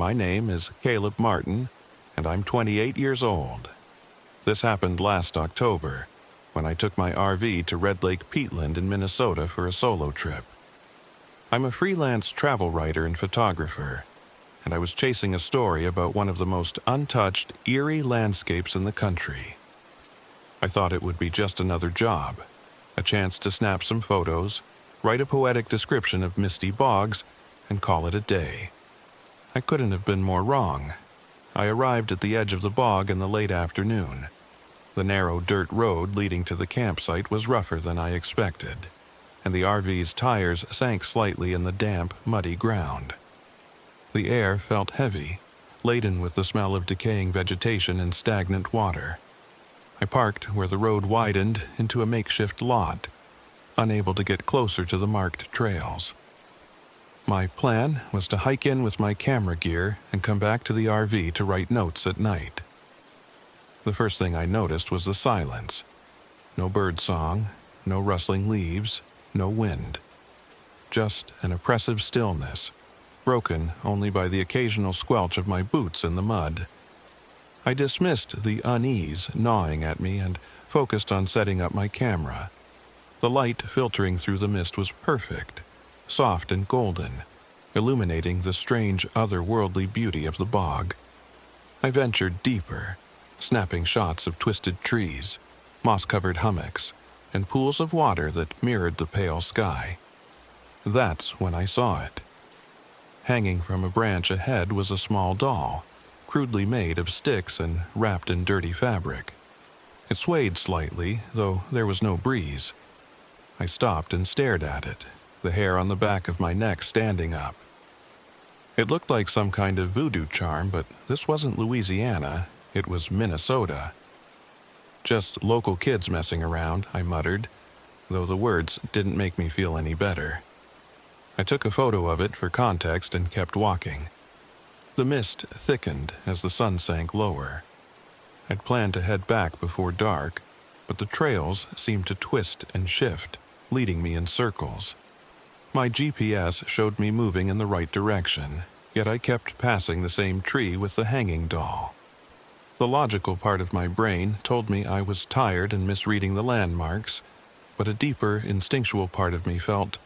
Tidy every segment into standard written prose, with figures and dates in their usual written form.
My name is Caleb Martin, and I'm 28 years old. This happened last October, when I took my RV to Red Lake Peatland in Minnesota for a solo trip. I'm a freelance travel writer and photographer, and I was chasing a story about one of the most untouched, eerie landscapes in the country. I thought it would be just another job, a chance to snap some photos, write a poetic description of misty bogs, and call it a day. I couldn't have been more wrong. I arrived at the edge of the bog in the late afternoon. The narrow dirt road leading to the campsite was rougher than I expected, and the RV's tires sank slightly in the damp, muddy ground. The air felt heavy, laden with the smell of decaying vegetation and stagnant water. I parked where the road widened into a makeshift lot, unable to get closer to the marked trails. My plan was to hike in with my camera gear and come back to the RV to write notes at night. The first thing I noticed was the silence. No bird song, no rustling leaves, no wind. Just an oppressive stillness, broken only by the occasional squelch of my boots in the mud. I dismissed the unease gnawing at me and focused on setting up my camera. The light filtering through the mist was perfect, soft and golden, illuminating the strange otherworldly beauty of the bog. I ventured deeper, snapping shots of twisted trees, moss-covered hummocks, and pools of water that mirrored the pale sky. That's when I saw it. Hanging from a branch ahead was a small doll, crudely made of sticks and wrapped in dirty fabric. It swayed slightly, though there was no breeze. I stopped and stared at it, the hair on the back of my neck standing up. It looked like some kind of voodoo charm, but this wasn't Louisiana, it was Minnesota. Just local kids messing around, I muttered, though the words didn't make me feel any better. I took a photo of it for context and kept walking. The mist thickened as the sun sank lower. I'd planned to head back before dark, but the trails seemed to twist and shift, leading me in circles. My GPS showed me moving in the right direction, yet I kept passing the same tree with the hanging doll. The logical part of my brain told me I was tired and misreading the landmarks, but a deeper, instinctual part of me felt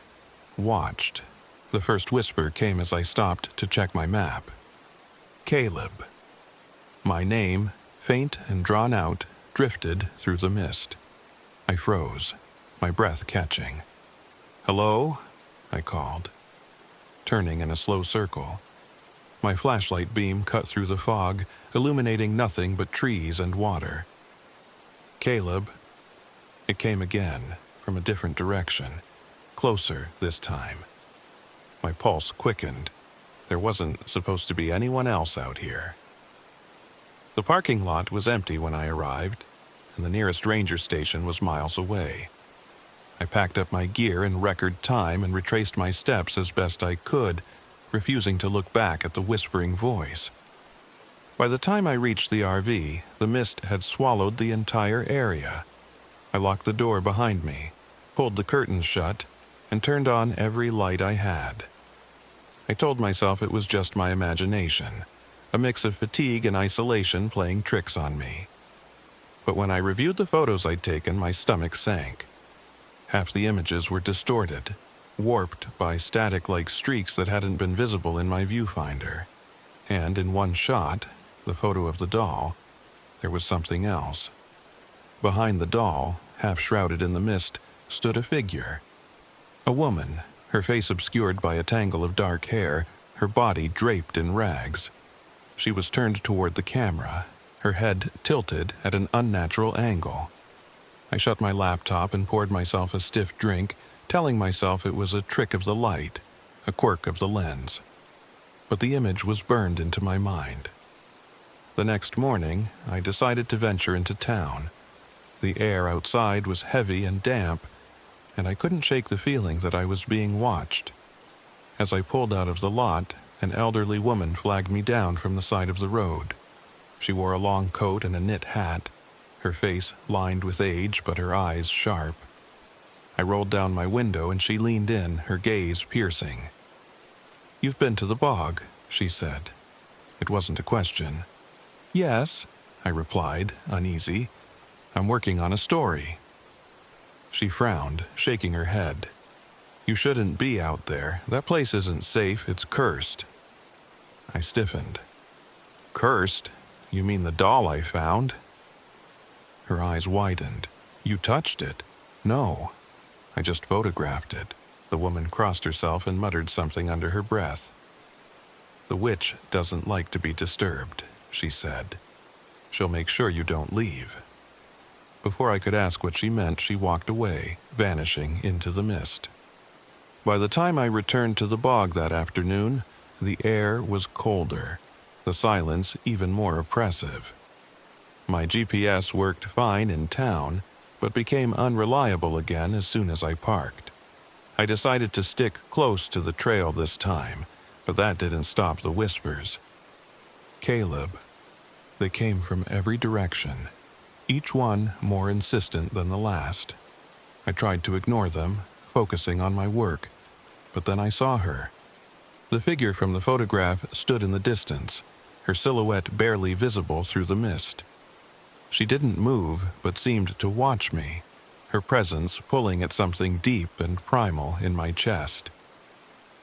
watched. The first whisper came as I stopped to check my map. Caleb. My name, faint and drawn out, drifted through the mist. I froze, my breath catching. "Hello?" I called, turning in a slow circle. My flashlight beam cut through the fog, illuminating nothing but trees and water. "Caleb." It came again, from a different direction, closer this time. My pulse quickened. There wasn't supposed to be anyone else out here. The parking lot was empty when I arrived, and the nearest ranger station was miles away. I packed up my gear in record time and retraced my steps as best I could, refusing to look back at the whispering voice. By the time I reached the RV, the mist had swallowed the entire area. I locked the door behind me, pulled the curtains shut, and turned on every light I had. I told myself it was just my imagination, a mix of fatigue and isolation playing tricks on me. But when I reviewed the photos I'd taken, my stomach sank. Half the images were distorted, warped by static-like streaks that hadn't been visible in my viewfinder. And in one shot, the photo of the doll, there was something else. Behind the doll, half shrouded in the mist, stood a figure. A woman, her face obscured by a tangle of dark hair, her body draped in rags. She was turned toward the camera, her head tilted at an unnatural angle. I shut my laptop and poured myself a stiff drink, telling myself it was a trick of the light, a quirk of the lens. But the image was burned into my mind. The next morning, I decided to venture into town. The air outside was heavy and damp, and I couldn't shake the feeling that I was being watched. As I pulled out of the lot, an elderly woman flagged me down from the side of the road. She wore a long coat and a knit hat, her face lined with age but her eyes sharp. I rolled down my window and she leaned in, her gaze piercing. "You've been to the bog," she said. It wasn't a question. "Yes," I replied, uneasy. "I'm working on a story." She frowned, shaking her head. "You shouldn't be out there. That place isn't safe. It's cursed." I stiffened. "Cursed? You mean the doll I found?" Her eyes widened. "You touched it?" "No. I just photographed it." The woman crossed herself and muttered something under her breath. "The witch doesn't like to be disturbed," she said. "She'll make sure you don't leave." Before I could ask what she meant, she walked away, vanishing into the mist. By the time I returned to the bog that afternoon, the air was colder, the silence even more oppressive. My GPS worked fine in town, but became unreliable again as soon as I parked. I decided to stick close to the trail this time, but that didn't stop the whispers. "Caleb." They came from every direction, each one more insistent than the last. I tried to ignore them, focusing on my work, but then I saw her. The figure from the photograph stood in the distance, her silhouette barely visible through the mist. She didn't move, but seemed to watch me, her presence pulling at something deep and primal in my chest.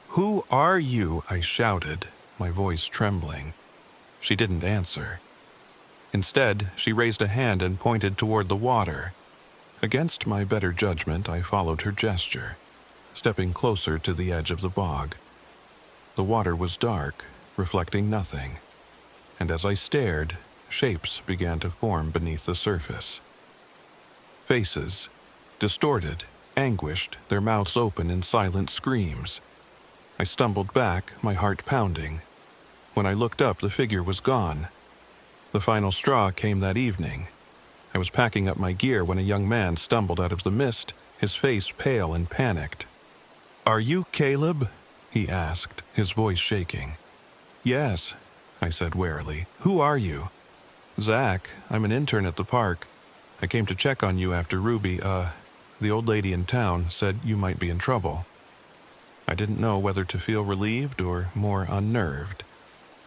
"Who are you?" I shouted, my voice trembling. She didn't answer. Instead, she raised a hand and pointed toward the water. Against my better judgment, I followed her gesture, stepping closer to the edge of the bog. The water was dark, reflecting nothing, and as I stared, shapes began to form beneath the surface. Faces, distorted, anguished, their mouths open in silent screams. I stumbled back, my heart pounding. When I looked up, the figure was gone. The final straw came that evening. I was packing up my gear when a young man stumbled out of the mist, his face pale and panicked. "Are you Caleb?" he asked, his voice shaking. "Yes," I said warily. "Who are you?" "Zach. I'm an intern at the park. I came to check on you after Ruby, the old lady in town, said you might be in trouble." I didn't know whether to feel relieved or more unnerved.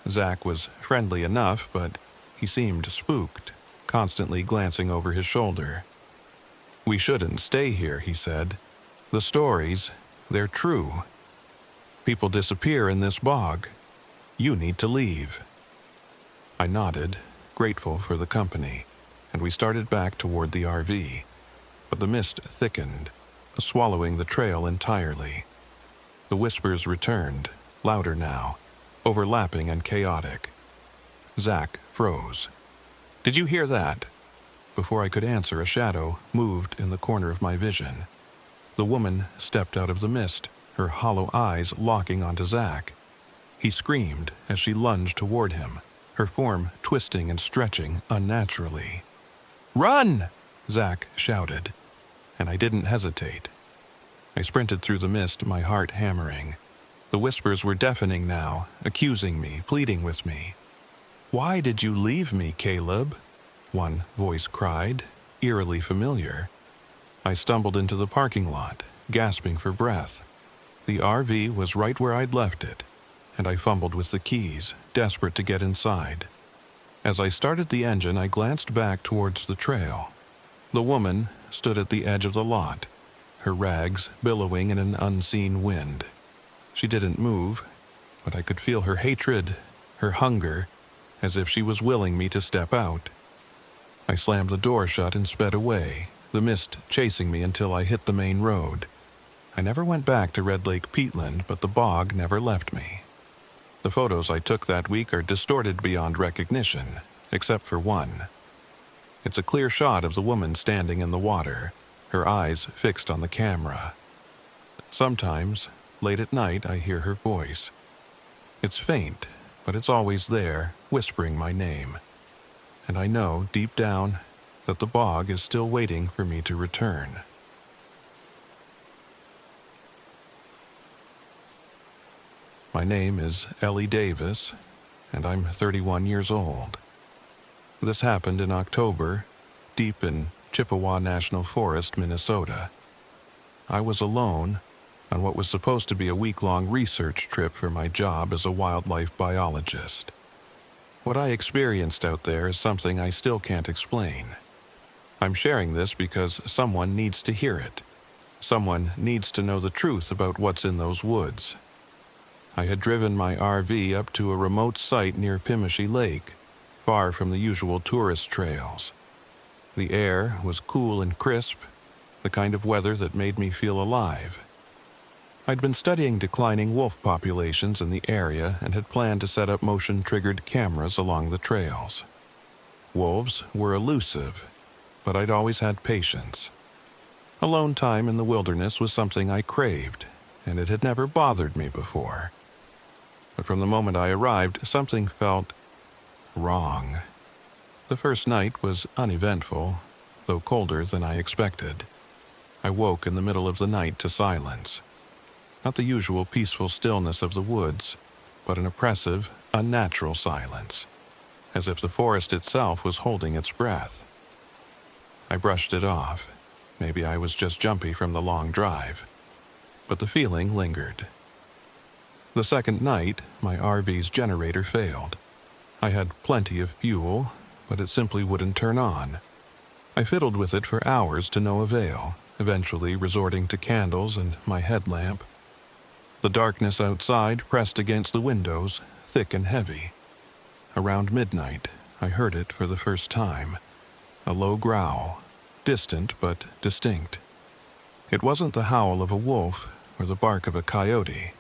Zach was friendly enough, but he seemed spooked, constantly glancing over his shoulder. "We shouldn't stay here," he said. "The stories, they're true. People disappear in this bog. You need to leave." I nodded, grateful for the company, and we started back toward the RV. But the mist thickened, swallowing the trail entirely. The whispers returned, louder now, overlapping and chaotic. Zach froze. "Did you hear that?" Before I could answer, a shadow moved in the corner of my vision. The woman stepped out of the mist, her hollow eyes locking onto Zach. He screamed as she lunged toward him, her form twisting and stretching unnaturally. "Run!" Zach shouted, and I didn't hesitate. I sprinted through the mist, my heart hammering. The whispers were deafening now, accusing me, pleading with me. "Why did you leave me, Caleb?" one voice cried, eerily familiar. I stumbled into the parking lot, gasping for breath. The RV was right where I'd left it, and I fumbled with the keys, desperate to get inside. As I started the engine, I glanced back towards the trail. The woman stood at the edge of the lot, her rags billowing in an unseen wind. She didn't move, but I could feel her hatred, her hunger, as if she was willing me to step out. I slammed the door shut and sped away, the mist chasing me until I hit the main road. I never went back to Red Lake Peatland, but the bog never left me. The photos I took that week are distorted beyond recognition, except for one. It's a clear shot of the woman standing in the water, her eyes fixed on the camera. Sometimes, late at night, I hear her voice. It's faint, but it's always there, whispering my name. And I know, deep down, that the bog is still waiting for me to return. My name is Ellie Davis, and I'm 31 years old. This happened in October, deep in Chippewa National Forest, Minnesota. I was alone on what was supposed to be a week-long research trip for my job as a wildlife biologist. What I experienced out there is something I still can't explain. I'm sharing this because someone needs to hear it. Someone needs to know the truth about what's in those woods. I had driven my RV up to a remote site near Pimishee Lake, far from the usual tourist trails. The air was cool and crisp, the kind of weather that made me feel alive. I'd been studying declining wolf populations in the area and had planned to set up motion-triggered cameras along the trails. Wolves were elusive, but I'd always had patience. Alone time in the wilderness was something I craved, and it had never bothered me before. But from the moment I arrived, something felt wrong. The first night was uneventful, though colder than I expected. I woke in the middle of the night to silence. Not the usual peaceful stillness of the woods, but an oppressive, unnatural silence, as if the forest itself was holding its breath. I brushed it off. Maybe I was just jumpy from the long drive. But the feeling lingered. The second night, my RV's generator failed. I had plenty of fuel, but it simply wouldn't turn on. I fiddled with it for hours to no avail, eventually resorting to candles and my headlamp. The darkness outside pressed against the windows, thick and heavy. Around midnight, I heard it for the first time. A low growl, distant but distinct. It wasn't the howl of a wolf or the bark of a coyote.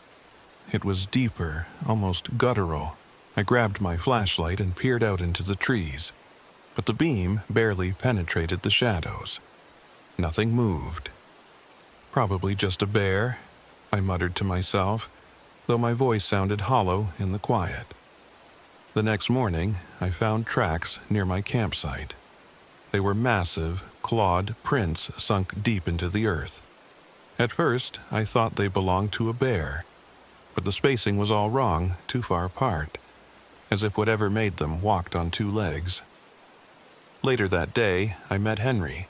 It was deeper, almost guttural. I grabbed my flashlight and peered out into the trees, but the beam barely penetrated the shadows. Nothing moved. Probably just a bear, I muttered to myself, though my voice sounded hollow in the quiet. The next morning, I found tracks near my campsite. They were massive, clawed prints sunk deep into the earth. At first, I thought they belonged to a bear, but the spacing was all wrong, too far apart, as if whatever made them walked on two legs. Later that day, I met Henry.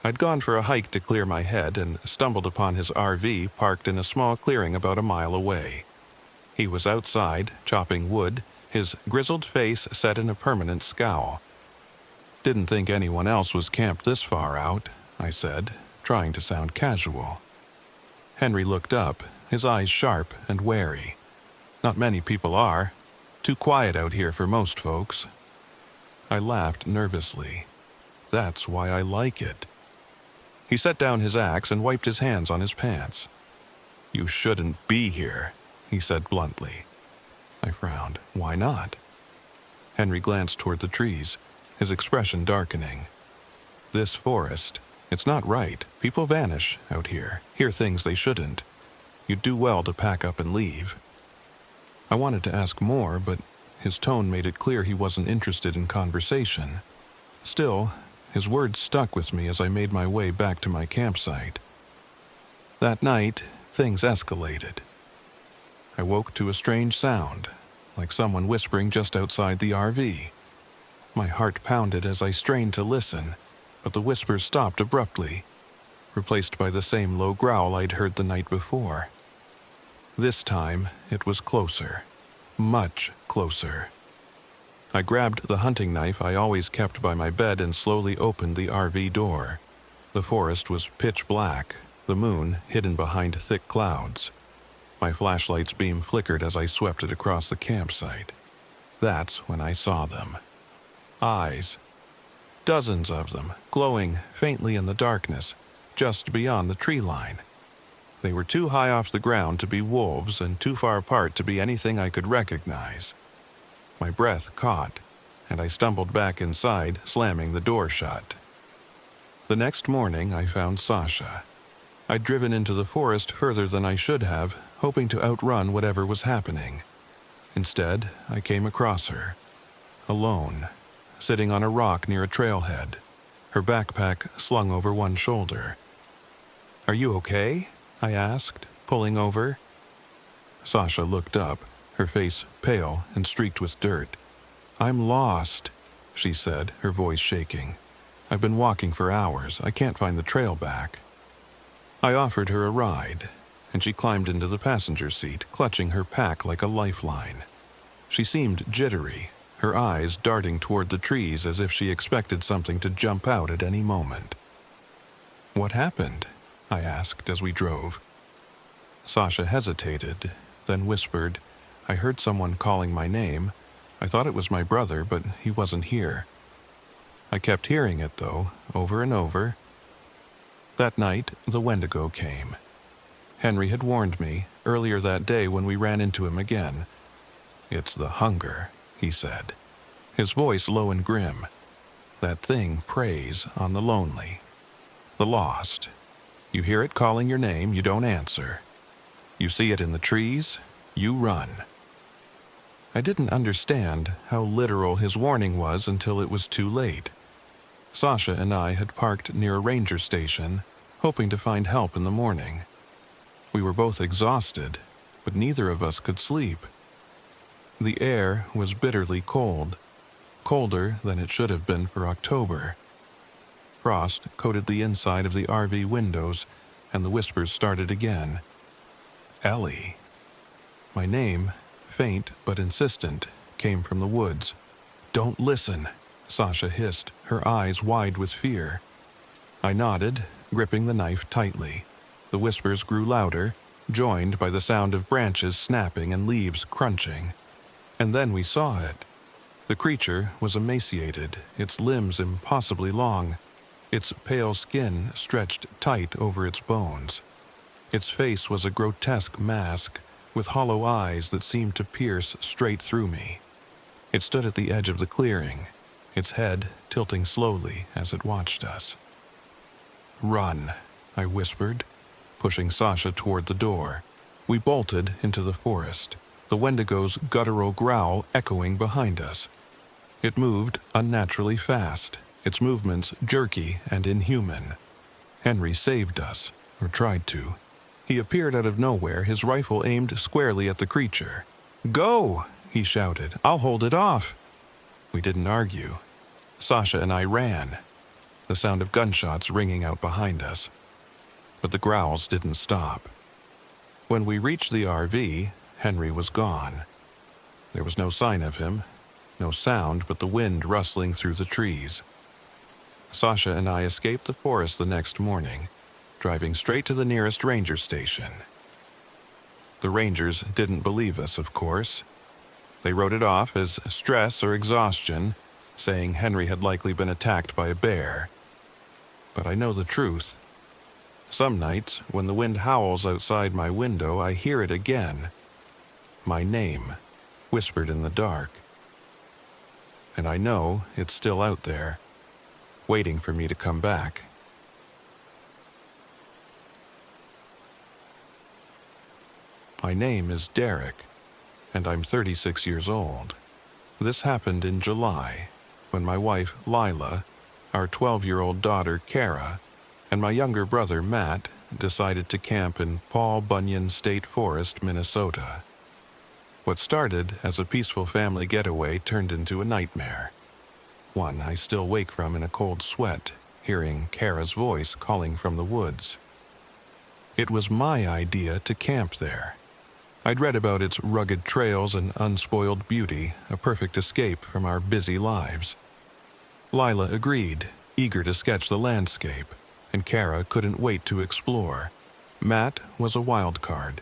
I'd gone for a hike to clear my head and stumbled upon his RV parked in a small clearing about a mile away. He was outside, chopping wood, his grizzled face set in a permanent scowl. "Didn't think anyone else was camped this far out," I said, trying to sound casual. Henry looked up, his eyes sharp and wary. "Not many people are. Too quiet out here for most folks." I laughed nervously. "That's why I like it." He set down his axe and wiped his hands on his pants. "You shouldn't be here," he said bluntly. I frowned. "Why not?" Henry glanced toward the trees, his expression darkening. "This forest, it's not right. People vanish out here, hear things they shouldn't. You'd do well to pack up and leave." I wanted to ask more, but his tone made it clear he wasn't interested in conversation. Still, his words stuck with me as I made my way back to my campsite. That night, things escalated. I woke to a strange sound, like someone whispering just outside the RV. My heart pounded as I strained to listen, but the whisper stopped abruptly, replaced by the same low growl I'd heard the night before. This time, it was closer. Much closer. I grabbed the hunting knife I always kept by my bed and slowly opened the RV door. The forest was pitch black, the moon hidden behind thick clouds. My flashlight's beam flickered as I swept it across the campsite. That's when I saw them. Eyes. Dozens of them, glowing faintly in the darkness, just beyond the tree line. They were too high off the ground to be wolves and too far apart to be anything I could recognize. My breath caught, and I stumbled back inside, slamming the door shut. The next morning, I found Sasha. I'd driven into the forest further than I should have, hoping to outrun whatever was happening. Instead, I came across her, alone, sitting on a rock near a trailhead, her backpack slung over one shoulder. "Are you okay?" I asked, pulling over. Sasha looked up, her face pale and streaked with dirt. "I'm lost," she said, her voice shaking. "I've been walking for hours. I can't find the trail back." I offered her a ride, and she climbed into the passenger seat, clutching her pack like a lifeline. She seemed jittery, her eyes darting toward the trees as if she expected something to jump out at any moment. "What happened?" I asked as we drove. Sasha hesitated, then whispered, "I heard someone calling my name. I thought it was my brother, but he wasn't here." I kept hearing it, though, over and over. That night, the wendigo came. Henry had warned me earlier that day when we ran into him again. "It's the hunger," he said, his voice low and grim. "That thing preys on the lonely, the lost. You hear it calling your name, you don't answer. You see it in the trees, you run." I didn't understand how literal his warning was until it was too late. Sasha and I had parked near a ranger station, hoping to find help in the morning. We were both exhausted, but neither of us could sleep. The air was bitterly cold, colder than it should have been for October. Frost coated the inside of the RV windows, and the whispers started again. "Ellie." My name, faint but insistent, came from the woods. "Don't listen," Sasha hissed, her eyes wide with fear. I nodded, gripping the knife tightly. The whispers grew louder, joined by the sound of branches snapping and leaves crunching. And then we saw it. The creature was emaciated, its limbs impossibly long, its pale skin stretched tight over its bones. Its face was a grotesque mask, with hollow eyes that seemed to pierce straight through me. It stood at the edge of the clearing, its head tilting slowly as it watched us. "Run," I whispered, pushing Sasha toward the door. We bolted into the forest, the wendigo's guttural growl echoing behind us. It moved unnaturally fast, its movements jerky and inhuman. Henry saved us, or tried to. He appeared out of nowhere, his rifle aimed squarely at the creature. "Go!" he shouted. "I'll hold it off." We didn't argue. Sasha and I ran, the sound of gunshots ringing out behind us. But the growls didn't stop. When we reached the RV, Henry was gone. There was no sign of him, no sound but the wind rustling through the trees. Sasha and I escaped the forest the next morning, driving straight to the nearest ranger station. The rangers didn't believe us, of course. They wrote it off as stress or exhaustion, saying Henry had likely been attacked by a bear. But I know the truth. Some nights, when the wind howls outside my window, I hear it again. My name, whispered in the dark. And I know it's still out there, waiting for me to come back. My name is Derek, and I'm 36 years old. This happened in July, when my wife, Lila, our 12-year-old daughter, Kara, and my younger brother, Matt, decided to camp in Paul Bunyan State Forest, Minnesota. What started as a peaceful family getaway turned into a nightmare. One I still wake from in a cold sweat, hearing Kara's voice calling from the woods. It was my idea to camp there. I'd read about its rugged trails and unspoiled beauty, a perfect escape from our busy lives. Lila agreed, eager to sketch the landscape, and Kara couldn't wait to explore. Matt was a wild card,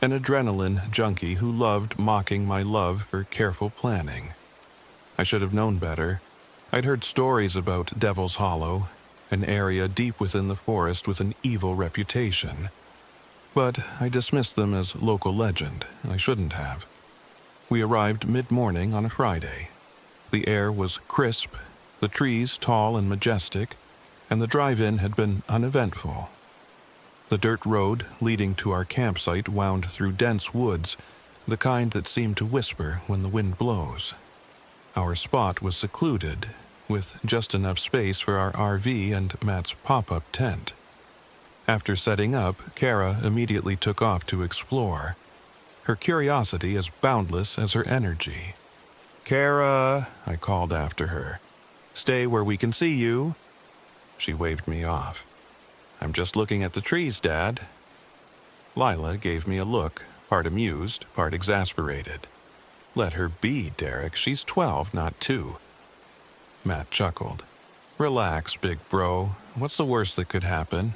an adrenaline junkie who loved mocking my love for careful planning. I should have known better. I'd heard stories about Devil's Hollow, an area deep within the forest with an evil reputation. But I dismissed them as local legend. I shouldn't have. We arrived mid-morning on a Friday. The air was crisp, the trees tall and majestic, and the drive-in had been uneventful. The dirt road leading to our campsite wound through dense woods, the kind that seem to whisper when the wind blows. Our spot was secluded, with just enough space for our RV and Matt's pop-up tent. After setting up, Kara immediately took off to explore, her curiosity as boundless as her energy. "Kara," I called after her. "Stay where we can see you." She waved me off. "I'm just looking at the trees, Dad." Lila gave me a look, part amused, part exasperated. Let her be, Derek. She's 12, not 2. Matt chuckled. Relax, big bro. What's the worst that could happen?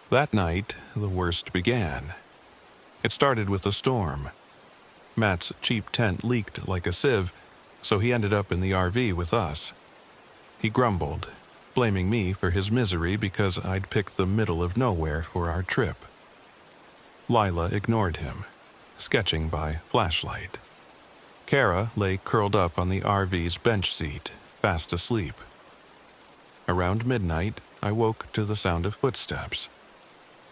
That night, the worst began. It started with a storm. Matt's cheap tent leaked like a sieve, so he ended up in the RV with us. He grumbled, blaming me for his misery because I'd picked the middle of nowhere for our trip. Lila ignored him, sketching by flashlight. Kara lay curled up on the RV's bench seat, fast asleep. Around midnight, I woke to the sound of footsteps.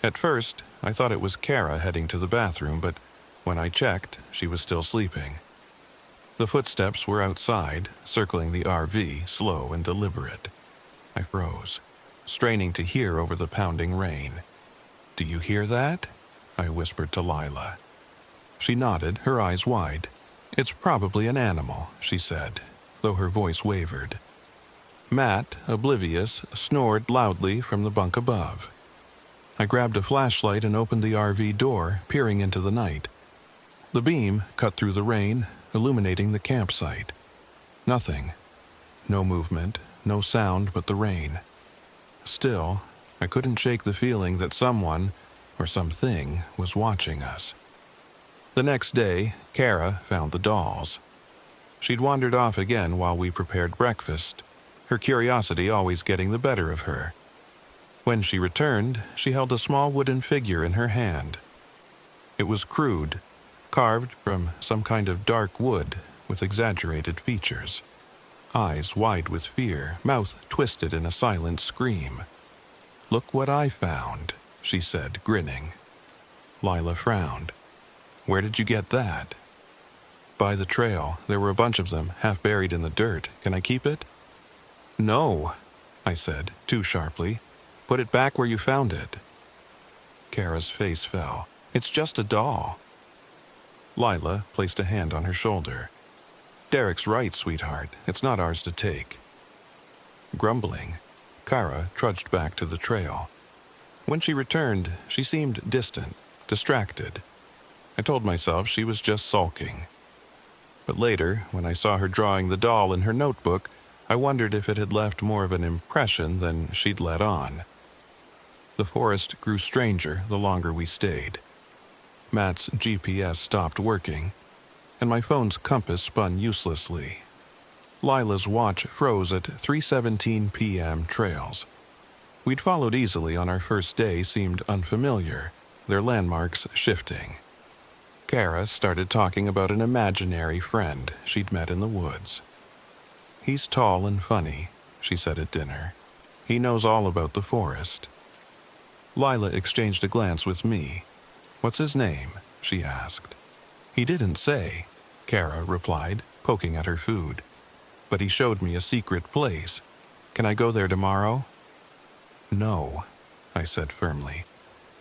At first, I thought it was Kara heading to the bathroom, but when I checked, she was still sleeping. The footsteps were outside, circling the RV, slow and deliberate. I froze, straining to hear over the pounding rain. "Do you hear that?" I whispered to Lila. She nodded, her eyes wide. "It's probably an animal," she said, though her voice wavered. Matt, oblivious, snored loudly from the bunk above. I grabbed a flashlight and opened the RV door, peering into the night. The beam cut through the rain, illuminating the campsite. Nothing. No movement, no sound but the rain. Still, I couldn't shake the feeling that someone, or something, was watching us. The next day, Kara found the dolls. She'd wandered off again while we prepared breakfast, her curiosity always getting the better of her. When she returned, she held a small wooden figure in her hand. It was crude, carved from some kind of dark wood with exaggerated features. Eyes wide with fear, mouth twisted in a silent scream. "Look what I found," she said, grinning. Lila frowned. "Where did you get that?" "By the trail. There were a bunch of them, half buried in the dirt. Can I keep it?" "No," I said, too sharply. "Put it back where you found it." Kara's face fell. "It's just a doll." Lila placed a hand on her shoulder. "Derek's right, sweetheart. It's not ours to take." Grumbling, Kara trudged back to the trail. When she returned, she seemed distant, distracted. I told myself she was just sulking. But later, when I saw her drawing the doll in her notebook, I wondered if it had left more of an impression than she'd let on. The forest grew stranger the longer we stayed. Matt's GPS stopped working, and my phone's compass spun uselessly. Lila's watch froze at 3:17 p.m. trails. We'd followed easily on our first day seemed unfamiliar, their landmarks shifting. Kara started talking about an imaginary friend she'd met in the woods. "He's tall and funny," she said at dinner. "He knows all about the forest." Lila exchanged a glance with me. "What's his name?" she asked. "He didn't say," Kara replied, poking at her food. "But he showed me a secret place. Can I go there tomorrow?" "No," I said firmly.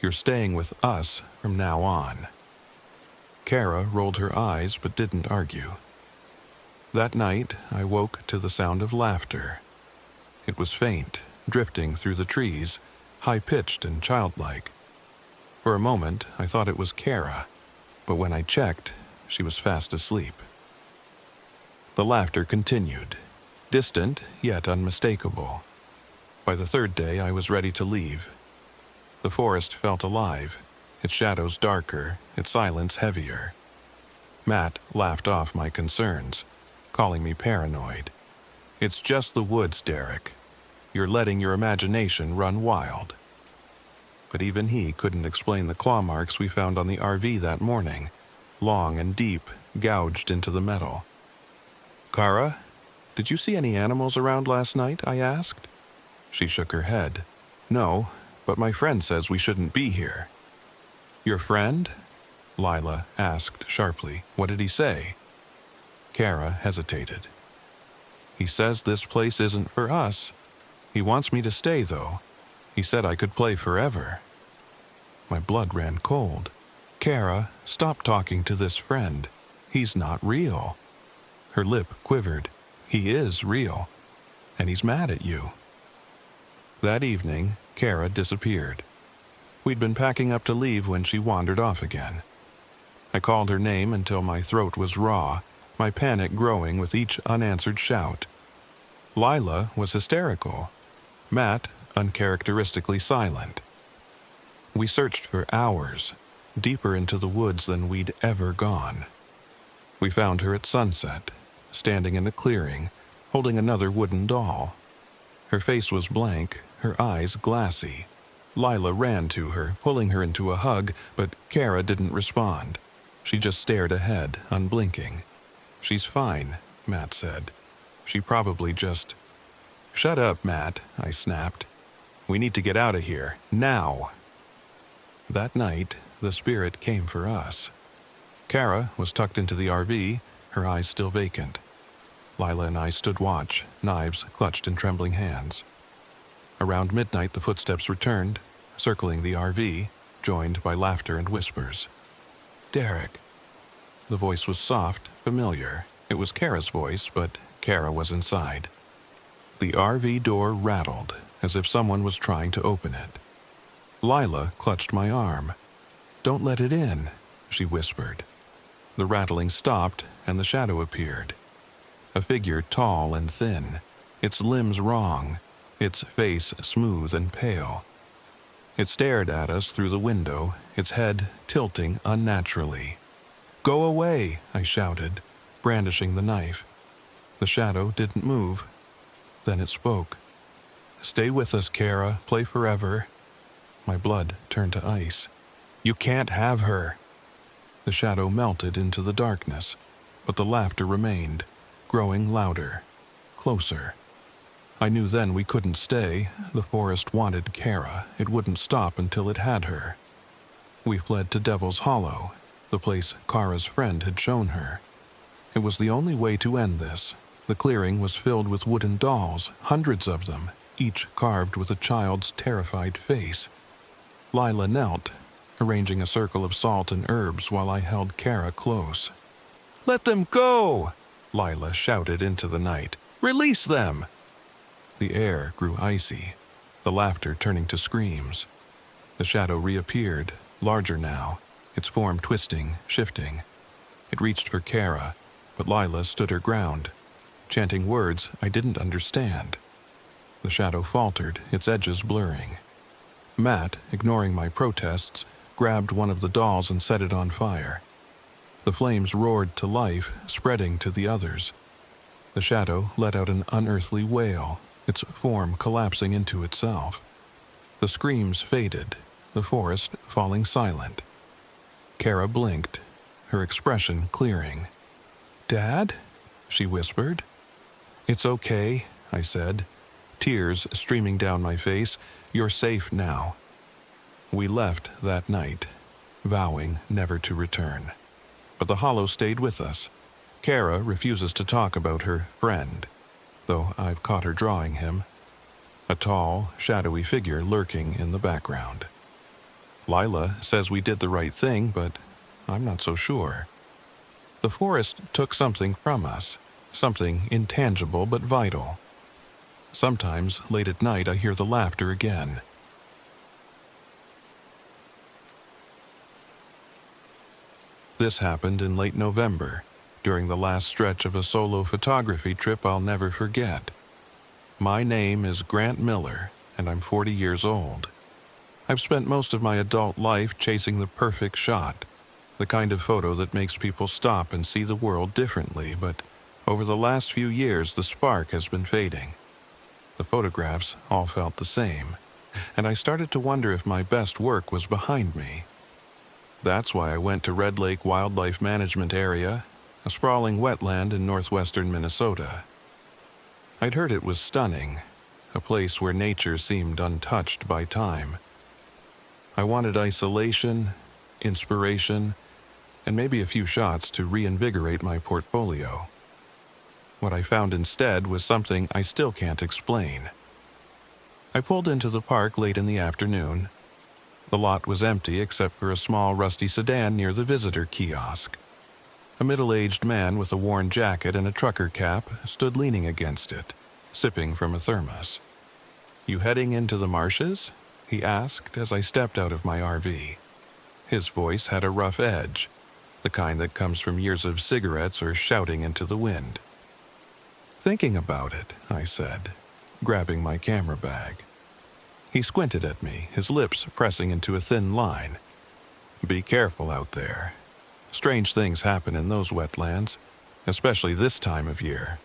"You're staying with us from now on." Kara rolled her eyes but didn't argue. That night, I woke to the sound of laughter. It was faint, drifting through the trees, high-pitched and childlike. For a moment, I thought it was Kara, but when I checked, she was fast asleep. The laughter continued, distant yet unmistakable. By the third day, I was ready to leave. The forest felt alive, its shadows darker, its silence heavier. Matt laughed off my concerns, calling me paranoid. "It's just the woods, Derek. You're letting your imagination run wild." But even he couldn't explain the claw marks we found on the RV that morning, long and deep, gouged into the metal. "Kara, did you see any animals around last night?" I asked. She shook her head. "No, but my friend says we shouldn't be here." "Your friend?" Lila asked sharply. "What did he say?" Kara hesitated. "He says this place isn't for us. He wants me to stay, though. He said I could play forever." My blood ran cold. "Kara, stop talking to this friend. He's not real." Her lip quivered. "He is real, and he's mad at you." That evening, Kara disappeared. We'd been packing up to leave when she wandered off again. I called her name until my throat was raw, my panic growing with each unanswered shout. Lila was hysterical. Matt, uncharacteristically silent. We searched for hours, deeper into the woods than we'd ever gone. We found her at sunset, standing in a clearing, holding another wooden doll. Her face was blank, her eyes glassy. Lila ran to her, pulling her into a hug, but Kara didn't respond. She just stared ahead, unblinking. "She's fine," Matt said. "She probably just—" "Shut up, Matt," I snapped. "We need to get out of here, now." That night, the spirit came for us. Kara was tucked into the RV, her eyes still vacant. Lila and I stood watch, knives clutched in trembling hands. Around midnight, the footsteps returned, circling the RV, joined by laughter and whispers. "Derek." The voice was soft, familiar. It was Kara's voice, but Kara was inside. The RV door rattled, as if someone was trying to open it. Lila clutched my arm. "Don't let it in," she whispered. The rattling stopped, and the shadow appeared. A figure tall and thin, its limbs wrong, its face smooth and pale. It stared at us through the window, its head tilting unnaturally. "Go away," I shouted, brandishing the knife. The shadow didn't move. Then it spoke. "Stay with us, Kara. Play forever." My blood turned to ice. "You can't have her." The shadow melted into the darkness, but the laughter remained, growing louder, closer. I knew then we couldn't stay. The forest wanted Kara. It wouldn't stop until it had her. We fled to Devil's Hollow, the place Kara's friend had shown her. It was the only way to end this. The clearing was filled with wooden dolls, hundreds of them, each carved with a child's terrified face. Lila knelt, arranging a circle of salt and herbs while I held Kara close. "Let them go!" Lila shouted into the night. "Release them!" The air grew icy, the laughter turning to screams. The shadow reappeared, larger now, its form twisting, shifting. It reached for Kara, but Lila stood her ground, chanting words I didn't understand. The shadow faltered, its edges blurring. Matt, ignoring my protests, grabbed one of the dolls and set it on fire. The flames roared to life, spreading to the others. The shadow let out an unearthly wail, its form collapsing into itself. The screams faded, the forest falling silent. Kara blinked, her expression clearing. "Dad?" she whispered. "It's okay," I said, tears streaming down my face. "You're safe now." We left that night, vowing never to return. But the hollow stayed with us. Kara refuses to talk about her friend, though I've caught her drawing him. A tall, shadowy figure lurking in the background. Lila says we did the right thing, but I'm not so sure. The forest took something from us, something intangible but vital. Sometimes, late at night, I hear the laughter again. This happened in late November, during the last stretch of a solo photography trip I'll never forget. My name is Grant Miller, and I'm 40 years old. I've spent most of my adult life chasing the perfect shot, the kind of photo that makes people stop and see the world differently, but over the last few years the spark has been fading. The photographs all felt the same, and I started to wonder if my best work was behind me. That's why I went to Red Lake Wildlife Management Area, a sprawling wetland in northwestern Minnesota. I'd heard it was stunning, a place where nature seemed untouched by time. I wanted isolation, inspiration, and maybe a few shots to reinvigorate my portfolio. What I found instead was something I still can't explain. I pulled into the park late in the afternoon. The lot was empty except for a small rusty sedan near the visitor kiosk. A middle-aged man with a worn jacket and a trucker cap stood leaning against it, sipping from a thermos. "You heading into the marshes?" he asked as I stepped out of my RV. His voice had a rough edge. the kind that comes from years of cigarettes or shouting into the wind. "Thinking about it," I said, grabbing my camera bag. He squinted at me, his lips pressing into a thin line. "Be careful out there. Strange things happen in those wetlands, especially this time of year."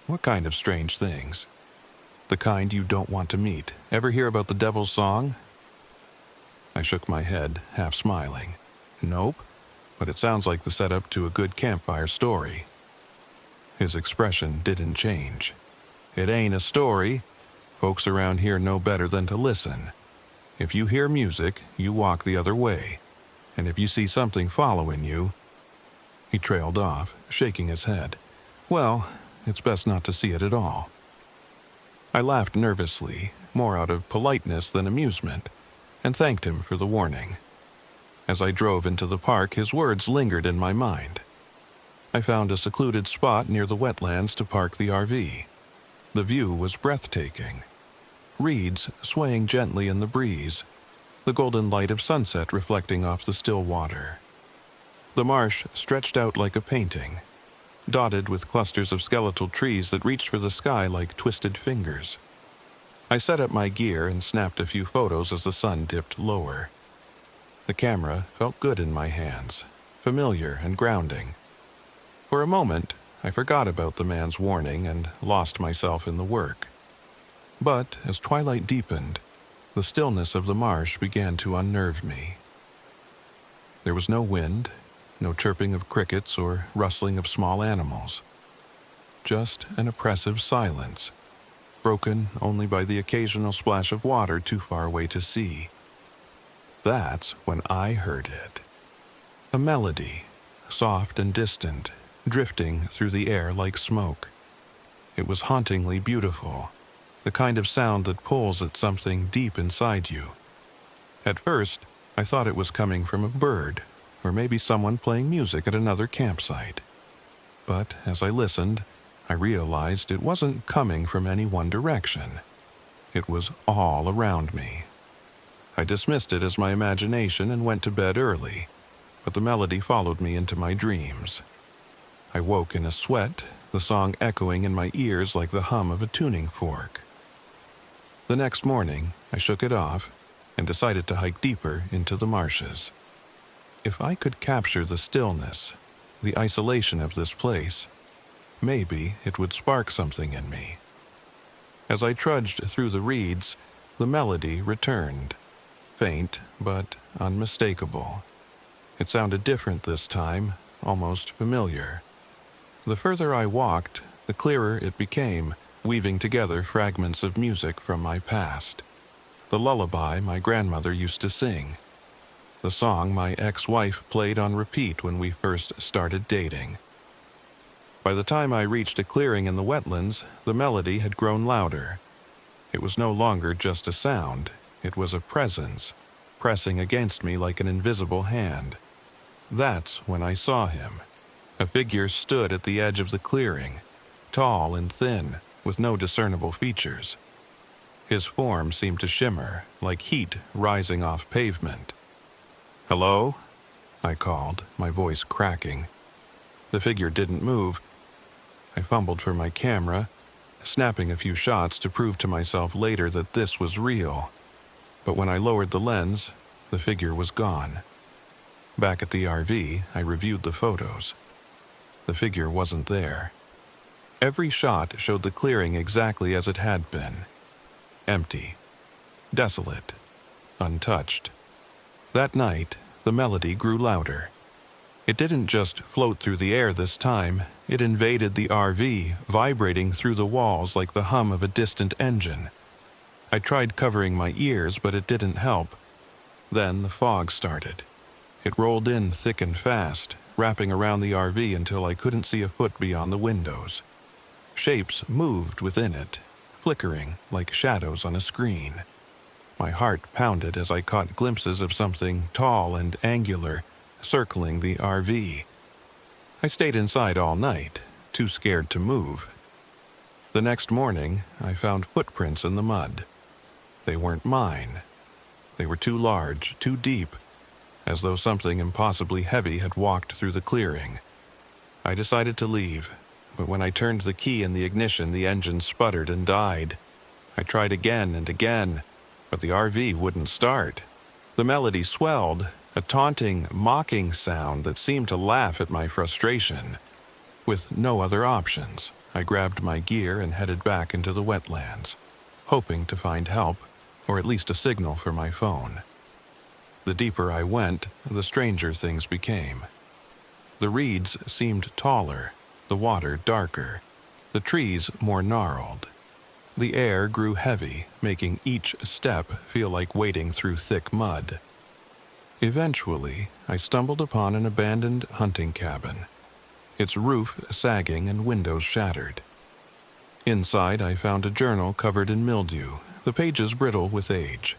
"What kind of strange things?" "The kind you don't want to meet. Ever hear about the Devil's Song?" I shook my head, half smiling. "Nope, but it sounds like the setup to a good campfire story." His expression didn't change. "It ain't a story. Folks around here know better than to listen. If you hear music, you walk the other way. And if you see something following you..." He trailed off, shaking his head. "Well, it's best not to see it at all." I laughed nervously, more out of politeness than amusement, and thanked him for the warning. As I drove into the park, his words lingered in my mind. I found a secluded spot near the wetlands to park the RV. The view was breathtaking. Reeds swaying gently in the breeze, the golden light of sunset reflecting off the still water. The marsh stretched out like a painting, dotted with clusters of skeletal trees that reached for the sky like twisted fingers. I set up my gear and snapped a few photos as the sun dipped lower. The camera felt good in my hands, familiar and grounding. For a moment, I forgot about the man's warning and lost myself in the work. But as twilight deepened, the stillness of the marsh began to unnerve me. There was no wind, no chirping of crickets or rustling of small animals. Just an oppressive silence, broken only by the occasional splash of water too far away to see. That's when I heard it. A melody, soft and distant, drifting through the air like smoke. It was hauntingly beautiful, the kind of sound that pulls at something deep inside you. At first, I thought it was coming from a bird, or maybe someone playing music at another campsite. But as I listened, I realized it wasn't coming from any one direction. It was all around me. I dismissed it as my imagination and went to bed early, but the melody followed me into my dreams. I woke in a sweat, the song echoing in my ears like the hum of a tuning fork. The next morning, I shook it off and decided to hike deeper into the marshes. If I could capture the stillness, the isolation of this place, maybe it would spark something in me. As I trudged through the reeds, the melody returned, faint but unmistakable. It sounded different this time, almost familiar. The further I walked, the clearer it became, weaving together fragments of music from my past. The lullaby my grandmother used to sing. The song my ex-wife played on repeat when we first started dating. By the time I reached a clearing in the wetlands, the melody had grown louder. It was no longer just a sound, it was a presence, pressing against me like an invisible hand. That's when I saw him. A figure stood at the edge of the clearing, tall and thin, with no discernible features. His form seemed to shimmer, like heat rising off pavement. "Hello?" I called, my voice cracking. The figure didn't move. I fumbled for my camera, snapping a few shots to prove to myself later that this was real. But when I lowered the lens, the figure was gone. Back at the RV, I reviewed the photos. The figure wasn't there. Every shot showed the clearing exactly as it had been. Empty. Desolate. Untouched. That night, the melody grew louder. It didn't just float through the air this time, it invaded the RV, vibrating through the walls like the hum of a distant engine. I tried covering my ears, but it didn't help. Then the fog started. It rolled in thick and fast, wrapping around the RV until I couldn't see a foot beyond the windows. Shapes moved within it, flickering like shadows on a screen. My heart pounded as I caught glimpses of something tall and angular, circling the RV. I stayed inside all night, too scared to move. The next morning, I found footprints in the mud. They weren't mine. They were too large, too deep, as though something impossibly heavy had walked through the clearing. I decided to leave, but when I turned the key in the ignition, the engine sputtered and died. I tried again and again, but the RV wouldn't start. The melody swelled, a taunting, mocking sound that seemed to laugh at my frustration. With no other options, I grabbed my gear and headed back into the wetlands, hoping to find help, or at least a signal for my phone. The deeper I went, the stranger things became. The reeds seemed taller, the water darker, the trees more gnarled. The air grew heavy, making each step feel like wading through thick mud. Eventually, I stumbled upon an abandoned hunting cabin, its roof sagging and windows shattered. Inside, I found a journal covered in mildew, the pages brittle with age.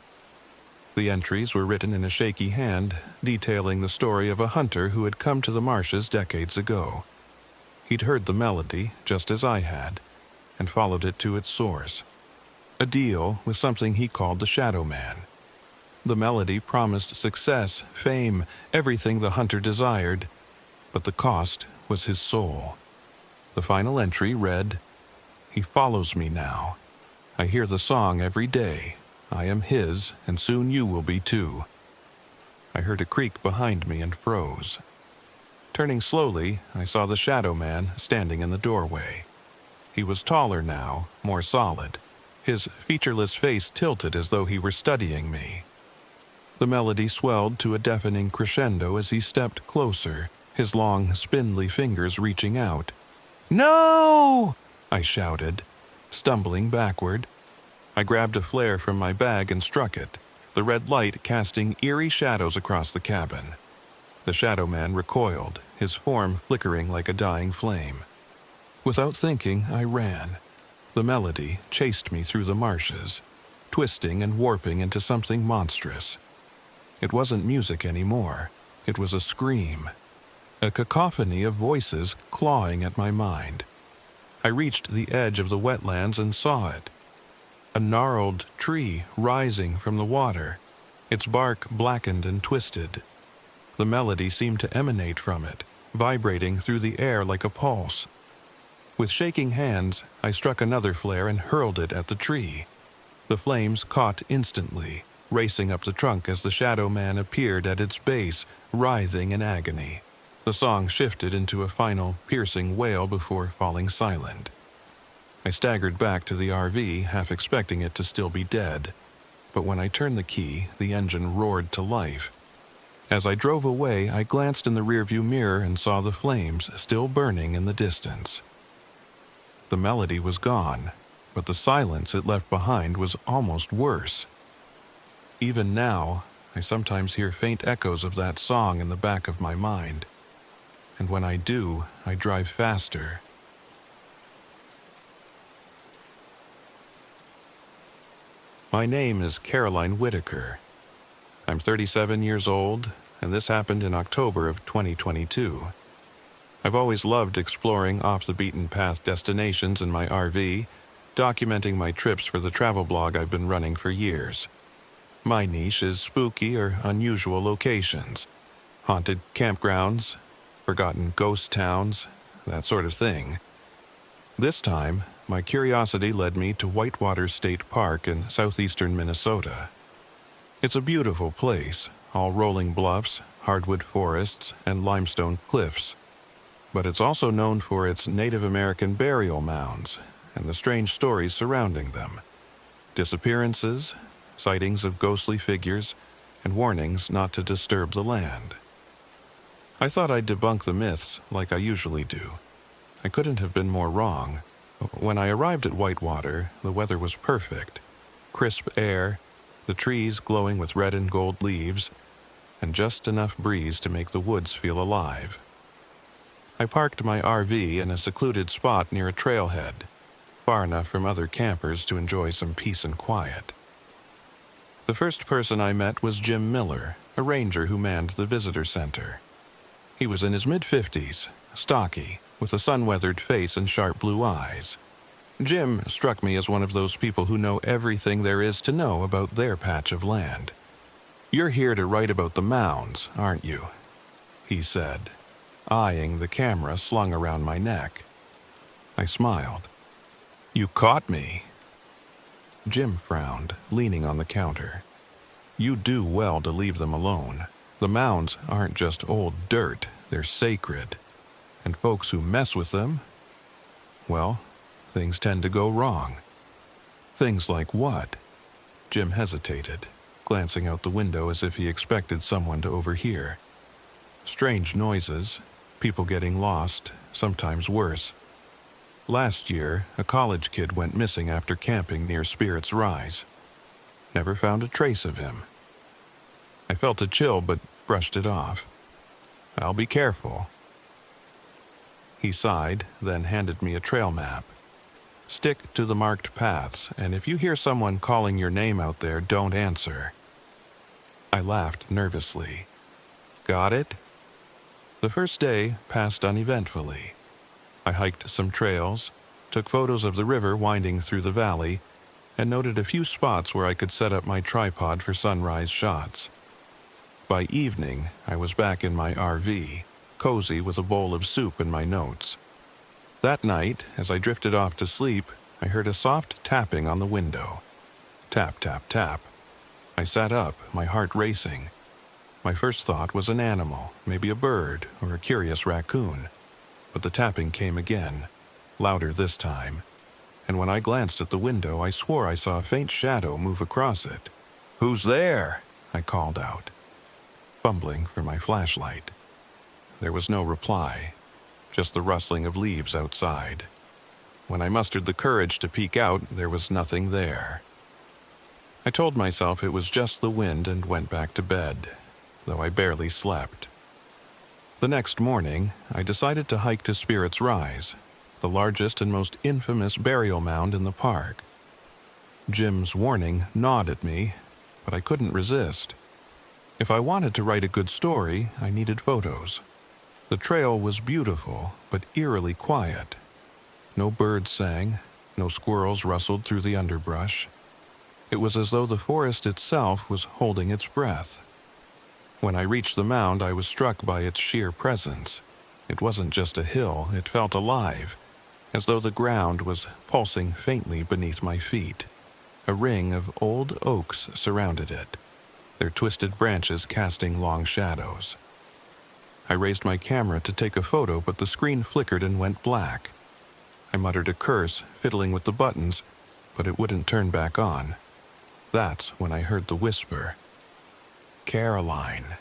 The entries were written in a shaky hand, detailing the story of a hunter who had come to the marshes decades ago. He'd heard the melody, just as I had, and followed it to its source. A deal with something he called the shadowman. The melody promised success, fame, everything the hunter desired, but the cost was his soul. The final entry read, "He follows me now. I hear the song every day. I am his, and soon you will be too." I heard a creak behind me and froze. Turning slowly, I saw the shadow man standing in the doorway. He was taller now, more solid, his featureless face tilted as though he were studying me. The melody swelled to a deafening crescendo as he stepped closer, his long, spindly fingers reaching out. "No!" I shouted, stumbling backward. I grabbed a flare from my bag and struck it, the red light casting eerie shadows across the cabin. The shadow man recoiled, his form flickering like a dying flame. Without thinking, I ran. The melody chased me through the marshes, twisting and warping into something monstrous. It wasn't music anymore. It was a scream, a cacophony of voices clawing at my mind. I reached the edge of the wetlands and saw it. A gnarled tree rising from the water, its bark blackened and twisted. The melody seemed to emanate from it, vibrating through the air like a pulse. With shaking hands, I struck another flare and hurled it at the tree. The flames caught instantly, racing up the trunk as the shadow man appeared at its base, writhing in agony. The song shifted into a final, piercing wail before falling silent. I staggered back to the RV, half expecting it to still be dead. But when I turned the key, the engine roared to life. As I drove away, I glanced in the rearview mirror and saw the flames still burning in the distance. The melody was gone, but the silence it left behind was almost worse. Even now, I sometimes hear faint echoes of that song in the back of my mind. And when I do, I drive faster. My name is Caroline Whitaker. I'm 37 years old, and this happened in October of 2022. I've always loved exploring off-the-beaten-path destinations in my RV, documenting my trips for the travel blog I've been running for years. My niche is spooky or unusual locations, haunted campgrounds, forgotten ghost towns, that sort of thing. This time, my curiosity led me to Whitewater State Park in southeastern Minnesota. It's a beautiful place, all rolling bluffs, hardwood forests, and limestone cliffs. But it's also known for its Native American burial mounds and the strange stories surrounding them. Disappearances, sightings of ghostly figures, and warnings not to disturb the land. I thought I'd debunk the myths like I usually do. I couldn't have been more wrong. When I arrived at Whitewater, the weather was perfect. Crisp air, the trees glowing with red and gold leaves, and just enough breeze to make the woods feel alive. I parked my RV in a secluded spot near a trailhead, far enough from other campers to enjoy some peace and quiet. The first person I met was Jim Miller, a ranger who manned the visitor center. He was in his mid-50s, stocky, with a sun-weathered face and sharp blue eyes. Jim struck me as one of those people who know everything there is to know about their patch of land. "You're here to write about the mounds, aren't you?" he said, eyeing the camera slung around my neck. I smiled. "You caught me." Jim frowned, leaning on the counter. "You do well to leave them alone. The mounds aren't just old dirt, they're sacred. And folks who mess with them, well, things tend to go wrong." "Things like what?" Jim hesitated, glancing out the window as if he expected someone to overhear. "Strange noises, people getting lost, sometimes worse. Last year, a college kid went missing after camping near Spirit's Rise. Never found a trace of him." I felt a chill but brushed it off. "I'll be careful." He sighed, then handed me a trail map. "Stick to the marked paths, and if you hear someone calling your name out there, don't answer." I laughed nervously. "Got it?" The first day passed uneventfully. I hiked some trails, took photos of the river winding through the valley, and noted a few spots where I could set up my tripod for sunrise shots. By evening, I was back in my RV, cozy with a bowl of soup and my notes. That night, as I drifted off to sleep, I heard a soft tapping on the window. Tap, tap, tap. I sat up, my heart racing. My first thought was an animal, maybe a bird or a curious raccoon. But the tapping came again, louder this time. And when I glanced at the window, I swore I saw a faint shadow move across it. "Who's there?" I called out, fumbling for my flashlight. There was no reply, just the rustling of leaves outside. When I mustered the courage to peek out, there was nothing there. I told myself it was just the wind and went back to bed, though I barely slept. The next morning, I decided to hike to Spirit's Rise, the largest and most infamous burial mound in the park. Jim's warning gnawed at me, but I couldn't resist. If I wanted to write a good story, I needed photos. The trail was beautiful, but eerily quiet. No birds sang, no squirrels rustled through the underbrush. It was as though the forest itself was holding its breath. When I reached the mound, I was struck by its sheer presence. It wasn't just a hill, it felt alive, as though the ground was pulsing faintly beneath my feet. A ring of old oaks surrounded it, their twisted branches casting long shadows. I raised my camera to take a photo, but the screen flickered and went black. I muttered a curse, fiddling with the buttons, but it wouldn't turn back on. That's when I heard the whisper. "Caroline."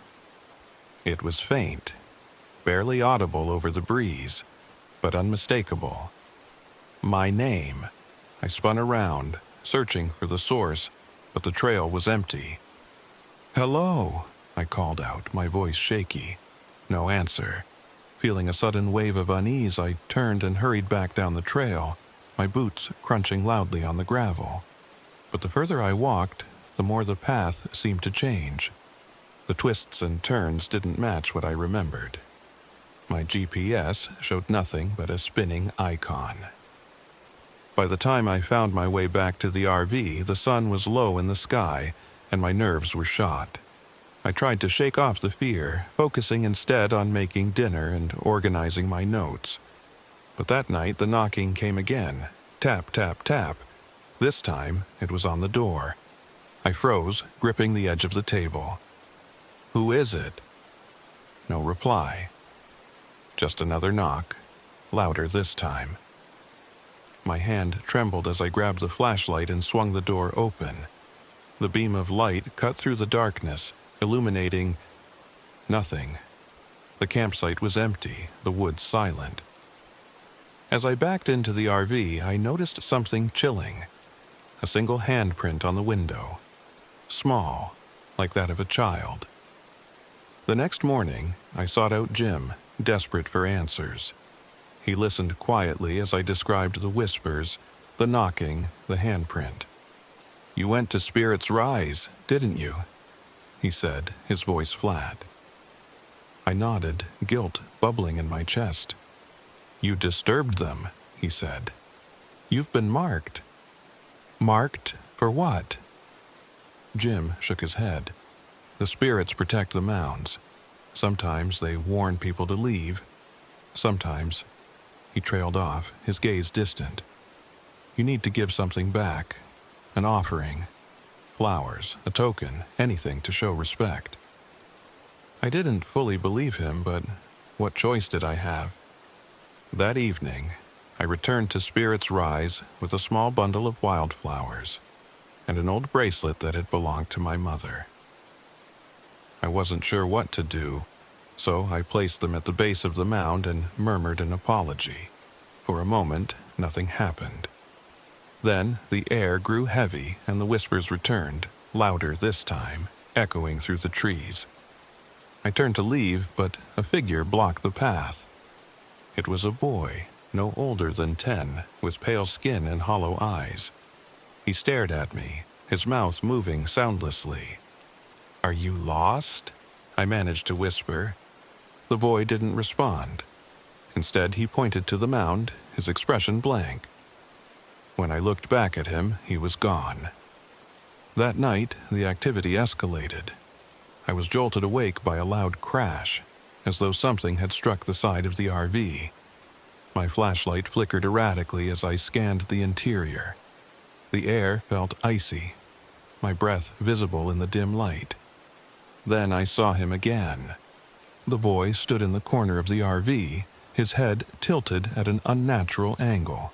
It was faint, barely audible over the breeze, but unmistakable. My name. I spun around, searching for the source, but the trail was empty. "Hello," I called out, my voice shaky. No answer. Feeling a sudden wave of unease, I turned and hurried back down the trail, my boots crunching loudly on the gravel. But the further I walked, the more the path seemed to change. The twists and turns didn't match what I remembered. My GPS showed nothing but a spinning icon. By the time I found my way back to the RV, the sun was low in the sky, and my nerves were shot. I tried to shake off the fear, focusing instead on making dinner and organizing my notes. But that night the knocking came again. Tap, tap, tap. This time it was on the door. I froze, gripping the edge of the table. "Who is it?" No reply. Just another knock, louder this time. My hand trembled as I grabbed the flashlight and swung the door open. The beam of light cut through the darkness, illuminating nothing. The campsite was empty, the woods silent. As I backed into the RV, I noticed something chilling. A single handprint on the window. Small, like that of a child. The next morning, I sought out Jim, desperate for answers. He listened quietly as I described the whispers, the knocking, the handprint. "You went to Spirit's Rise, didn't you?" he said, his voice flat. I nodded, guilt bubbling in my chest. "You disturbed them," he said. "You've been marked." "Marked for what?" Jim shook his head. The spirits protect the mounds. Sometimes they warn people to leave. Sometimes, he trailed off, his gaze distant. You need to give something back. An offering. Flowers, a token, anything to show respect. I didn't fully believe him, but what choice did I have? That evening, I returned to Spirit's Rise with a small bundle of wildflowers and an old bracelet that had belonged to my mother. I wasn't sure what to do, so I placed them at the base of the mound and murmured an apology. For a moment, nothing happened. Then the air grew heavy and the whispers returned, louder this time, echoing through the trees. I turned to leave, but a figure blocked the path. It was a boy, no older than 10, with pale skin and hollow eyes. He stared at me, his mouth moving soundlessly. "Are you lost?" I managed to whisper. The boy didn't respond. Instead, he pointed to the mound, his expression blank. When I looked back at him, he was gone. That night, the activity escalated. I was jolted awake by a loud crash, as though something had struck the side of the RV. My flashlight flickered erratically as I scanned the interior. The air felt icy, my breath visible in the dim light. Then I saw him again. The boy stood in the corner of the RV, his head tilted at an unnatural angle.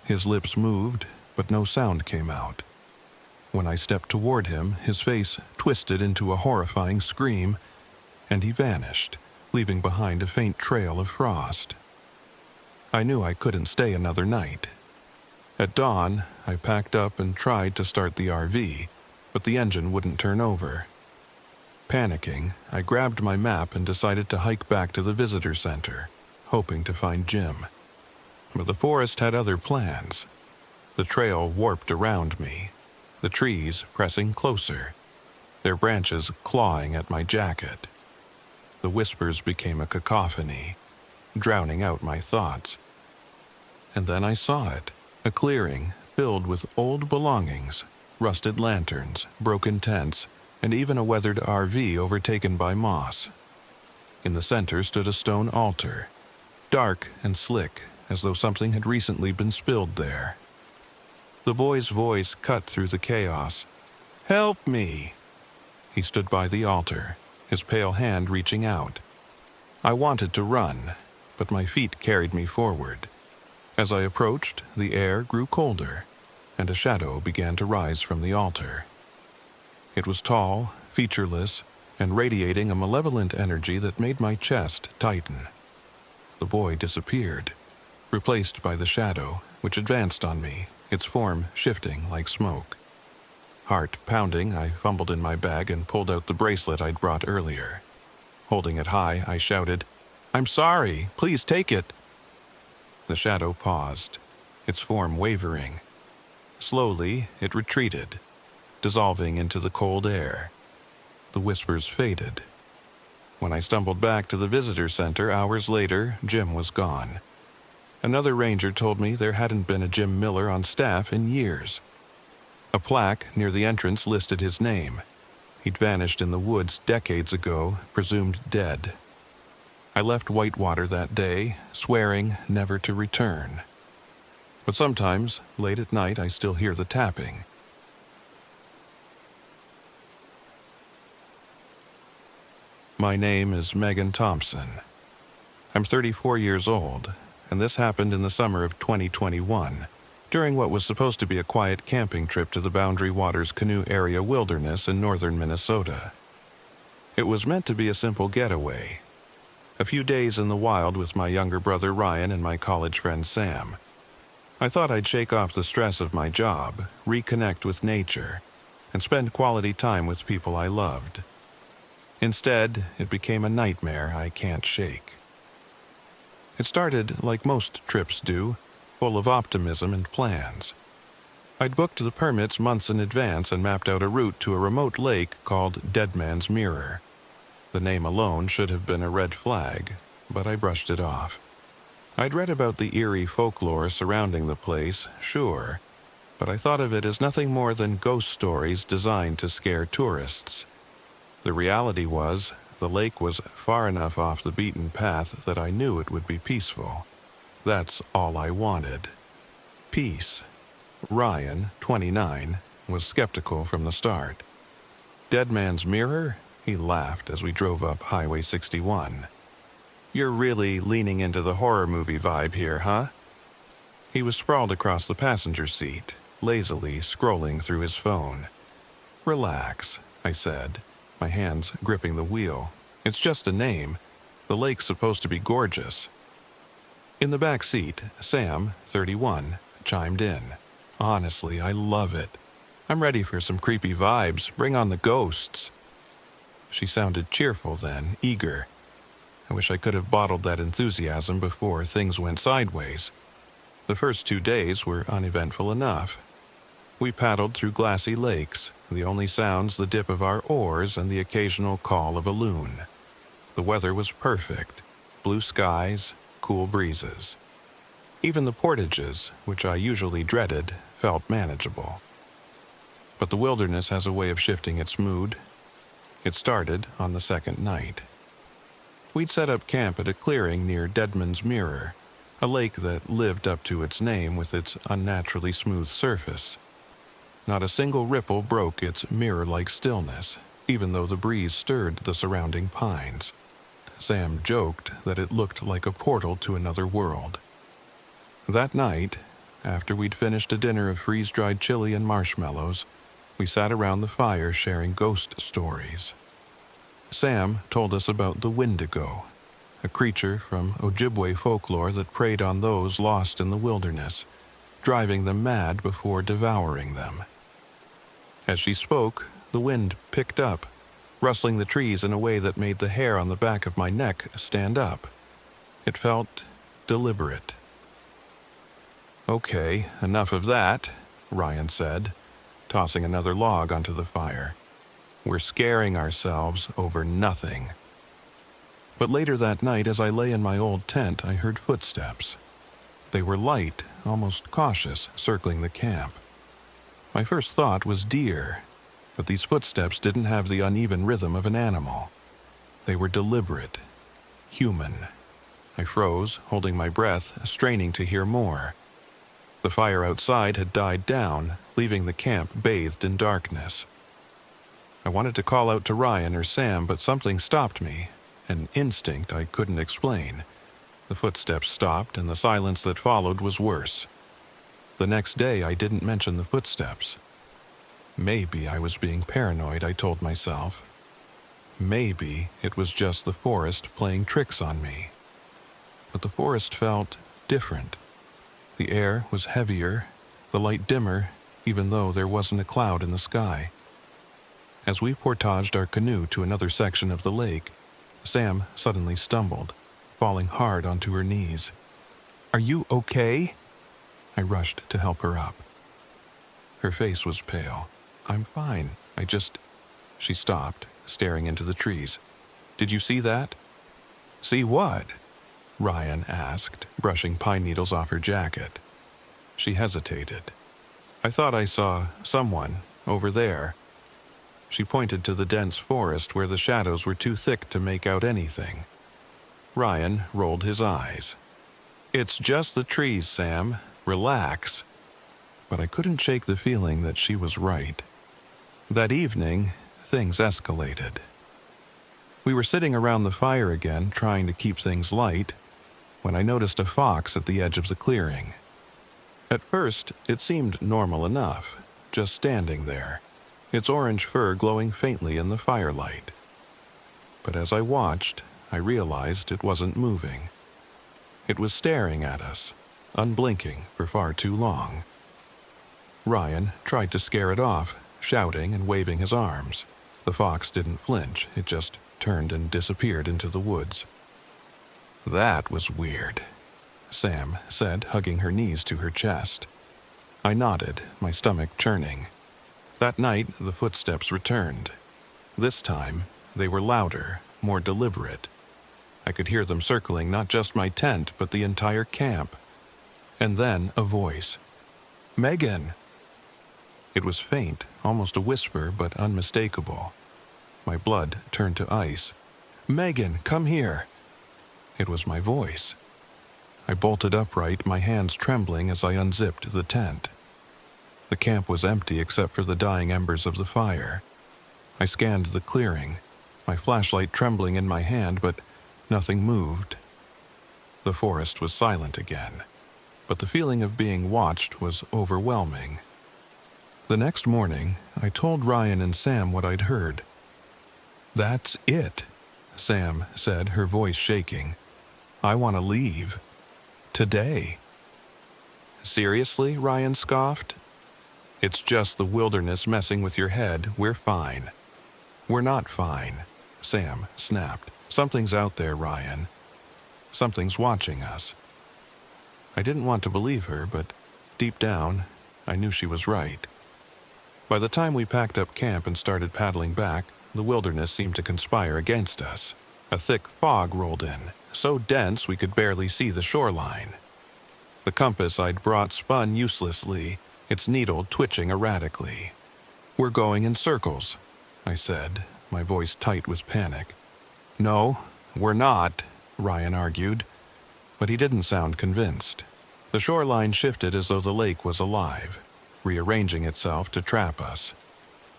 His lips moved, but no sound came out. When I stepped toward him, his face twisted into a horrifying scream, and he vanished, leaving behind a faint trail of frost. I knew I couldn't stay another night. At dawn, I packed up and tried to start the RV, but the engine wouldn't turn over. Panicking, I grabbed my map and decided to hike back to the visitor center, hoping to find Jim. But the forest had other plans. The trail warped around me, the trees pressing closer, their branches clawing at my jacket. The whispers became a cacophony, drowning out my thoughts. And then I saw it, a clearing filled with old belongings, rusted lanterns, broken tents, and even a weathered RV overtaken by moss. In the center stood a stone altar, dark and slick, as though something had recently been spilled there. The boy's voice cut through the chaos. "Help me!" He stood by the altar, his pale hand reaching out. I wanted to run, but my feet carried me forward. As I approached, the air grew colder, and a shadow began to rise from the altar. It was tall, featureless, and radiating a malevolent energy that made my chest tighten. The boy disappeared, replaced by the shadow, which advanced on me, its form shifting like smoke. Heart pounding, I fumbled in my bag and pulled out the bracelet I'd brought earlier. Holding it high, I shouted, "I'm sorry, please take it." The shadow paused, its form wavering. Slowly, it retreated, dissolving into the cold air. The whispers faded. When I stumbled back to the visitor center hours later, Jim was gone. Another ranger told me there hadn't been a Jim Miller on staff in years. A plaque near the entrance listed his name. He'd vanished in the woods decades ago, presumed dead. I left Whitewater that day, swearing never to return. But sometimes, late at night, I still hear the tapping. My name is Megan Thompson. I'm 34 years old, and this happened in the summer of 2021, during what was supposed to be a quiet camping trip to the Boundary Waters Canoe Area Wilderness in northern Minnesota. It was meant to be a simple getaway. A few days in the wild with my younger brother Ryan and my college friend Sam. I thought I'd shake off the stress of my job, reconnect with nature, and spend quality time with people I loved. Instead, it became a nightmare I can't shake. It started like most trips do, full of optimism and plans. I'd booked the permits months in advance and mapped out a route to a remote lake called Dead Man's Mirror. The name alone should have been a red flag, but I brushed it off. I'd read about the eerie folklore surrounding the place, sure, but I thought of it as nothing more than ghost stories designed to scare tourists. The reality was, the lake was far enough off the beaten path that I knew it would be peaceful. That's all I wanted. Peace. Ryan, 29, was skeptical from the start. Dead Man's Mirror? He laughed as we drove up Highway 61. You're really leaning into the horror movie vibe here, huh? He was sprawled across the passenger seat, lazily scrolling through his phone. Relax, I said, my hands gripping the wheel. It's just a name. The lake's supposed to be gorgeous. In the back seat, Sam, 31, chimed in. Honestly, I love it. I'm ready for some creepy vibes. Bring on the ghosts. She sounded cheerful then, eager. I wish I could have bottled that enthusiasm before things went sideways. The first 2 days were uneventful enough. We paddled through glassy lakes, the only sounds the dip of our oars and the occasional call of a loon. The weather was perfect. Blue skies, cool breezes. Even the portages, which I usually dreaded, felt manageable. But the wilderness has a way of shifting its mood. It started on the second night. We'd set up camp at a clearing near Deadman's Mirror, a lake that lived up to its name with its unnaturally smooth surface. Not a single ripple broke its mirror-like stillness, even though the breeze stirred the surrounding pines. Sam joked that it looked like a portal to another world. That night, after we'd finished a dinner of freeze-dried chili and marshmallows, we sat around the fire sharing ghost stories. Sam told us about the wendigo, a creature from Ojibwe folklore that preyed on those lost in the wilderness, driving them mad before devouring them. As she spoke, the wind picked up, rustling the trees in a way that made the hair on the back of my neck stand up. It felt deliberate. Okay, enough of that, Ryan said, tossing another log onto the fire. We're scaring ourselves over nothing. But later that night, as I lay in my old tent, I heard footsteps. They were light, almost cautious, circling the camp. My first thought was deer, but these footsteps didn't have the uneven rhythm of an animal. They were deliberate, human. I froze, holding my breath, straining to hear more. The fire outside had died down, leaving the camp bathed in darkness. I wanted to call out to Ryan or Sam, but something stopped me, an instinct I couldn't explain. The footsteps stopped, and the silence that followed was worse. The next day, I didn't mention the footsteps. Maybe I was being paranoid, I told myself. Maybe it was just the forest playing tricks on me. But the forest felt different. The air was heavier, the light dimmer, even though there wasn't a cloud in the sky. As we portaged our canoe to another section of the lake, Sam suddenly stumbled, falling hard onto her knees. "Are you okay?" I rushed to help her up. Her face was pale. "I'm fine. She stopped, staring into the trees. "Did you see that?" "See what?" Ryan asked, brushing pine needles off her jacket. She hesitated. "I thought I saw someone over there." She pointed to the dense forest where the shadows were too thick to make out anything. Ryan rolled his eyes. "It's just the trees, Sam. Relax." But I couldn't shake the feeling that she was right. That evening, things escalated. We were sitting around the fire again, trying to keep things light, when I noticed a fox at the edge of the clearing. At first, it seemed normal enough, just standing there, its orange fur glowing faintly in the firelight. But as I watched, I realized it wasn't moving. It was staring at us, unblinking for far too long. Ryan tried to scare it off, shouting and waving his arms. The fox didn't flinch, it just turned and disappeared into the woods. "That was weird," Sam said, hugging her knees to her chest. I nodded, my stomach churning. That night, the footsteps returned. This time, they were louder, more deliberate. I could hear them circling not just my tent, but the entire camp. And then a voice. "Megan!" It was faint, almost a whisper, but unmistakable. My blood turned to ice. "Megan, come here!" It was my voice. I bolted upright, my hands trembling as I unzipped the tent. The camp was empty except for the dying embers of the fire. I scanned the clearing, my flashlight trembling in my hand, but nothing moved. The forest was silent again, but the feeling of being watched was overwhelming. The next morning, I told Ryan and Sam what I'd heard. "That's it," Sam said, her voice shaking. "I want to leave. Today." "Seriously?" Ryan scoffed. "It's just the wilderness messing with your head. We're fine." "We're not fine," Sam snapped. "Something's out there, Ryan. Something's watching us." I didn't want to believe her, but deep down, I knew she was right. By the time we packed up camp and started paddling back, the wilderness seemed to conspire against us. A thick fog rolled in, so dense we could barely see the shoreline. The compass I'd brought spun uselessly, its needle twitching erratically. "We're going in circles," I said, my voice tight with panic. "No, we're not," Ryan argued, but he didn't sound convinced. The shoreline shifted as though the lake was alive, rearranging itself to trap us.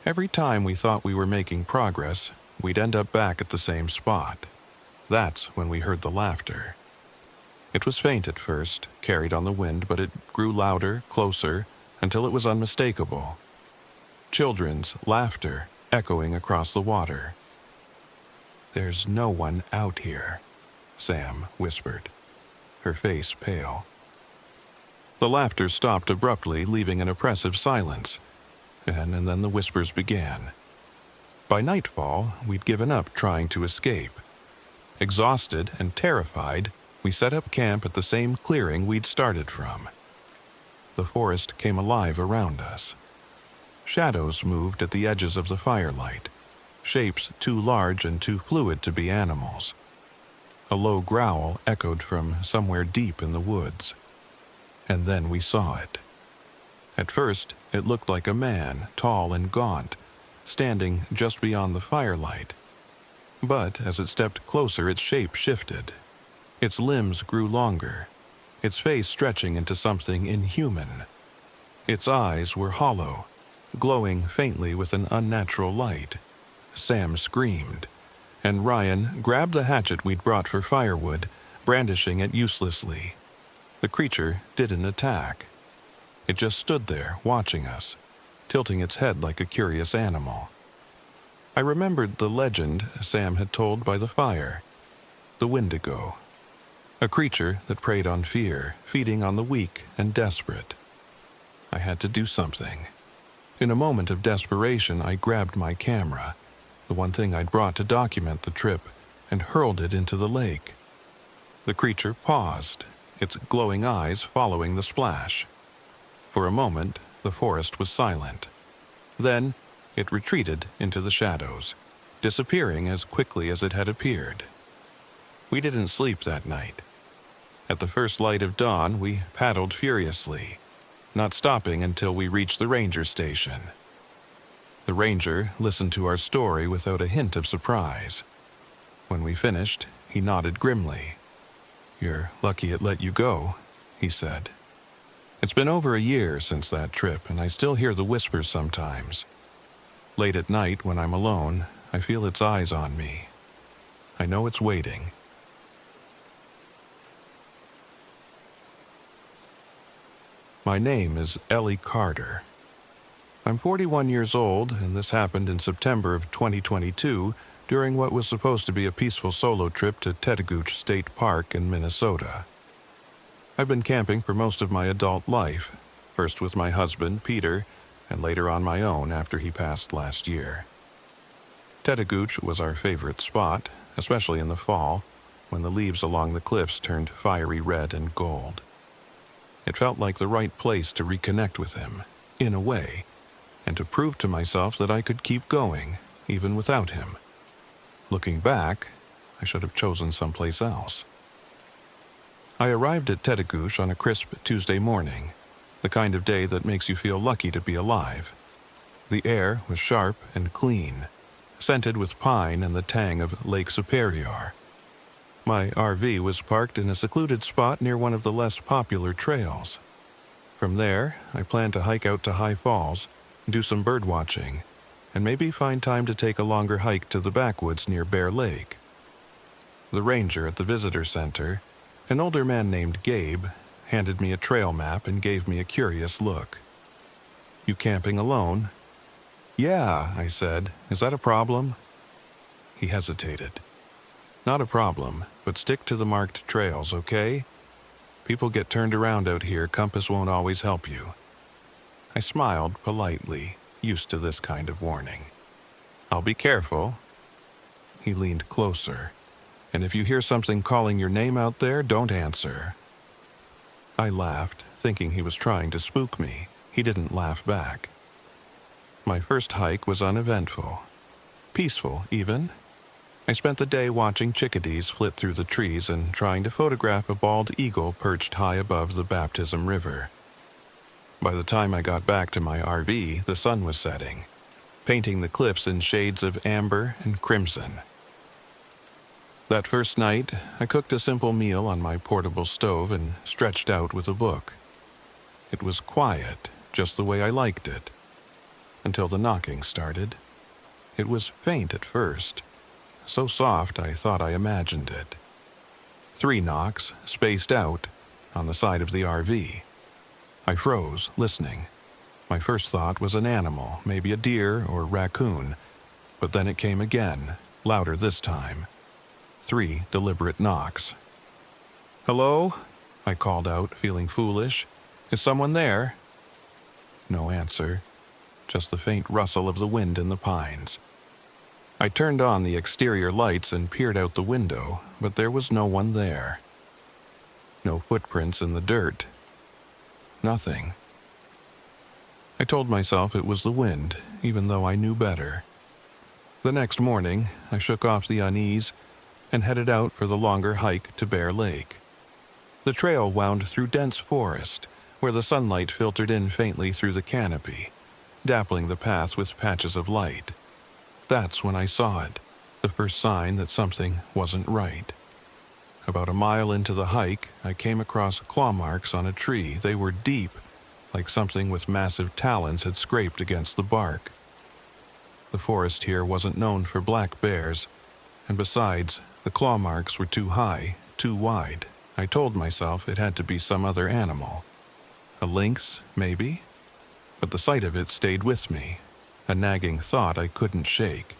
Every time we thought we were making progress, we'd end up back at the same spot. That's when we heard the laughter. It was faint at first, carried on the wind, but it grew louder, closer, until it was unmistakable. Children's laughter echoing across the water. "There's no one out here," Sam whispered, her face pale. The laughter stopped abruptly, leaving an oppressive silence, and then the whispers began. By nightfall, we'd given up trying to escape. Exhausted and terrified, we set up camp at the same clearing we'd started from. The forest came alive around us. Shadows moved at the edges of the firelight, shapes too large and too fluid to be animals. A low growl echoed from somewhere deep in the woods. And then we saw it. At first, it looked like a man, tall and gaunt, standing just beyond the firelight. But as it stepped closer, its shape shifted. Its limbs grew longer, its face stretching into something inhuman. Its eyes were hollow, glowing faintly with an unnatural light. Sam screamed, and Ryan grabbed the hatchet we'd brought for firewood, brandishing it uselessly. The creature didn't attack. It just stood there, watching us, tilting its head like a curious animal. I remembered the legend Sam had told by the fire. The wendigo. A creature that preyed on fear, feeding on the weak and desperate. I had to do something. In a moment of desperation, I grabbed my camera, the one thing I'd brought to document the trip, and hurled it into the lake. The creature paused, its glowing eyes following the splash. For a moment, the forest was silent. Then, it retreated into the shadows, disappearing as quickly as it had appeared. We didn't sleep that night. At the first light of dawn, we paddled furiously, not stopping until we reached the ranger station. The ranger listened to our story without a hint of surprise. When we finished, he nodded grimly. "You're lucky it let you go," he said. "It's been over a year since that trip, and I still hear the whispers sometimes. Late at night, when I'm alone, I feel its eyes on me. I know it's waiting." My name is Ellie Carter. I'm 41 years old, and this happened in September of 2022 during what was supposed to be a peaceful solo trip to Tedo State Park in Minnesota. I've been camping for most of my adult life, first with my husband, Peter, and later on my own after he passed last year. Tedo was our favorite spot, especially in the fall, when the leaves along the cliffs turned fiery red and gold. It felt like the right place to reconnect with him, in a way, and to prove to myself that I could keep going, even without him. Looking back, I should have chosen someplace else. I arrived at Tedo on a crisp Tuesday morning, the kind of day that makes you feel lucky to be alive. The air was sharp and clean, scented with pine and the tang of Lake Superior. My RV was parked in a secluded spot near one of the less popular trails. From there, I planned to hike out to High Falls, do some bird watching, and maybe find time to take a longer hike to the backwoods near Bear Lake. The ranger at the visitor center, an older man named Gabe, handed me a trail map and gave me a curious look. "You camping alone?" "Yeah," I said. "Is that a problem?" He hesitated. "Not a problem, but stick to the marked trails, okay? People get turned around out here, compass won't always help you." I smiled politely, used to this kind of warning. "I'll be careful." He leaned closer. "And if you hear something calling your name out there, don't answer." I laughed, thinking he was trying to spook me. He didn't laugh back. My first hike was uneventful. Peaceful, even. I spent the day watching chickadees flit through the trees and trying to photograph a bald eagle perched high above the Baptism River. By the time I got back to my RV, the sun was setting, painting the cliffs in shades of amber and crimson. That first night, I cooked a simple meal on my portable stove and stretched out with a book. It was quiet, just the way I liked it, until the knocking started. It was faint at first, so soft I thought I imagined it. 3 knocks, spaced out, on the side of the RV. I froze, listening. My first thought was an animal, maybe a deer or raccoon, but then it came again, louder this time. 3 deliberate knocks. "Hello?" I called out, feeling foolish. "Is someone there?" No answer, just the faint rustle of the wind in the pines. I turned on the exterior lights and peered out the window, but there was no one there. No footprints in the dirt. Nothing. I told myself it was the wind, even though I knew better. The next morning, I shook off the unease and headed out for the longer hike to Bear Lake. The trail wound through dense forest, where the sunlight filtered in faintly through the canopy, dappling the path with patches of light. That's when I saw it, the first sign that something wasn't right. About a mile into the hike, I came across claw marks on a tree. They were deep, like something with massive talons had scraped against the bark. The forest here wasn't known for black bears, and besides, the claw marks were too high, too wide. I told myself it had to be some other animal. A lynx, maybe? But the sight of it stayed with me, a nagging thought I couldn't shake.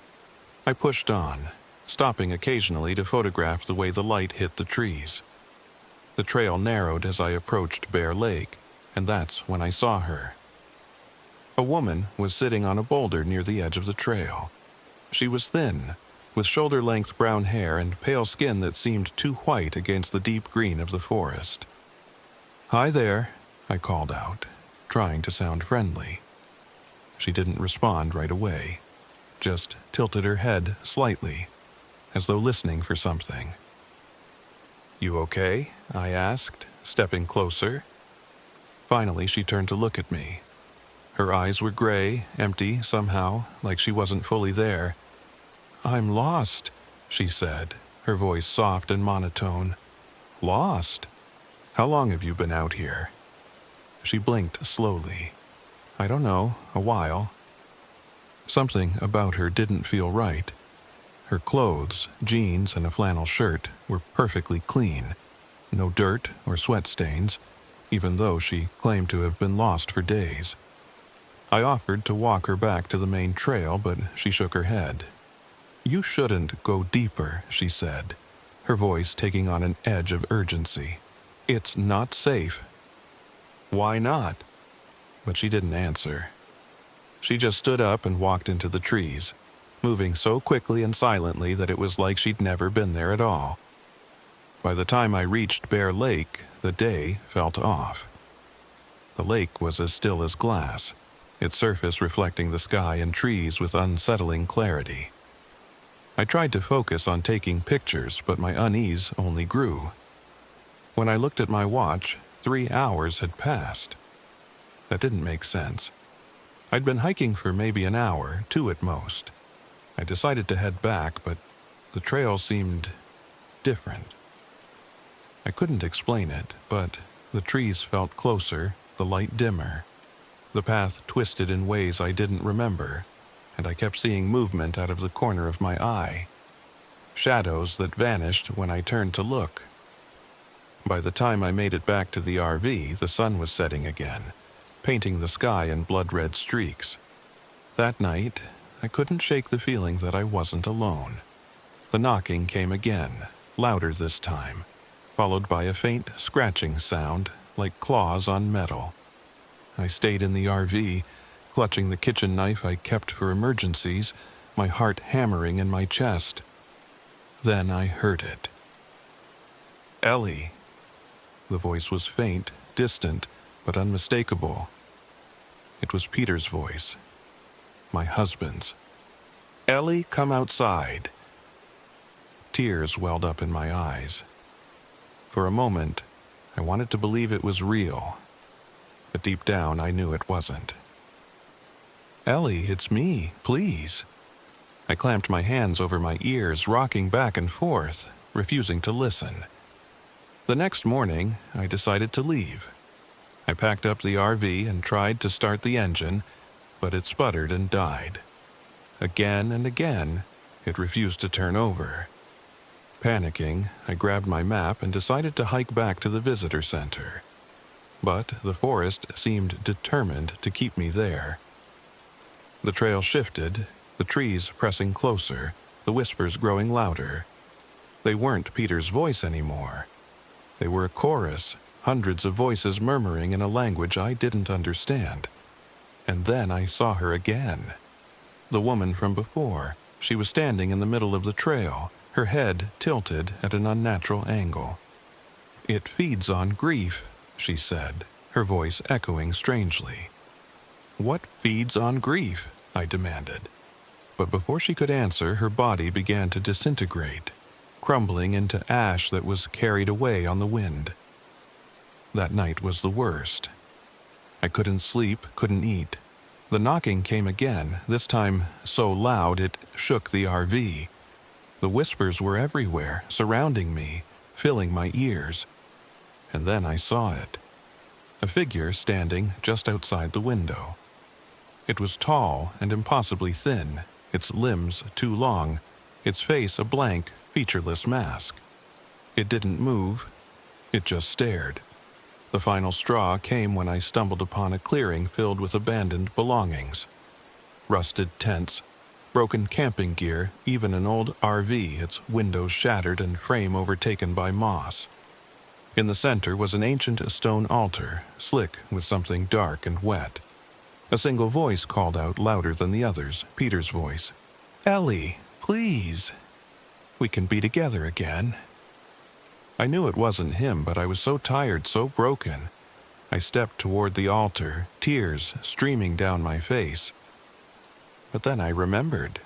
I pushed on, stopping occasionally to photograph the way the light hit the trees. The trail narrowed as I approached Bear Lake, and that's when I saw her. A woman was sitting on a boulder near the edge of the trail. She was thin, with shoulder-length brown hair and pale skin that seemed too white against the deep green of the forest. "Hi there," I called out, trying to sound friendly. She didn't respond right away, just tilted her head slightly, as though listening for something. "You okay?" I asked, stepping closer. Finally, she turned to look at me. Her eyes were gray, empty somehow, like she wasn't fully there. "I'm lost," she said, her voice soft and monotone. "Lost? How long have you been out here?" She blinked slowly. "I don't know, a while." Something about her didn't feel right. Her clothes, jeans and a flannel shirt, were perfectly clean. No dirt or sweat stains, even though she claimed to have been lost for days. I offered to walk her back to the main trail, but she shook her head. "You shouldn't go deeper," she said, her voice taking on an edge of urgency. "It's not safe." "Why not?" But she didn't answer. She just stood up and walked into the trees, moving so quickly and silently that it was like she'd never been there at all. By the time I reached Bear Lake, the day felt off. The lake was as still as glass, its surface reflecting the sky and trees with unsettling clarity. I tried to focus on taking pictures, but my unease only grew. When I looked at my watch, 3 hours had passed. That didn't make sense. I'd been hiking for maybe an hour, 2 at most. I decided to head back, but the trail seemed different. I couldn't explain it, but the trees felt closer, the light dimmer. The path twisted in ways I didn't remember, and I kept seeing movement out of the corner of my eye. Shadows that vanished when I turned to look. By the time I made it back to the RV, the sun was setting again, painting the sky in blood-red streaks. That night, I couldn't shake the feeling that I wasn't alone. The knocking came again, louder this time, followed by a faint scratching sound like claws on metal. I stayed in the RV, clutching the kitchen knife I kept for emergencies, my heart hammering in my chest. Then I heard it. Ellie. The voice was faint, distant, but unmistakable. It was Peter's voice. My husband's. Ellie, come outside. Tears welled up in my eyes. For a moment, I wanted to believe it was real, but deep down I knew it wasn't. Ellie, it's me, please. I clamped my hands over my ears, rocking back and forth, refusing to listen. The next morning, I decided to leave. I packed up the RV and tried to start the engine, but it sputtered and died. Again and again, it refused to turn over. Panicking, I grabbed my map and decided to hike back to the visitor center. But the forest seemed determined to keep me there. The trail shifted, the trees pressing closer, the whispers growing louder. They weren't Peter's voice anymore. They were a chorus, hundreds of voices murmuring in a language I didn't understand. And then I saw her again. The woman from before. She was standing in the middle of the trail, her head tilted at an unnatural angle. It feeds on grief, she said, her voice echoing strangely. What feeds on grief? I demanded. But before she could answer, her body began to disintegrate, crumbling into ash that was carried away on the wind. That night was the worst. I couldn't sleep, couldn't eat. The knocking came again, this time so loud it shook the RV. The whispers were everywhere, surrounding me, filling my ears. And then I saw it. A figure standing just outside the window. It was tall and impossibly thin, its limbs too long, its face a blank, featureless mask. It didn't move, it just stared. The final straw came when I stumbled upon a clearing filled with abandoned belongings. Rusted tents, broken camping gear, even an old RV, its windows shattered and frame overtaken by moss. In the center was an ancient stone altar, slick with something dark and wet. A single voice called out louder than the others, Peter's voice. Ellie, please. We can be together again. I knew it wasn't him, but I was so tired, so broken. I stepped toward the altar, tears streaming down my face. But then I remembered.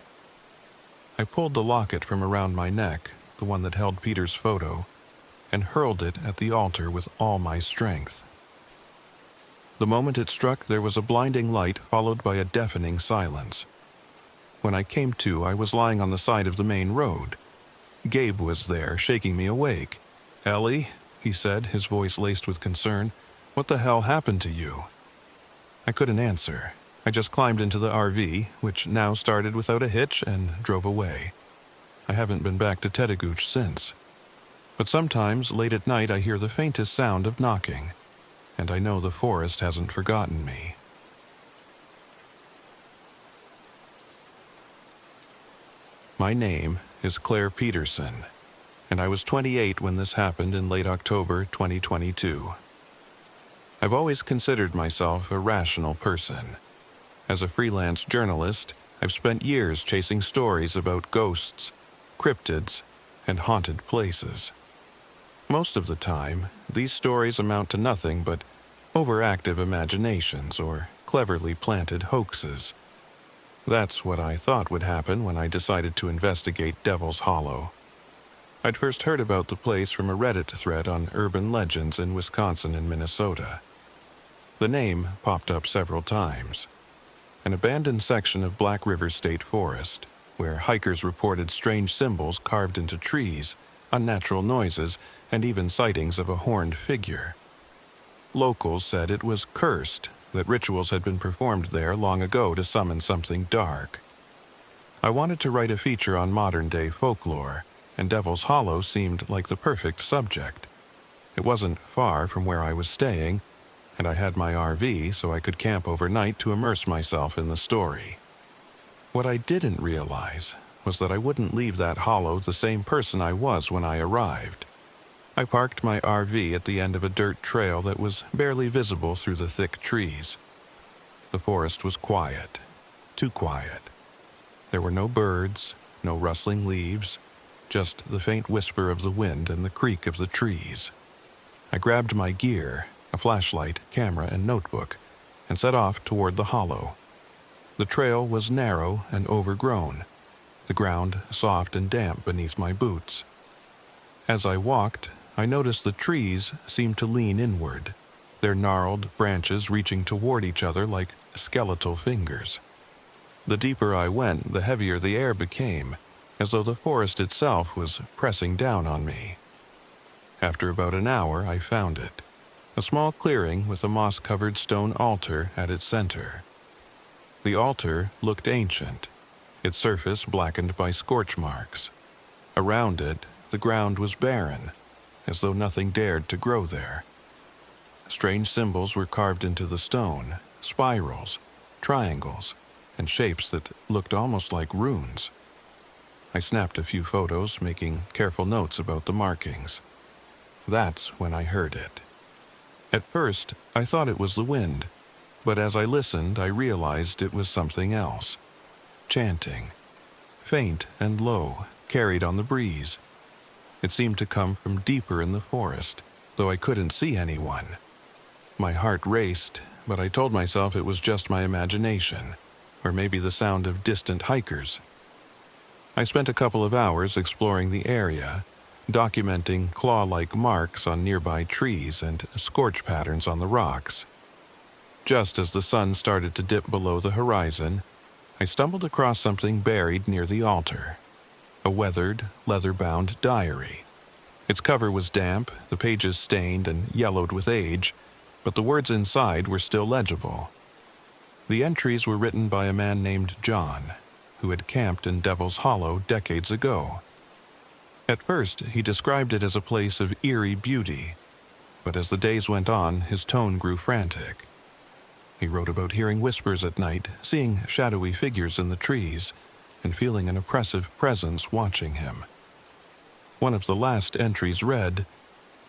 I pulled the locket from around my neck, the one that held Peter's photo, and hurled it at the altar with all my strength. The moment it struck, there was a blinding light followed by a deafening silence. When I came to, I was lying on the side of the main road. Gabe was there, shaking me awake. Ellie, he said, his voice laced with concern, what the hell happened to you? I couldn't answer. I just climbed into the RV, which now started without a hitch, and drove away. I haven't been back to Tedo since. But sometimes, late at night, I hear the faintest sound of knocking, and I know the forest hasn't forgotten me. My name is Claire Peterson, and I was 28 when this happened in late October 2022. I've always considered myself a rational person. As a freelance journalist, I've spent years chasing stories about ghosts, cryptids, and haunted places. Most of the time, these stories amount to nothing but overactive imaginations or cleverly planted hoaxes. That's what I thought would happen when I decided to investigate Devil's Hollow. I'd first heard about the place from a Reddit thread on urban legends in Wisconsin and Minnesota. The name popped up several times. An abandoned section of Black River State Forest, where hikers reported strange symbols carved into trees, unnatural noises, and even sightings of a horned figure. Locals said it was cursed, that rituals had been performed there long ago to summon something dark. I wanted to write a feature on modern-day folklore, and Devil's Hollow seemed like the perfect subject. It wasn't far from where I was staying, and I had my RV so I could camp overnight to immerse myself in the story. What I didn't realize was that I wouldn't leave that hollow the same person I was when I arrived. I parked my RV at the end of a dirt trail that was barely visible through the thick trees. The forest was quiet, too quiet. There were no birds, no rustling leaves, just the faint whisper of the wind and the creak of the trees. I grabbed my gear, a flashlight, camera, and notebook, and set off toward the hollow. The trail was narrow and overgrown, the ground soft and damp beneath my boots. As I walked, I noticed the trees seemed to lean inward, their gnarled branches reaching toward each other like skeletal fingers. The deeper I went, the heavier the air became, as though the forest itself was pressing down on me. After about an hour, I found it, a small clearing with a moss-covered stone altar at its center. The altar looked ancient, its surface blackened by scorch marks. Around it, the ground was barren, as though nothing dared to grow there. Strange symbols were carved into the stone, spirals, triangles, and shapes that looked almost like runes. I snapped a few photos, making careful notes about the markings. That's when I heard it. At first, I thought it was the wind, but as I listened, I realized it was something else. Chanting. Faint and low, carried on the breeze. It seemed to come from deeper in the forest, though I couldn't see anyone. My heart raced, but I told myself it was just my imagination, or maybe the sound of distant hikers. I spent a couple of hours exploring the area, documenting claw-like marks on nearby trees and scorch patterns on the rocks. Just as the sun started to dip below the horizon, I stumbled across something buried near the altar. A weathered, leather-bound diary. Its cover was damp, the pages stained and yellowed with age, but the words inside were still legible. The entries were written by a man named John, who had camped in Devil's Hollow decades ago. At first, he described it as a place of eerie beauty, but as the days went on, his tone grew frantic. He wrote about hearing whispers at night, seeing shadowy figures in the trees, and feeling an oppressive presence watching him. One of the last entries read,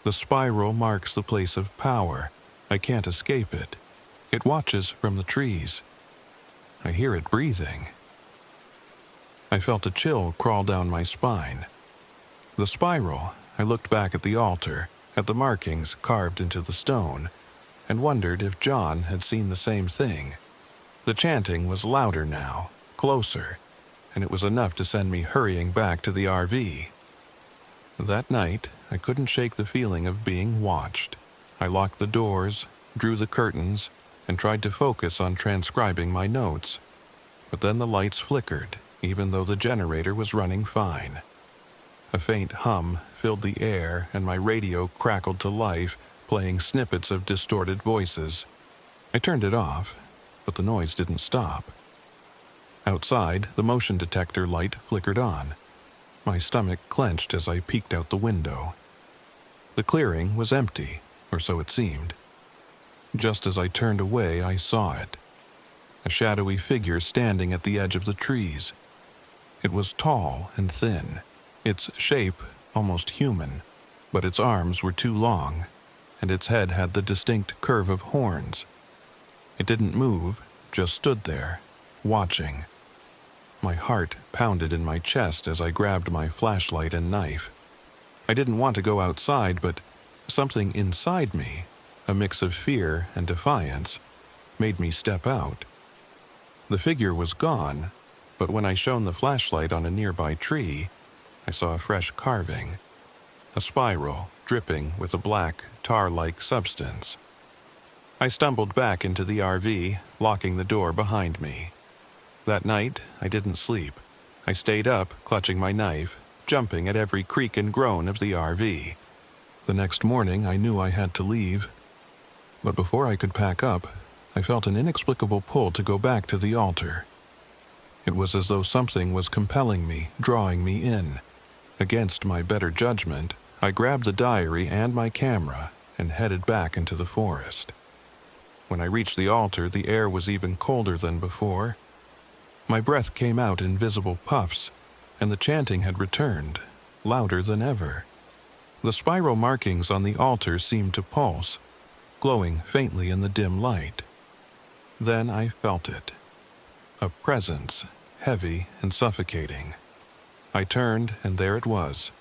"The spiral marks the place of power. I can't escape it. It watches from the trees. I hear it breathing." I felt a chill crawl down my spine. The spiral, I looked back at the altar, at the markings carved into the stone, and wondered if John had seen the same thing. The chanting was louder now, closer, and it was enough to send me hurrying back to the RV. That night, I couldn't shake the feeling of being watched. I locked the doors, drew the curtains, and tried to focus on transcribing my notes. But then the lights flickered, even though the generator was running fine. A faint hum filled the air, and my radio crackled to life, playing snippets of distorted voices. I turned it off, but the noise didn't stop. Outside, the motion detector light flickered on. My stomach clenched as I peeked out the window. The clearing was empty, or so it seemed. Just as I turned away, I saw it. A shadowy figure standing at the edge of the trees. It was tall and thin, its shape almost human, but its arms were too long, and its head had the distinct curve of horns. It didn't move, just stood there, watching. My heart pounded in my chest as I grabbed my flashlight and knife. I didn't want to go outside, but something inside me, a mix of fear and defiance, made me step out. The figure was gone, but when I shone the flashlight on a nearby tree, I saw a fresh carving, a spiral dripping with a black, tar-like substance. I stumbled back into the RV, locking the door behind me. That night, I didn't sleep. I stayed up, clutching my knife, jumping at every creak and groan of the RV. The next morning, I knew I had to leave. But before I could pack up, I felt an inexplicable pull to go back to the altar. It was as though something was compelling me, drawing me in. Against my better judgment, I grabbed the diary and my camera and headed back into the forest. When I reached the altar, the air was even colder than before. My breath came out in visible puffs, and the chanting had returned, louder than ever. The spiral markings on the altar seemed to pulse, glowing faintly in the dim light. Then I felt it. A presence, heavy and suffocating. I turned, and there it was,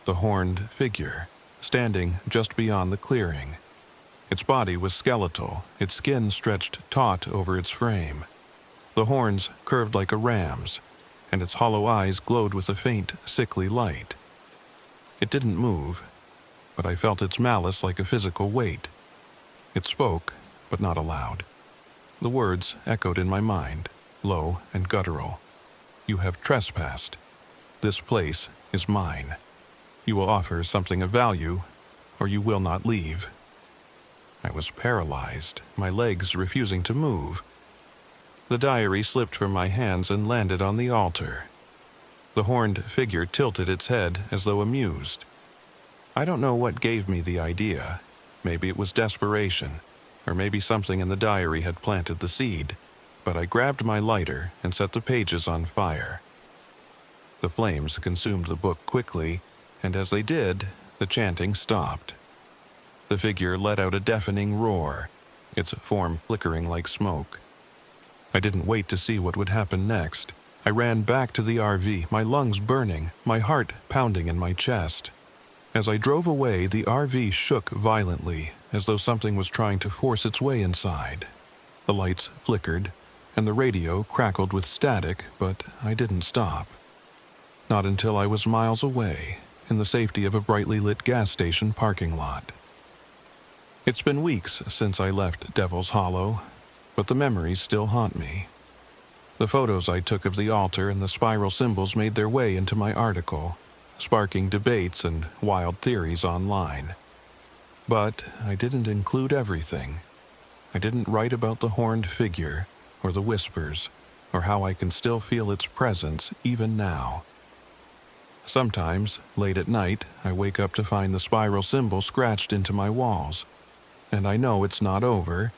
the horned figure, standing just beyond the clearing. Its body was skeletal, its skin stretched taut over its frame. The horns curved like a ram's, and its hollow eyes glowed with a faint, sickly light. It didn't move, but I felt its malice like a physical weight. It spoke, but not aloud. The words echoed in my mind, low and guttural. You have trespassed. This place is mine. You will offer something of value, or you will not leave. I was paralyzed, my legs refusing to move. The diary slipped from my hands and landed on the altar. The horned figure tilted its head as though amused. I don't know what gave me the idea. Maybe it was desperation, or maybe something in the diary had planted the seed, but I grabbed my lighter and set the pages on fire. The flames consumed the book quickly, and as they did, the chanting stopped. The figure let out a deafening roar, its form flickering like smoke. I didn't wait to see what would happen next. I ran back to the RV, my lungs burning, my heart pounding in my chest. As I drove away, the RV shook violently, as though something was trying to force its way inside. The lights flickered, and the radio crackled with static, but I didn't stop. Not until I was miles away, in the safety of a brightly lit gas station parking lot. It's been weeks since I left Devil's Hollow, but the memories still haunt me. The photos I took of the altar and the spiral symbols made their way into my article, sparking debates and wild theories online. But I didn't include everything. I didn't write about the horned figure, or the whispers, or how I can still feel its presence even now. Sometimes, late at night, I wake up to find the spiral symbol scratched into my walls. And I know it's not over.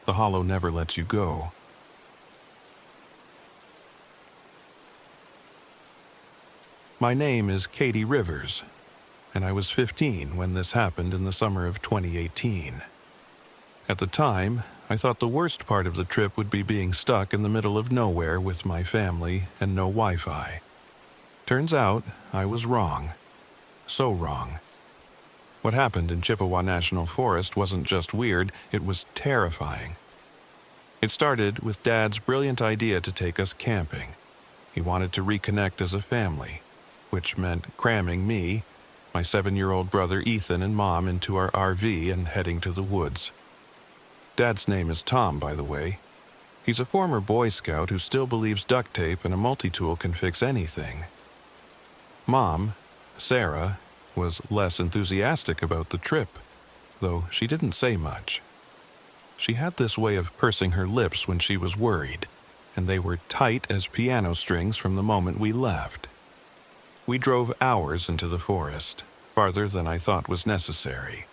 The Hollow never lets you go. My name is Katie Rivers, and I was 15 when this happened in the summer of 2018. At the time, I thought the worst part of the trip would be being stuck in the middle of nowhere with my family and no Wi-Fi. Turns out, I was wrong. So wrong. What happened in Chippewa National Forest wasn't just weird, it was terrifying. It started with Dad's brilliant idea to take us camping. He wanted to reconnect as a family, which meant cramming me, my 7-year-old brother Ethan, and Mom into our RV and heading to the woods. Dad's name is Tom, by the way. He's a former Boy Scout who still believes duct tape and a multi-tool can fix anything. Mom, Sarah, was less enthusiastic about the trip, though she didn't say much. She had this way of pursing her lips when she was worried, and they were tight as piano strings from the moment we left. We drove hours into the forest, farther than I thought was necessary.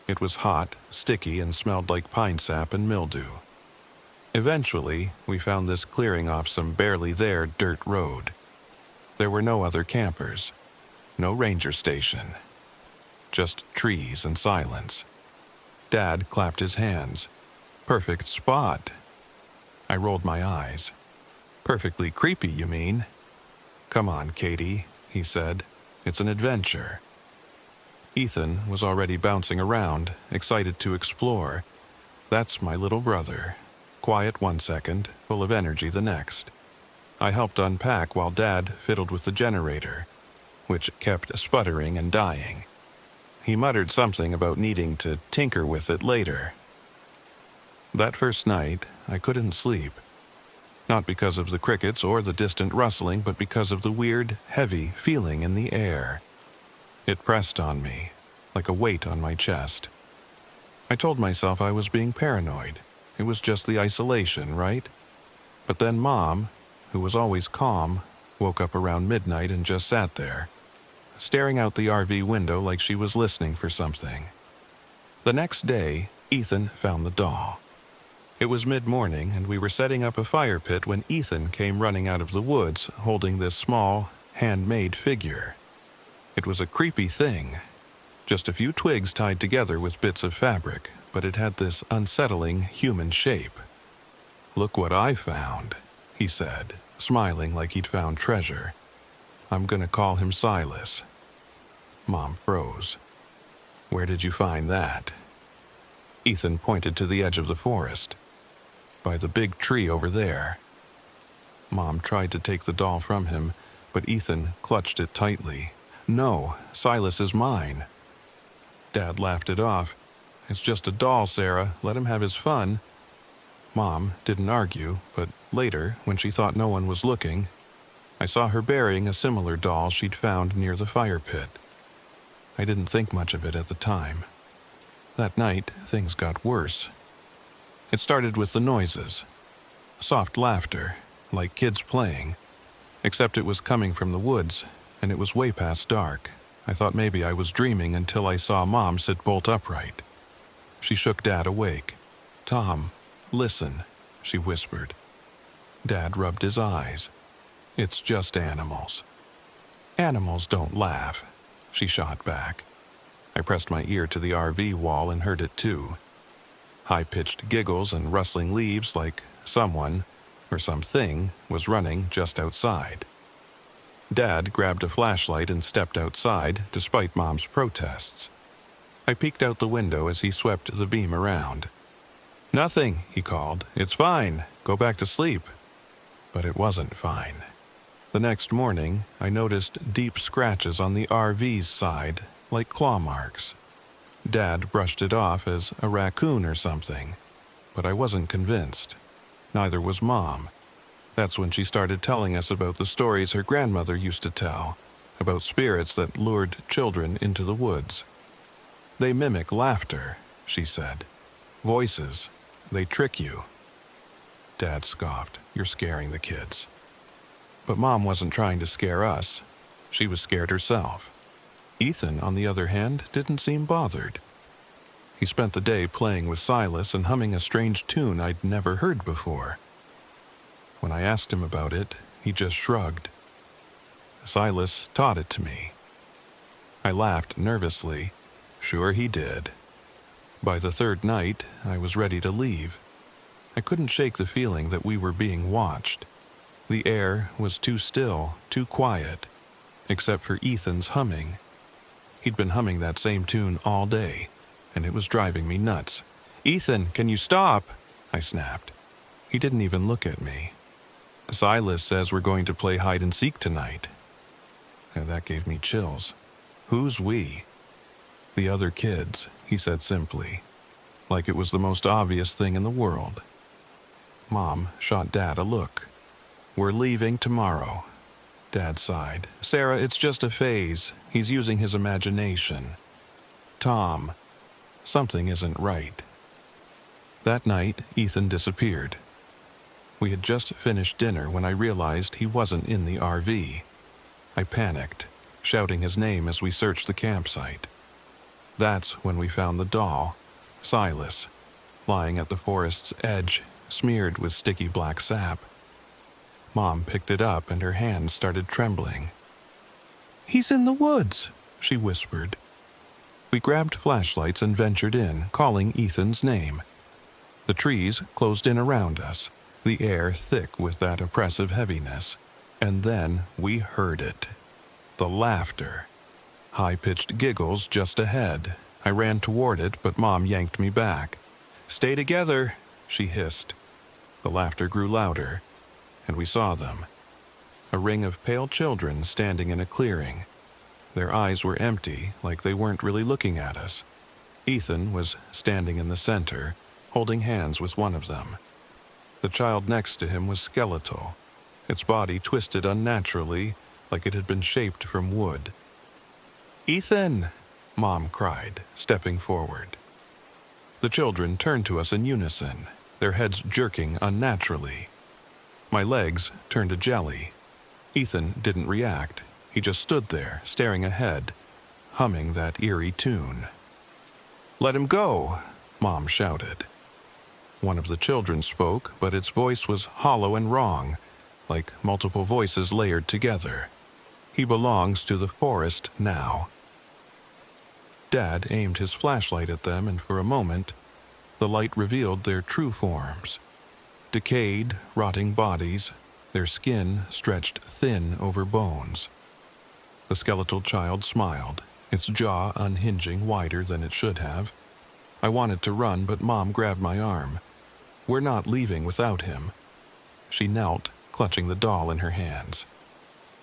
It was hot, sticky, and smelled like pine sap and mildew. Eventually, we found this clearing off some barely there dirt road. There were no other campers. No ranger station. Just trees and silence. Dad clapped his hands. Perfect spot. I rolled my eyes. Perfectly creepy, you mean? Come on, Katie, he said. It's an adventure. Ethan was already bouncing around, excited to explore. That's my little brother. Quiet one second, full of energy the next. I helped unpack while Dad fiddled with the generator, which kept sputtering and dying. He muttered something about needing to tinker with it later. That first night, I couldn't sleep. Not because of the crickets or the distant rustling, but because of the weird, heavy feeling in the air. It pressed on me, like a weight on my chest. I told myself I was being paranoid. It was just the isolation, right? But then Mom, who was always calm, woke up around midnight and just sat there, staring out the RV window like she was listening for something. The next day, Ethan found the doll. It was mid-morning, and we were setting up a fire pit when Ethan came running out of the woods holding this small, handmade figure. It was a creepy thing. Just a few twigs tied together with bits of fabric, but it had this unsettling human shape. "Look what I found," he said, smiling like he'd found treasure. "I'm gonna call him Silas." Mom froze. "Where did you find that?" Ethan pointed to the edge of the forest. "By the big tree over there." Mom tried to take the doll from him, but Ethan clutched it tightly. "No, Silas is mine." Dad laughed it off. "It's just a doll, Sarah. Let him have his fun." Mom didn't argue, but later, when she thought no one was looking, I saw her burying a similar doll she'd found near the fire pit. I didn't think much of it at the time. That night, things got worse. It started with the noises. Soft laughter, like kids playing, except it was coming from the woods, and it was way past dark. I thought maybe I was dreaming until I saw Mom sit bolt upright. She shook Dad awake. "Tom, listen," she whispered. Dad rubbed his eyes. "It's just animals." "Animals don't laugh," she shot back. I pressed my ear to the RV wall and heard it too. High-pitched giggles and rustling leaves like someone, or something, was running just outside. Dad grabbed a flashlight and stepped outside, despite Mom's protests. I peeked out the window as he swept the beam around. "Nothing," he called. "It's fine. Go back to sleep." But it wasn't fine. The next morning, I noticed deep scratches on the RV's side, like claw marks. Dad brushed it off as a raccoon or something, but I wasn't convinced. Neither was Mom. That's when she started telling us about the stories her grandmother used to tell, about spirits that lured children into the woods. "They mimic laughter," she said. "Voices. They trick you." Dad scoffed. "You're scaring the kids." But Mom wasn't trying to scare us. She was scared herself. Ethan, on the other hand, didn't seem bothered. He spent the day playing with Silas and humming a strange tune I'd never heard before. When I asked him about it, he just shrugged. "Silas taught it to me." I laughed nervously. Sure he did. By the third night, I was ready to leave. I couldn't shake the feeling that we were being watched. The air was too still, too quiet, except for Ethan's humming. He'd been humming that same tune all day, and it was driving me nuts. "Ethan, can you stop?" I snapped. He didn't even look at me. "Silas says we're going to play hide and seek tonight." And that gave me chills. "Who's we?" "The other kids," he said simply, like it was the most obvious thing in the world. Mom shot Dad a look. "We're leaving tomorrow." Dad sighed. "Sarah, it's just a phase. He's using his imagination." "Tom, something isn't right." That night, Ethan disappeared. We had just finished dinner when I realized he wasn't in the RV. I panicked, shouting his name as we searched the campsite. That's when we found the doll, Silas, lying at the forest's edge, smeared with sticky black sap. Mom picked it up and her hands started trembling. "He's in the woods," she whispered. We grabbed flashlights and ventured in, calling Ethan's name. The trees closed in around us, the air thick with that oppressive heaviness. And then we heard it. The laughter. High-pitched giggles just ahead. I ran toward it, but Mom yanked me back. "Stay together," she hissed. The laughter grew louder, and we saw them. A ring of pale children standing in a clearing. Their eyes were empty, like they weren't really looking at us. Ethan was standing in the center, holding hands with one of them. The child next to him was skeletal, its body twisted unnaturally like it had been shaped from wood. "Ethan!" Mom cried, stepping forward. The children turned to us in unison, their heads jerking unnaturally. My legs turned to jelly. Ethan didn't react. He just stood there, staring ahead, humming that eerie tune. "Let him go!" Mom shouted. One of the children spoke, but its voice was hollow and wrong, like multiple voices layered together. "He belongs to the forest now." Dad aimed his flashlight at them, and for a moment, the light revealed their true forms. Decayed, rotting bodies, their skin stretched thin over bones. The skeletal child smiled, its jaw unhinging wider than it should have. I wanted to run, but Mom grabbed my arm. "We're not leaving without him." She knelt, clutching the doll in her hands.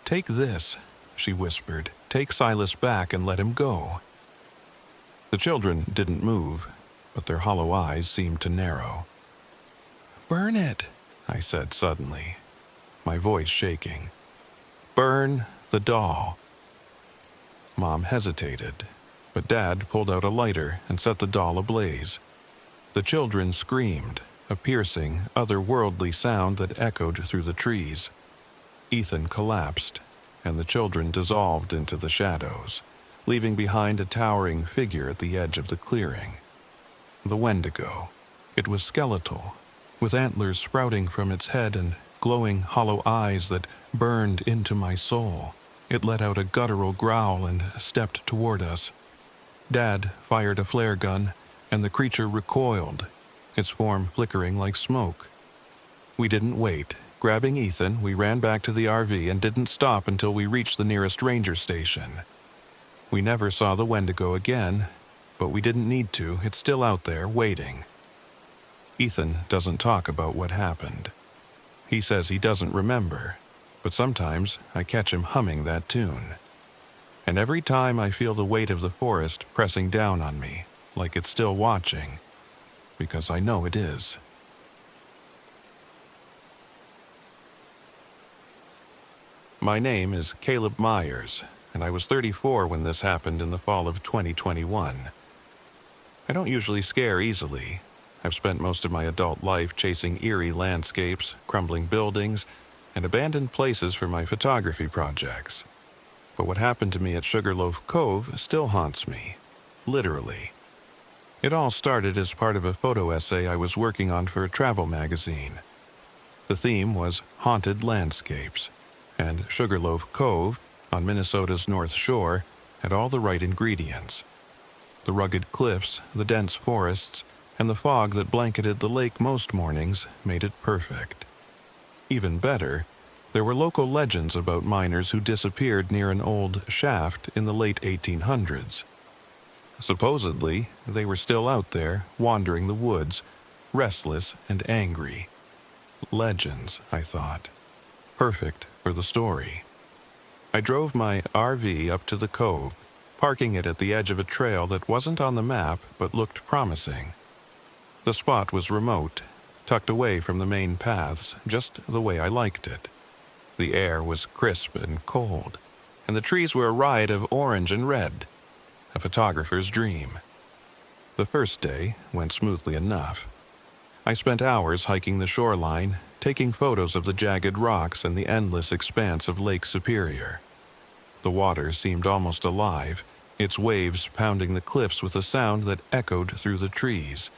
"Take this," she whispered. "Take Silas back and let him go." The children didn't move, but their hollow eyes seemed to narrow. "Burn it," I said suddenly, my voice shaking. "Burn the doll." Mom hesitated, but Dad pulled out a lighter and set the doll ablaze. The children screamed, a piercing, otherworldly sound that echoed through the trees. Ethan collapsed, and the children dissolved into the shadows, leaving behind a towering figure at the edge of the clearing. The wendigo. It was skeletal, with antlers sprouting from its head and glowing hollow eyes that burned into my soul. It let out a guttural growl and stepped toward us. Dad fired a flare gun, and the creature recoiled, its form flickering like smoke. We didn't wait. Grabbing Ethan, we ran back to the RV and didn't stop until we reached the nearest ranger station. We never saw the wendigo again, but we didn't need to. It's still out there, waiting. Ethan doesn't talk about what happened. He says he doesn't remember, but sometimes I catch him humming that tune. And every time I feel the weight of the forest pressing down on me, like it's still watching, because I know it is. My name is Caleb Myers, and I was 34 when this happened in the fall of 2021. I don't usually scare easily. I've spent most of my adult life chasing eerie landscapes, crumbling buildings, and abandoned places for my photography projects. But what happened to me at Sugarloaf Cove still haunts me, literally. It all started as part of a photo essay I was working on for a travel magazine. The theme was haunted landscapes, and Sugarloaf Cove, on Minnesota's North Shore, had all the right ingredients. The rugged cliffs, the dense forests, and the fog that blanketed the lake most mornings made it perfect. Even better, there were local legends about miners who disappeared near an old shaft in the late 1800s. Supposedly, they were still out there, wandering the woods, restless and angry. Legends, I thought. Perfect for the story. I drove my RV up to the cove, parking it at the edge of a trail that wasn't on the map but looked promising. The spot was remote, tucked away from the main paths, just the way I liked it. The air was crisp and cold, and the trees were a riot of orange and red. A photographer's dream. The first day went smoothly enough. I spent hours hiking the shoreline, taking photos of the jagged rocks and the endless expanse of Lake Superior. The water seemed almost alive, its waves pounding the cliffs with a sound that echoed through the trees.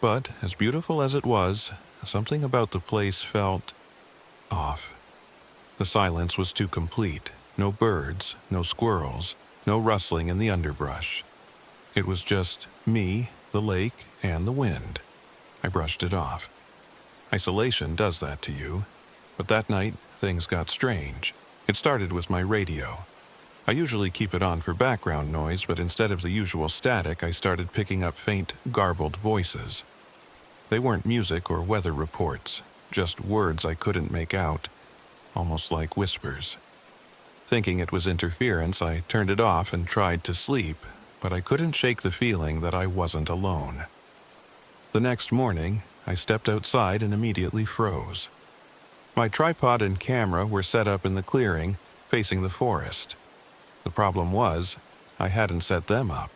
But, as beautiful as it was, something about the place felt off. The silence was too complete. No birds, no squirrels, no rustling in the underbrush. It was just me, the lake, and the wind. I brushed it off. Isolation does that to you. But that night, things got strange. It started with my radio. I usually keep it on for background noise, but instead of the usual static, I started picking up faint, garbled voices. They weren't music or weather reports, just words I couldn't make out, almost like whispers. Thinking it was interference, I turned it off and tried to sleep, but I couldn't shake the feeling that I wasn't alone. The next morning, I stepped outside and immediately froze. My tripod and camera were set up in the clearing, facing the forest. The problem was, I hadn't set them up.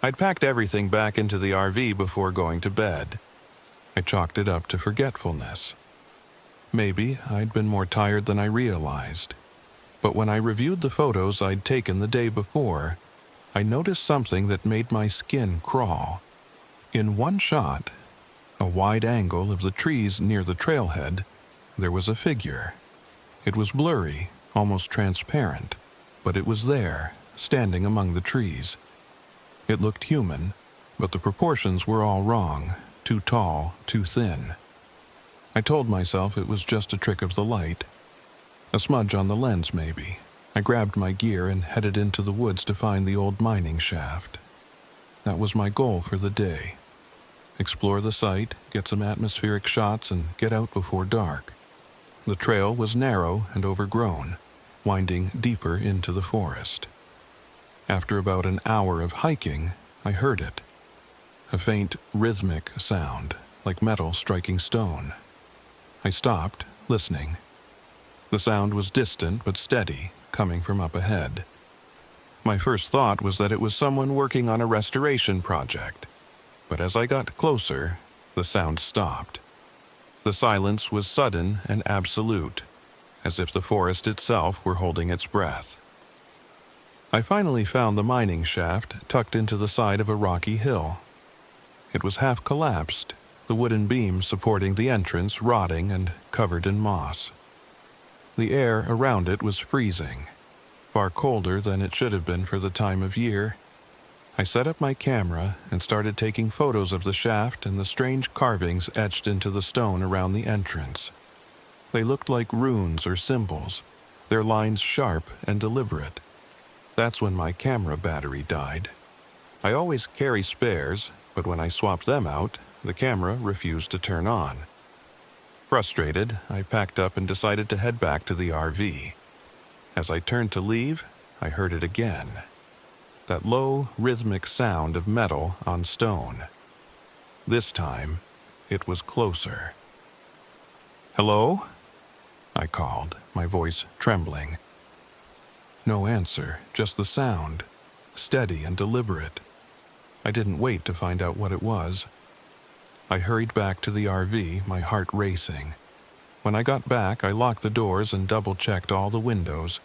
I'd packed everything back into the RV before going to bed. I chalked it up to forgetfulness. Maybe I'd been more tired than I realized. But when I reviewed the photos I'd taken the day before, I noticed something that made my skin crawl. In one shot, a wide angle of the trees near the trailhead, there was a figure. It was blurry, almost transparent, but it was there, standing among the trees. It looked human, but the proportions were all wrong, too tall, too thin. I told myself it was just a trick of the light. A smudge on the lens, maybe. I grabbed my gear and headed into the woods to find the old mining shaft. That was my goal for the day. Explore the site, get some atmospheric shots, and get out before dark. The trail was narrow and overgrown, winding deeper into the forest. After about an hour of hiking, I heard it. A faint, rhythmic sound, like metal striking stone. I stopped, listening. The sound was distant but steady, coming from up ahead. My first thought was that it was someone working on a restoration project, but as I got closer, the sound stopped. The silence was sudden and absolute, as if the forest itself were holding its breath. I finally found the mining shaft tucked into the side of a rocky hill. It was half collapsed, the wooden beams supporting the entrance rotting and covered in moss. The air around it was freezing, far colder than it should have been for the time of year. I set up my camera and started taking photos of the shaft and the strange carvings etched into the stone around the entrance. They looked like runes or symbols, their lines sharp and deliberate. That's when my camera battery died. I always carry spares, but when I swapped them out, the camera refused to turn on. Frustrated, I packed up and decided to head back to the RV. As I turned to leave, I heard it again. That low, rhythmic sound of metal on stone. This time, it was closer. "Hello?" I called, my voice trembling. No answer, just the sound, steady and deliberate. I didn't wait to find out what it was. I hurried back to the RV, my heart racing. When I got back, I locked the doors and double-checked all the windows,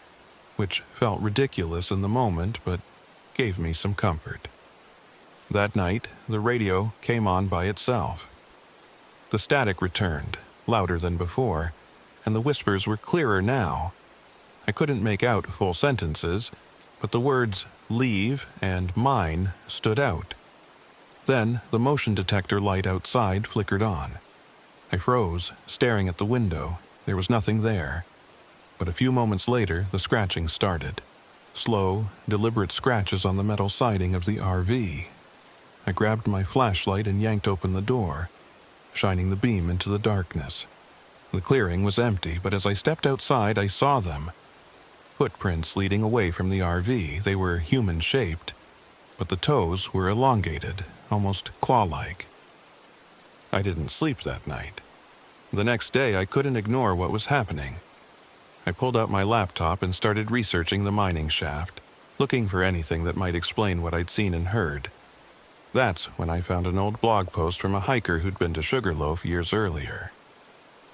which felt ridiculous in the moment, but gave me some comfort. That night, the radio came on by itself. The static returned, louder than before, and the whispers were clearer now. I couldn't make out full sentences, but the words "leave" and "mine" stood out. Then the motion detector light outside flickered on. I froze, staring at the window. There was nothing there. But a few moments later, the scratching started. Slow, deliberate scratches on the metal siding of the RV. I grabbed my flashlight and yanked open the door, shining the beam into the darkness. The clearing was empty, but as I stepped outside, I saw them. Footprints leading away from the RV. They were human-shaped, but the toes were elongated, almost claw-like. I didn't sleep that night. The next day, I couldn't ignore what was happening. I pulled out my laptop and started researching the mining shaft, looking for anything that might explain what I'd seen and heard. That's when I found an old blog post from a hiker who'd been to Sugarloaf years earlier.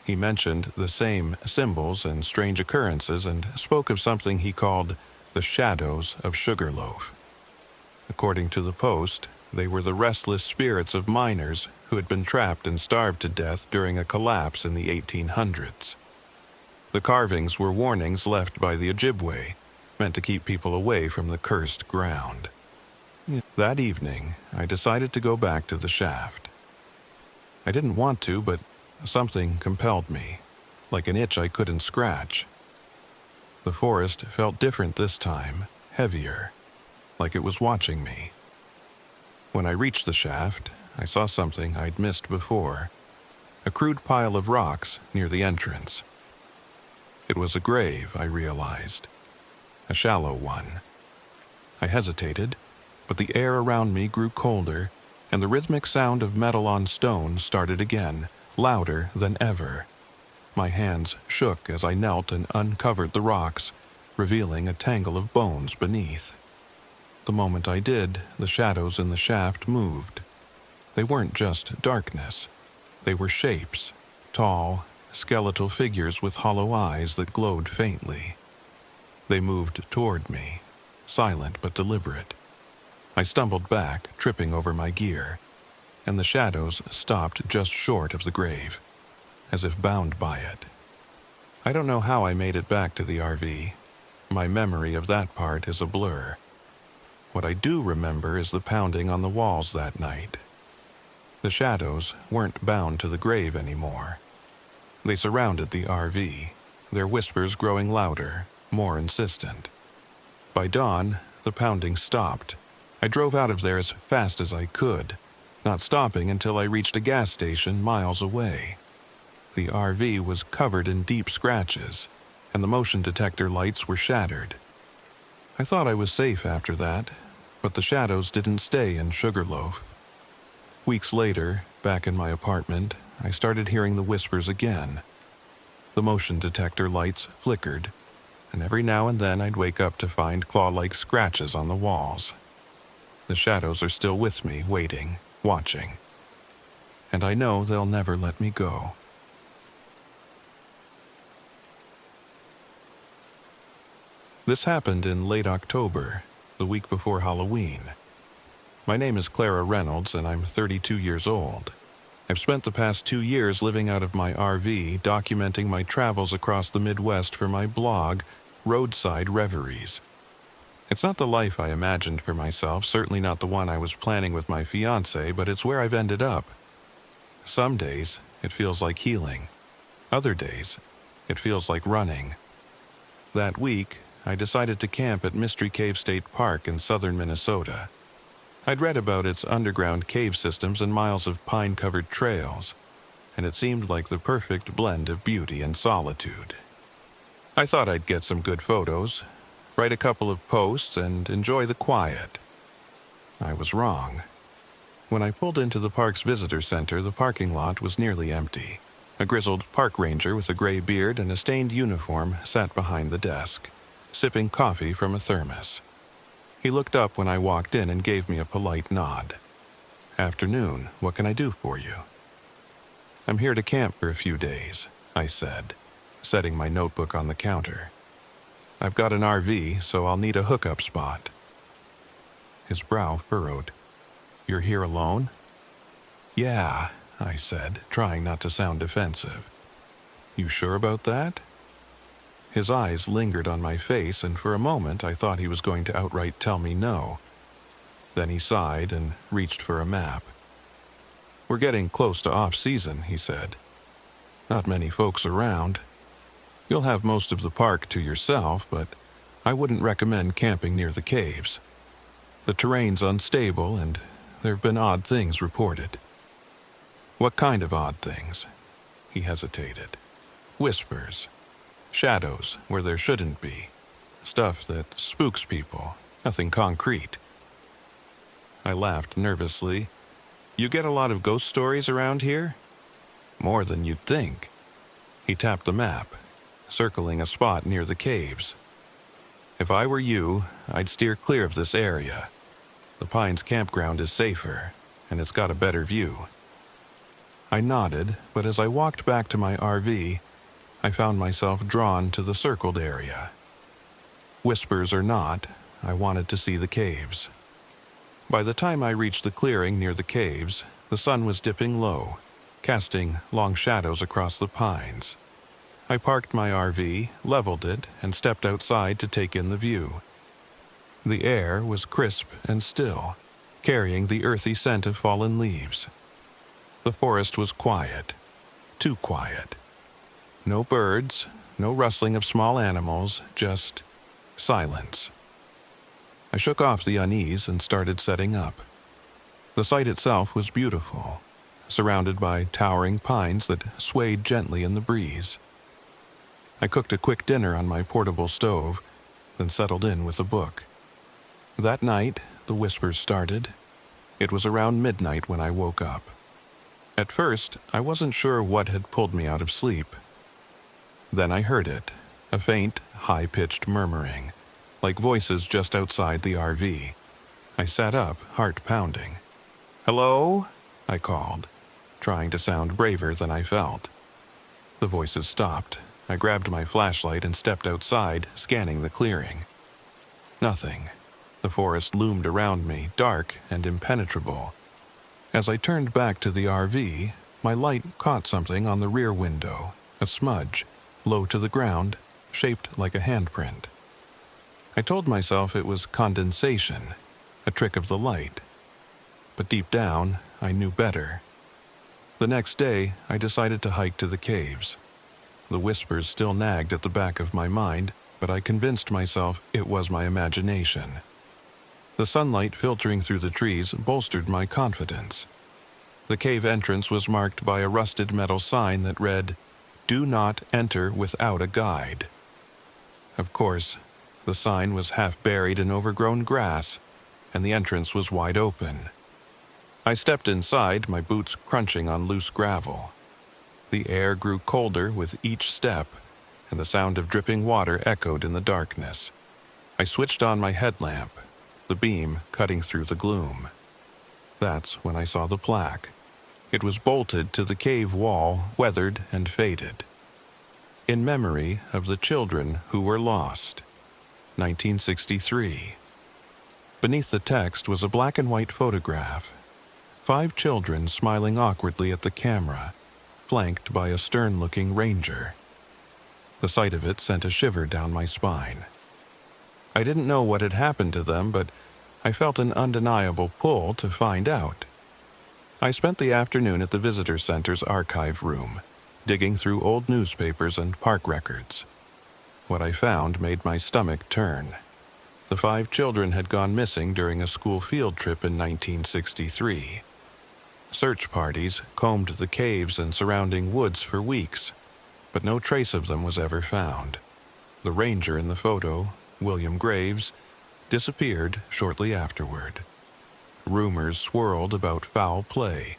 He mentioned the same symbols and strange occurrences and spoke of something he called the shadows of Sugarloaf. According to the post, they were the restless spirits of miners who had been trapped and starved to death during a collapse in the 1800s. The carvings were warnings left by the Ojibwe, meant to keep people away from the cursed ground. That evening, I decided to go back to the shaft. I didn't want to, but something compelled me, like an itch I couldn't scratch. The forest felt different this time, heavier, like it was watching me. When I reached the shaft, I saw something I'd missed before, a crude pile of rocks near the entrance. It was a grave, I realized, a shallow one. I hesitated, but the air around me grew colder, and the rhythmic sound of metal on stone started again, louder than ever. My hands shook as I knelt and uncovered the rocks, revealing a tangle of bones beneath. The moment I did, the shadows in the shaft moved. They weren't just darkness. They were shapes, tall, skeletal figures with hollow eyes that glowed faintly. They moved toward me, silent but deliberate. I stumbled back, tripping over my gear, and the shadows stopped just short of the grave, as if bound by it. I don't know how I made it back to the RV. My memory of that part is a blur. What I do remember is the pounding on the walls that night. The shadows weren't bound to the grave anymore. They surrounded the RV, their whispers growing louder, more insistent. By dawn, the pounding stopped. I drove out of there as fast as I could, not stopping until I reached a gas station miles away. The RV was covered in deep scratches, and the motion detector lights were shattered. I thought I was safe after that, but the shadows didn't stay in Sugarloaf. Weeks later, back in my apartment, I started hearing the whispers again. The motion detector lights flickered, and every now and then I'd wake up to find claw-like scratches on the walls. The shadows are still with me, waiting, watching. And I know they'll never let me go. This happened in late October, the week before Halloween. My name is Clara Reynolds, and I'm 32 years old. I've spent the past 2 years living out of my RV, documenting my travels across the Midwest for my blog, Roadside Reveries. It's not the life I imagined for myself, certainly not the one I was planning with my fiancé, but it's where I've ended up. Some days, it feels like healing. Other days, it feels like running. That week, I decided to camp at Mystery Cave State Park in southern Minnesota. I'd read about its underground cave systems and miles of pine-covered trails, and it seemed like the perfect blend of beauty and solitude. I thought I'd get some good photos, write a couple of posts, and enjoy the quiet. I was wrong. When I pulled into the park's visitor center, the parking lot was nearly empty. A grizzled park ranger with a gray beard and a stained uniform sat behind the desk, sipping coffee from a thermos. He looked up when I walked in and gave me a polite nod. "Afternoon, what can I do for you?" "I'm here to camp for a few days," I said, setting my notebook on the counter. "I've got an RV, so I'll need a hookup spot." His brow furrowed. "You're here alone?" "Yeah," I said, trying not to sound defensive. "You sure about that?" His eyes lingered on my face, and for a moment I thought he was going to outright tell me no. Then he sighed and reached for a map. "We're getting close to off-season," he said. "Not many folks around. You'll have most of the park to yourself, but I wouldn't recommend camping near the caves. The terrain's unstable, and there have been odd things reported." "What kind of odd things?" He hesitated. "Whispers. Shadows where there shouldn't be. Stuff that spooks people. Nothing concrete." I laughed nervously. "You get a lot of ghost stories around here?" "More than you'd think." He tapped the map, circling a spot near the caves. "If I were you, I'd steer clear of this area. The Pines campground is safer, and it's got a better view." I nodded, but as I walked back to my RV, I found myself drawn to the circled area. Whispers or not, I wanted to see the caves. By the time I reached the clearing near the caves, the sun was dipping low, casting long shadows across the pines. I parked my RV, leveled it, and stepped outside to take in the view. The air was crisp and still, carrying the earthy scent of fallen leaves. The forest was quiet, too quiet. No birds, no rustling of small animals, just silence. I shook off the unease and started setting up. The site itself was beautiful, surrounded by towering pines that swayed gently in the breeze. I cooked a quick dinner on my portable stove, then settled in with a book. That night, the whispers started. It was around midnight when I woke up. At first, I wasn't sure what had pulled me out of sleep. Then I heard it, a faint, high-pitched murmuring, like voices just outside the RV. I sat up, heart pounding. "Hello?" I called, trying to sound braver than I felt. The voices stopped. I grabbed my flashlight and stepped outside, scanning the clearing. Nothing. The forest loomed around me, dark and impenetrable. As I turned back to the RV, my light caught something on the rear window, a smudge, low to the ground, shaped like a handprint. I told myself it was condensation, a trick of the light. But deep down, I knew better. The next day, I decided to hike to the caves. The whispers still nagged at the back of my mind, but I convinced myself it was my imagination. The sunlight filtering through the trees bolstered my confidence. The cave entrance was marked by a rusted metal sign that read, "Do not enter without a guide." Of course, the sign was half buried in overgrown grass, and the entrance was wide open. I stepped inside, my boots crunching on loose gravel. The air grew colder with each step, and the sound of dripping water echoed in the darkness. I switched on my headlamp, the beam cutting through the gloom. That's when I saw the plaque. It was bolted to the cave wall, weathered and faded. In memory of the children who were lost. 1963. Beneath the text was a black and white photograph. 5 children smiling awkwardly at the camera, flanked by a stern-looking ranger. The sight of it sent a shiver down my spine. I didn't know what had happened to them, but I felt an undeniable pull to find out. I spent the afternoon at the visitor center's archive room, digging through old newspapers and park records. What I found made my stomach turn. The 5 children had gone missing during a school field trip in 1963. Search parties combed the caves and surrounding woods for weeks, but no trace of them was ever found. The ranger in the photo, William Graves, disappeared shortly afterward. Rumors swirled about foul play,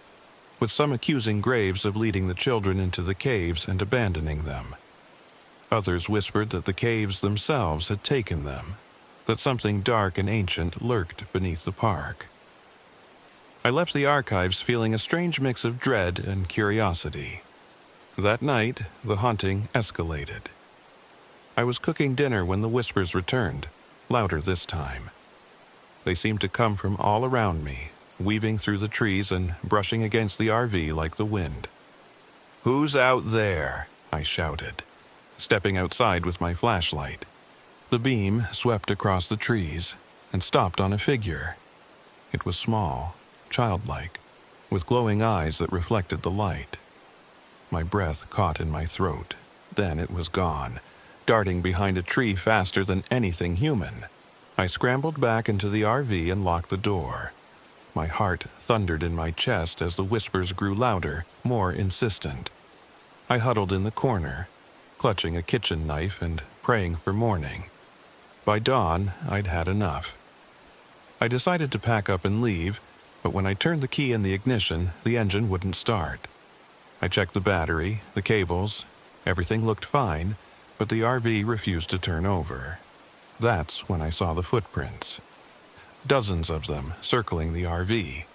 with some accusing Graves of leading the children into the caves and abandoning them. Others whispered that the caves themselves had taken them, that something dark and ancient lurked beneath the park. I left the archives feeling a strange mix of dread and curiosity. That night, the haunting escalated. I was cooking dinner when the whispers returned, louder this time. They seemed to come from all around me, weaving through the trees and brushing against the RV like the wind. "Who's out there?" I shouted, stepping outside with my flashlight. The beam swept across the trees and stopped on a figure. It was small, childlike, with glowing eyes that reflected the light. My breath caught in my throat. Then it was gone, darting behind a tree faster than anything human. I scrambled back into the RV and locked the door. My heart thundered in my chest as the whispers grew louder, more insistent. I huddled in the corner, clutching a kitchen knife and praying for morning. By dawn, I'd had enough. I decided to pack up and leave, but when I turned the key in the ignition, the engine wouldn't start. I checked the battery, the cables. Everything looked fine, but the RV refused to turn over. That's when I saw the footprints. Dozens of them circling the RV.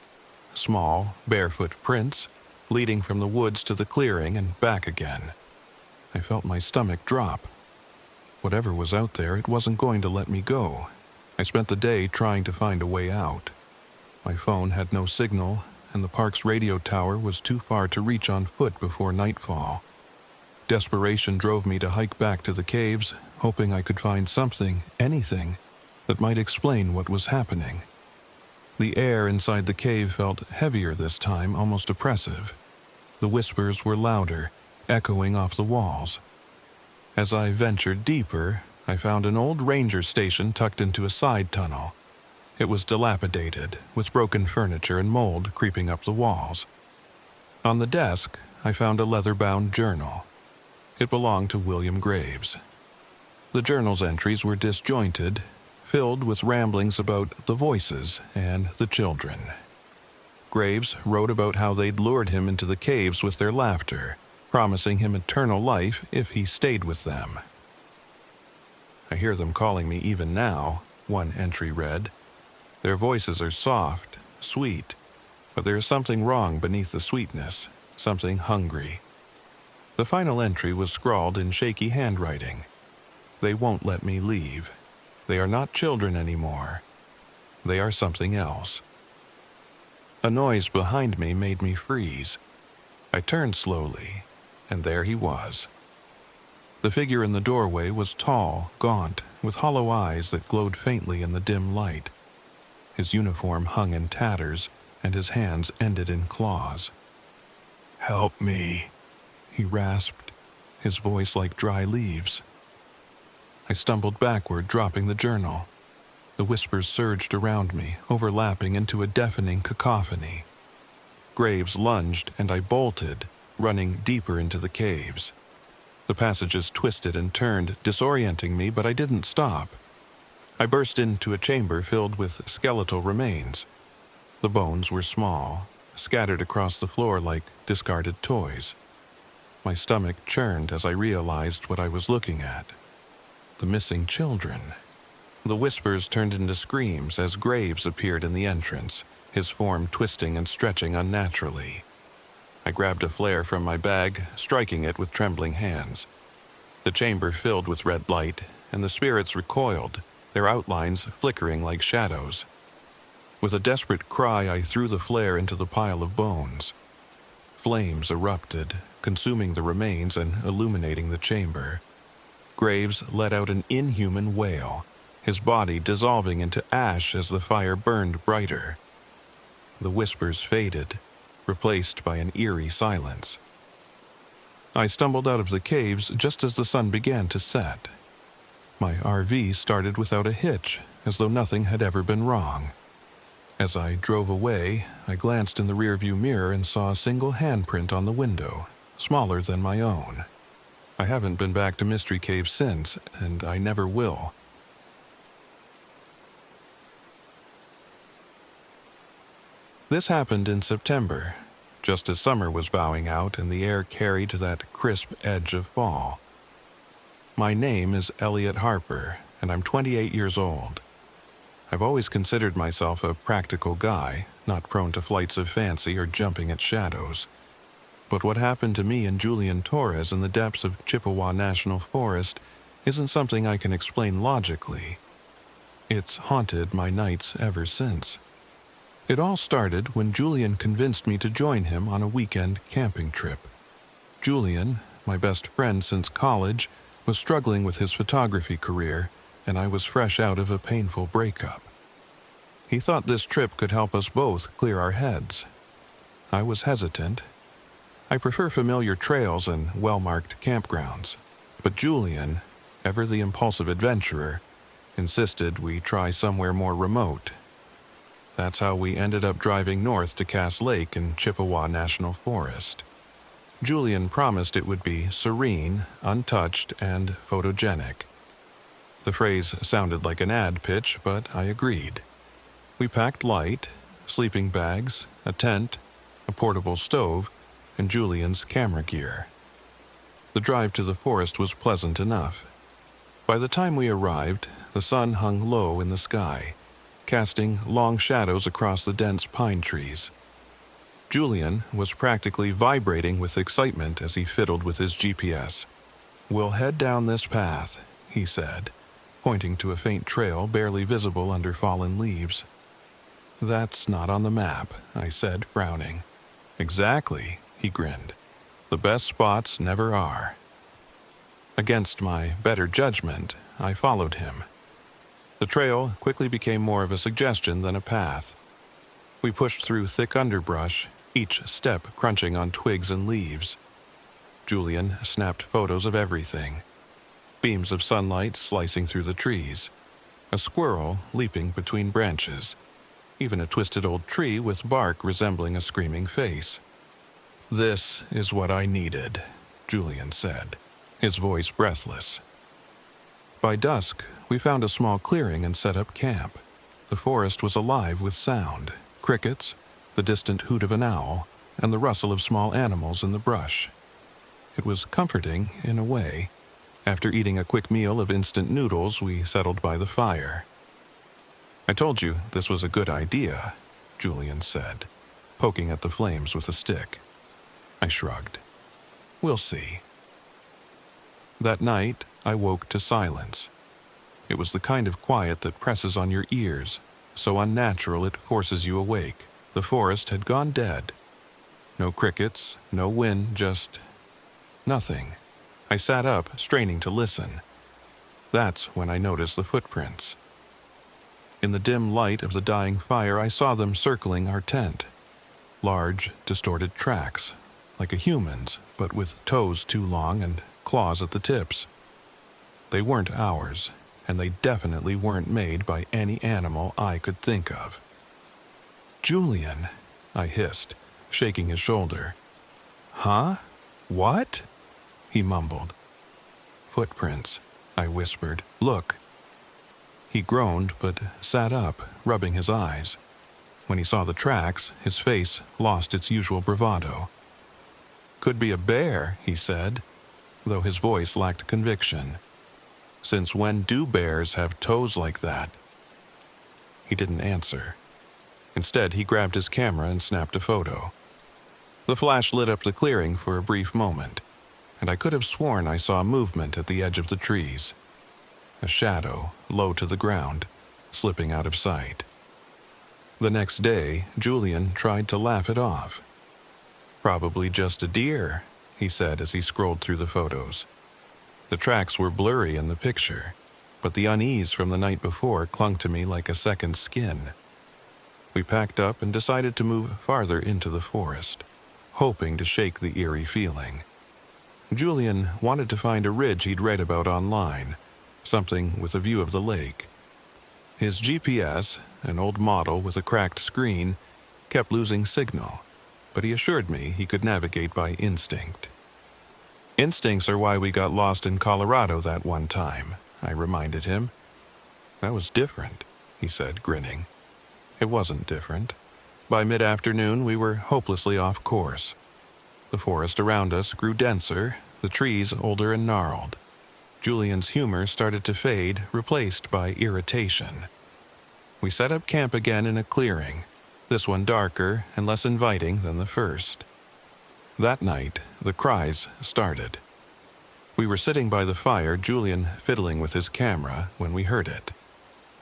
Small, barefoot prints, leading from the woods to the clearing and back again. I felt my stomach drop. Whatever was out there, it wasn't going to let me go. I spent the day trying to find a way out. My phone had no signal, and the park's radio tower was too far to reach on foot before nightfall. Desperation drove me to hike back to the caves, hoping I could find something, anything, that might explain what was happening. The air inside the cave felt heavier this time, almost oppressive. The whispers were louder, echoing off the walls. As I ventured deeper, I found an old ranger station tucked into a side tunnel. It was dilapidated, with broken furniture and mold creeping up the walls. On the desk, I found a leather-bound journal. It belonged to William Graves. The journal's entries were disjointed, filled with ramblings about the voices and the children. Graves wrote about how they'd lured him into the caves with their laughter, promising him eternal life if he stayed with them. "I hear them calling me even now," one entry read. "Their voices are soft, sweet, but there is something wrong beneath the sweetness, something hungry." The final entry was scrawled in shaky handwriting. "They won't let me leave. They are not children anymore. They are something else." A noise behind me made me freeze. I turned slowly, and there he was. The figure in the doorway was tall, gaunt, with hollow eyes that glowed faintly in the dim light. His uniform hung in tatters, and his hands ended in claws. "Help me," he rasped, his voice like dry leaves. I stumbled backward, dropping the journal. The whispers surged around me, overlapping into a deafening cacophony. Graves lunged, and I bolted, running deeper into the caves. The passages twisted and turned, disorienting me, but I didn't stop. I burst into a chamber filled with skeletal remains. The bones were small, scattered across the floor like discarded toys. My stomach churned as I realized what I was looking at. The missing children. The whispers turned into screams as Graves appeared in the entrance, his form twisting and stretching unnaturally. I grabbed a flare from my bag, striking it with trembling hands. The chamber filled with red light, and the spirits recoiled, their outlines flickering like shadows. With a desperate cry, I threw the flare into the pile of bones. Flames erupted, consuming the remains and illuminating the chamber. Graves let out an inhuman wail, his body dissolving into ash as the fire burned brighter. The whispers faded, replaced by an eerie silence. I stumbled out of the caves just as the sun began to set. My RV started without a hitch, as though nothing had ever been wrong. As I drove away, I glanced in the rearview mirror and saw a single handprint on the window, smaller than my own. I haven't been back to Mystery Cave since, and I never will. This happened in September, just as summer was bowing out and the air carried that crisp edge of fall. My name is Elliot Harper, and I'm 28 years old. I've always considered myself a practical guy, not prone to flights of fancy or jumping at shadows. But what happened to me and Julian Torres in the depths of Chippewa National Forest isn't something I can explain logically. It's haunted my nights ever since. It all started when Julian convinced me to join him on a weekend camping trip. Julian, my best friend since college, was struggling with his photography career, and I was fresh out of a painful breakup. He thought this trip could help us both clear our heads. I was hesitant. I prefer familiar trails and well-marked campgrounds, but Julian, ever the impulsive adventurer, insisted we try somewhere more remote. That's how we ended up driving north to Cass Lake in Chippewa National Forest. Julian promised it would be serene, untouched, and photogenic. The phrase sounded like an ad pitch, but I agreed. We packed light, sleeping bags, a tent, a portable stove, and Julian's camera gear. The drive to the forest was pleasant enough. By the time we arrived, the sun hung low in the sky, casting long shadows across the dense pine trees. Julian was practically vibrating with excitement as he fiddled with his GPS. "We'll head down this path," he said, pointing to a faint trail barely visible under fallen leaves. "That's not on the map," I said, frowning. "Exactly," he grinned. "The best spots never are." Against my better judgment, I followed him. The trail quickly became more of a suggestion than a path. We pushed through thick underbrush, each step crunching on twigs and leaves. Julian snapped photos of everything. Beams of sunlight slicing through the trees, a squirrel leaping between branches, even a twisted old tree with bark resembling a screaming face. "This is what I needed," Julian said, his voice breathless. By dusk, we found a small clearing and set up camp. The forest was alive with sound, crickets, the distant hoot of an owl, and the rustle of small animals in the brush. It was comforting, in a way. After eating a quick meal of instant noodles, we settled by the fire. "I told you this was a good idea," Julian said, poking at the flames with a stick. I shrugged. "We'll see." That night, I woke to silence. It was the kind of quiet that presses on your ears, so unnatural it forces you awake. The forest had gone dead. No crickets, no wind, just nothing. I sat up, straining to listen. That's when I noticed the footprints. In the dim light of the dying fire, I saw them circling our tent. Large, distorted tracks, like a human's, but with toes too long and claws at the tips. They weren't ours, and they definitely weren't made by any animal I could think of. "Julian," I hissed, shaking his shoulder. "Huh? What?" he mumbled. "Footprints," I whispered. "Look." He groaned, but sat up, rubbing his eyes. When he saw the tracks, his face lost its usual bravado. "Could be a bear," he said, though his voice lacked conviction. "Since when do bears have toes like that?" He didn't answer. Instead, he grabbed his camera and snapped a photo. The flash lit up the clearing for a brief moment, and I could have sworn I saw movement at the edge of the trees. A shadow, low to the ground, slipping out of sight. The next day, Julian tried to laugh it off. "Probably just a deer," he said as he scrolled through the photos. The tracks were blurry in the picture, but the unease from the night before clung to me like a second skin. We packed up and decided to move farther into the forest, hoping to shake the eerie feeling. Julian wanted to find a ridge he'd read about online, something with a view of the lake. His GPS, an old model with a cracked screen, kept losing signal, but he assured me he could navigate by instinct. "Instincts are why we got lost in Colorado that one time," I reminded him. "That was different," he said, grinning. It wasn't different. By mid-afternoon, we were hopelessly off course. The forest around us grew denser, the trees older and gnarled. Julian's humor started to fade, replaced by irritation. We set up camp again in a clearing, this one darker and less inviting than the first. That night, the cries started. We were sitting by the fire, Julian fiddling with his camera, when we heard it.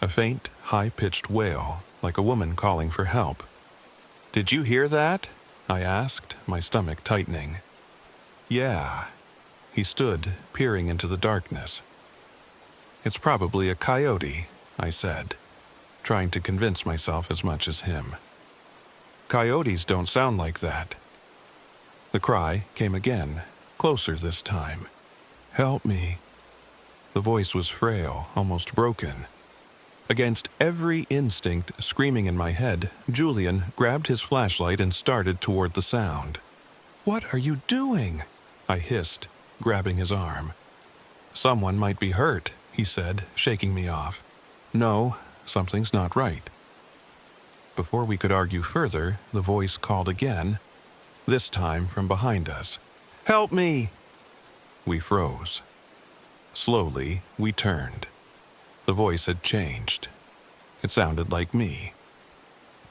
A faint, high-pitched wail, like a woman calling for help. "Did you hear that?" I asked, my stomach tightening. "Yeah." He stood, peering into the darkness. "It's probably a coyote," I said, trying to convince myself as much as him. "Coyotes don't sound like that." The cry came again, closer this time. "Help me." The voice was frail, almost broken. Against every instinct screaming in my head, Julian grabbed his flashlight and started toward the sound. "What are you doing?" I hissed, grabbing his arm. "Someone might be hurt," he said, shaking me off. "No, something's not right." Before we could argue further, the voice called again, this time from behind us. "Help me!" We froze. Slowly, we turned. The voice had changed. It sounded like me.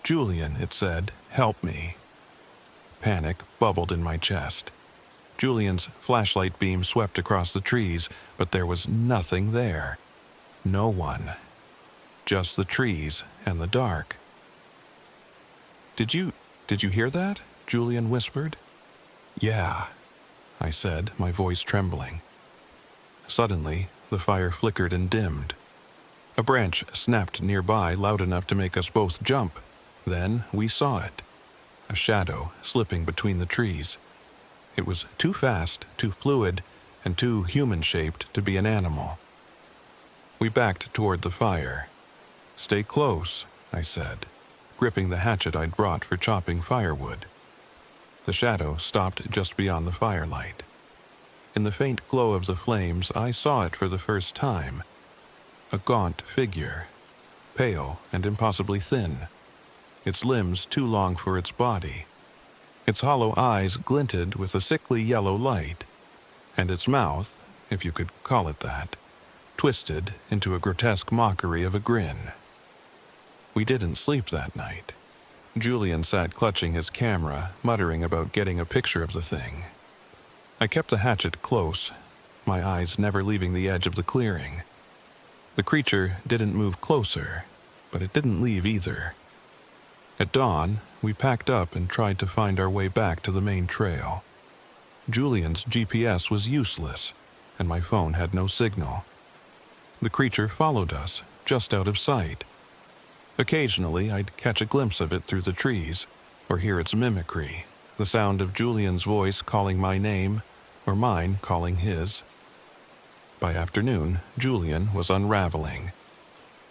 "Julian," it said, "help me." Panic bubbled in my chest. Julian's flashlight beam swept across the trees, but there was nothing there. No one. Just the trees and the dark. Did you hear that?" Julian whispered. "Yeah," I said, my voice trembling. Suddenly, the fire flickered and dimmed. A branch snapped nearby, loud enough to make us both jump. Then we saw it. A shadow slipping between the trees. It was too fast, too fluid, and too human-shaped to be an animal. We backed toward the fire. "Stay close," I said, gripping the hatchet I'd brought for chopping firewood. The shadow stopped just beyond the firelight. In the faint glow of the flames, I saw it for the first time. A gaunt figure, pale and impossibly thin. its limbs too long for its body. Its hollow eyes glinted with a sickly yellow light, and its mouth, if you could call it that, twisted into a grotesque mockery of a grin. We didn't sleep that night. Julian sat clutching his camera, muttering about getting a picture of the thing. I kept the hatchet close, my eyes never leaving the edge of the clearing. The creature didn't move closer, but it didn't leave either. At dawn, we packed up and tried to find our way back to the main trail. Julian's GPS was useless, and my phone had no signal. The creature followed us, just out of sight. Occasionally, I'd catch a glimpse of it through the trees, or hear its mimicry, the sound of Julian's voice calling my name, or mine calling his. By afternoon, Julian was unraveling.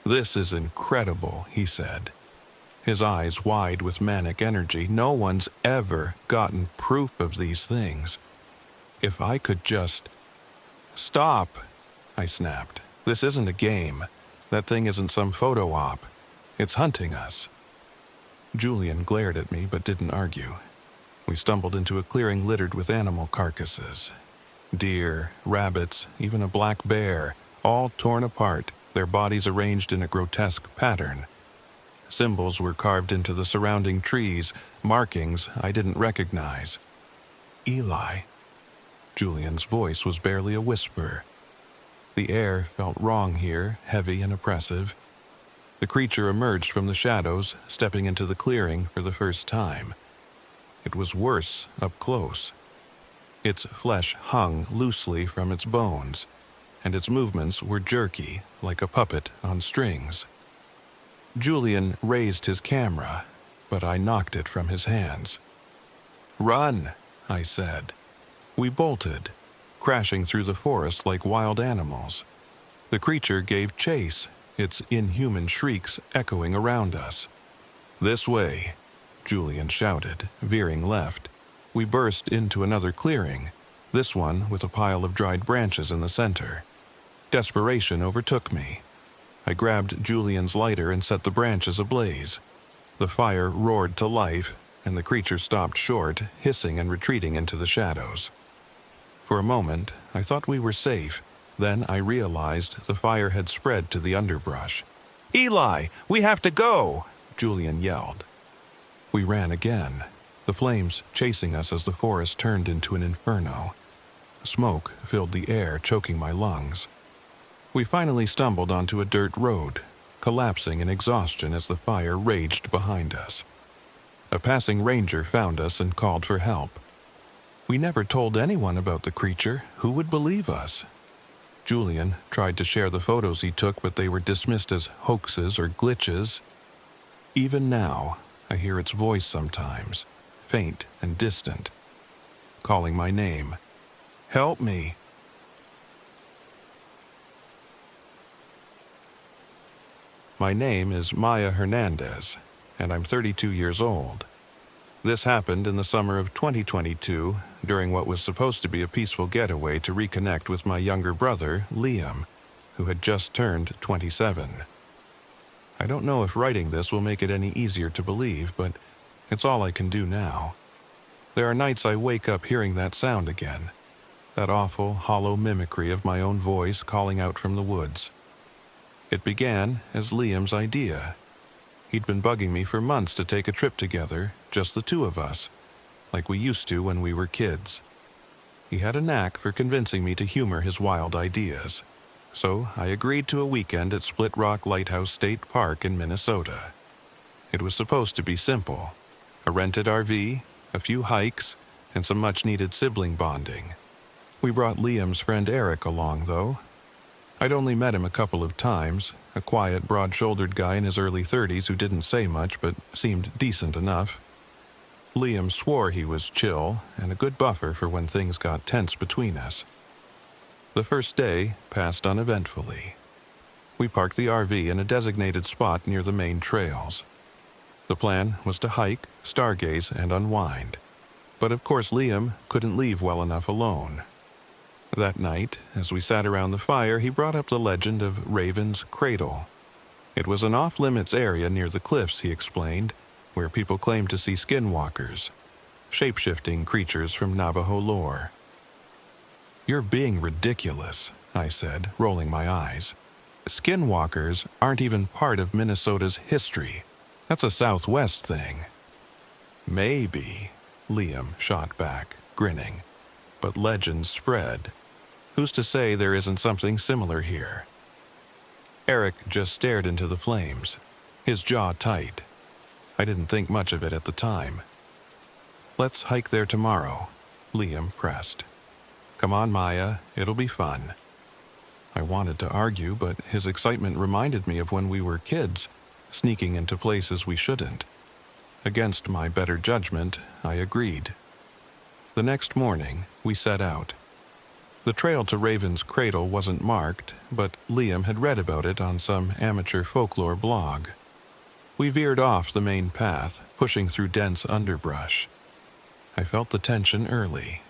"This is incredible," he said, his eyes wide with manic energy. "No one's ever gotten proof of these things. If I could just—" "Stop," I snapped. "This isn't a game. That thing isn't some photo op. It's hunting us." Julian glared at me but didn't argue. We stumbled into a clearing littered with animal carcasses. Deer, rabbits, even a black bear, all torn apart, their bodies arranged in a grotesque pattern. Symbols were carved into the surrounding trees, markings I didn't recognize. "Eli." Julian's voice was barely a whisper. The air felt wrong here, heavy and oppressive. The creature emerged from the shadows, stepping into the clearing for the first time. It was worse up close. Its flesh hung loosely from its bones, and its movements were jerky, like a puppet on strings. Julian raised his camera, but I knocked it from his hands. "Run," I said. We bolted, crashing through the forest like wild animals. The creature gave chase, its inhuman shrieks echoing around us. "This way," Julian shouted, veering left. We burst into another clearing, this one with a pile of dried branches in the center. Desperation overtook me. I grabbed Julian's lighter and set the branches ablaze. The fire roared to life, and the creature stopped short, hissing and retreating into the shadows. For a moment, I thought we were safe. Then I realized the fire had spread to the underbrush. "Eli, we have to go!" Julian yelled. We ran again, the flames chasing us as the forest turned into an inferno. Smoke filled the air, choking my lungs. We finally stumbled onto a dirt road, collapsing in exhaustion as the fire raged behind us. A passing ranger found us and called for help. We never told anyone about the creature. Who would believe us? Julian tried to share the photos he took, but they were dismissed as hoaxes or glitches. Even now, I hear its voice sometimes, faint and distant, calling my name. "Help me!" My name is Maya Hernandez, and I'm 32 years old. This happened in the summer of 2022, during what was supposed to be a peaceful getaway to reconnect with my younger brother, Liam, who had just turned 27. I don't know if writing this will make it any easier to believe, but it's all I can do now. There are nights I wake up hearing that sound again, that awful, hollow mimicry of my own voice calling out from the woods. It began as Liam's idea. He'd been bugging me for months to take a trip together, just the two of us, like we used to when we were kids. He had a knack for convincing me to humor his wild ideas, so I agreed to a weekend at Split Rock Lighthouse State Park in Minnesota. It was supposed to be simple: a rented RV, a few hikes, and some much-needed sibling bonding. We brought Liam's friend Eric along, though. I'd only met him a couple of times, a quiet, broad-shouldered guy in his early 30s who didn't say much but seemed decent enough. Liam swore he was chill and a good buffer for when things got tense between us. The first day passed uneventfully. We parked the RV in a designated spot near the main trails. The plan was to hike, stargaze, and unwind. But of course Liam couldn't leave well enough alone. That night, as we sat around the fire, he brought up the legend of Raven's Cradle. It was an off-limits area near the cliffs, he explained, where people claim to see skinwalkers, shape-shifting creatures from Navajo lore. "You're being ridiculous," I said, rolling my eyes. "Skinwalkers aren't even part of Minnesota's history. That's a Southwest thing." "Maybe," Liam shot back, grinning. "But legends spread. Who's to say there isn't something similar here?" Eric just stared into the flames, his jaw tight. I didn't think much of it at the time. "Let's hike there tomorrow," Liam pressed. "Come on, Maya, it'll be fun." I wanted to argue, but his excitement reminded me of when we were kids, sneaking into places we shouldn't. Against my better judgment, I agreed. The next morning, we set out. The trail to Raven's Cradle wasn't marked, but Liam had read about it on some amateur folklore blog. We veered off the main path, pushing through dense underbrush. I felt the tension early,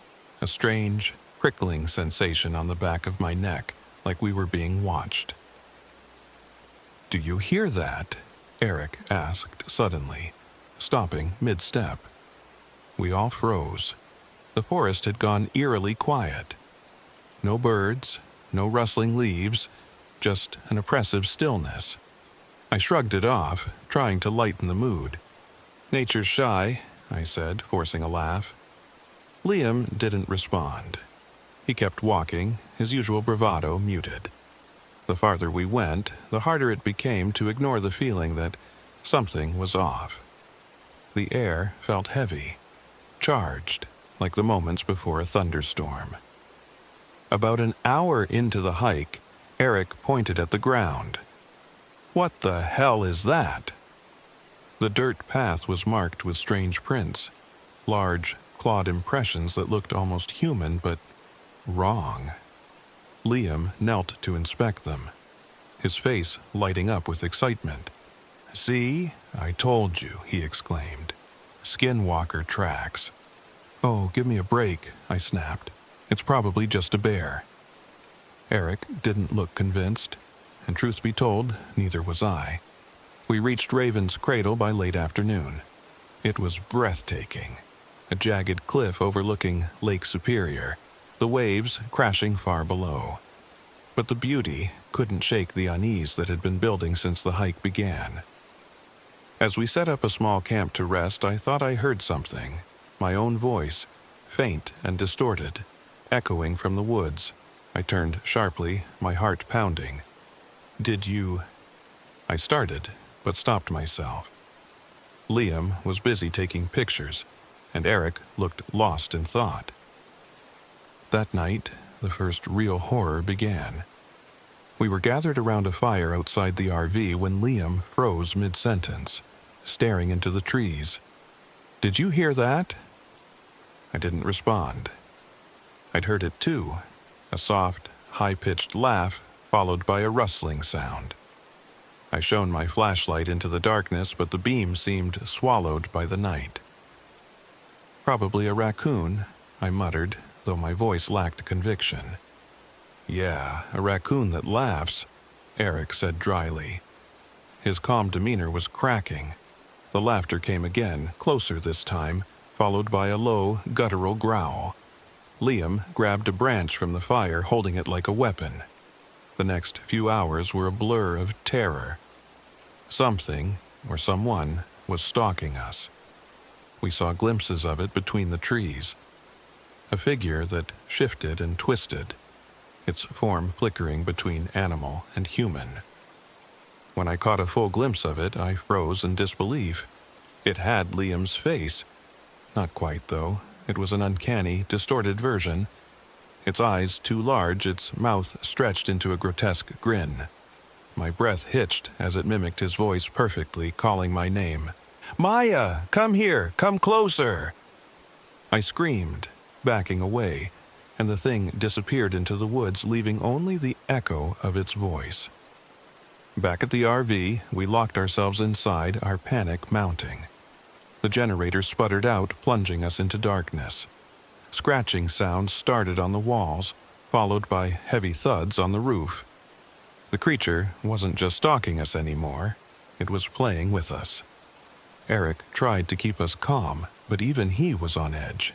a strange, prickling sensation on the back of my neck, like we were being watched. "Do you hear that?" Eric asked suddenly, stopping mid-step. We all froze. The forest had gone eerily quiet. No birds, no rustling leaves, just an oppressive stillness. I shrugged it off, trying to lighten the mood. "Nature's shy," I said, forcing a laugh. Liam didn't respond. He kept walking, his usual bravado muted. The farther we went, the harder it became to ignore the feeling that something was off. The air felt heavy, charged, like the moments before a thunderstorm. About an hour into the hike, Eric pointed at the ground. "What the hell is that?" The dirt path was marked with strange prints, large, clawed impressions that looked almost human but wrong. Liam knelt to inspect them, his face lighting up with excitement. "See? I told you," he exclaimed. "Skinwalker tracks." "Oh, give me a break," I snapped. "It's probably just a bear." Eric didn't look convinced, and truth be told, neither was I. We reached Raven's Cradle by late afternoon. It was breathtaking, a jagged cliff overlooking Lake Superior, the waves crashing far below. But the beauty couldn't shake the unease that had been building since the hike began. As we set up a small camp to rest, I thought I heard something, my own voice, faint and distorted, echoing from the woods. I turned sharply, my heart pounding. "Did you—" I started, but stopped myself. Liam was busy taking pictures, and Eric looked lost in thought. That night, the first real horror began. We were gathered around a fire outside the RV when Liam froze mid-sentence, staring into the trees. "Did you hear that?" I didn't respond. I'd heard it too, a soft, high-pitched laugh followed by a rustling sound. I shone my flashlight into the darkness, but the beam seemed swallowed by the night. "Probably a raccoon," I muttered, though my voice lacked conviction. "Yeah, a raccoon that laughs," Eric said dryly. His calm demeanor was cracking. The laughter came again, closer this time, followed by a low, guttural growl. Liam grabbed a branch from the fire, holding it like a weapon. The next few hours were a blur of terror. Something, or someone, was stalking us. We saw glimpses of it between the trees. A figure that shifted and twisted, its form flickering between animal and human. When I caught a full glimpse of it, I froze in disbelief. It had Liam's face. Not quite, though. It was an uncanny, distorted version. Its eyes too large, its mouth stretched into a grotesque grin. My breath hitched as it mimicked his voice perfectly, calling my name. "Maya, come here, come closer!" I screamed, backing away, and the thing disappeared into the woods, leaving only the echo of its voice. Back at the RV, we locked ourselves inside, our panic mounting. The generator sputtered out, plunging us into darkness. Scratching sounds started on the walls, followed by heavy thuds on the roof. The creature wasn't just stalking us anymore, it was playing with us. Eric tried to keep us calm, but even he was on edge.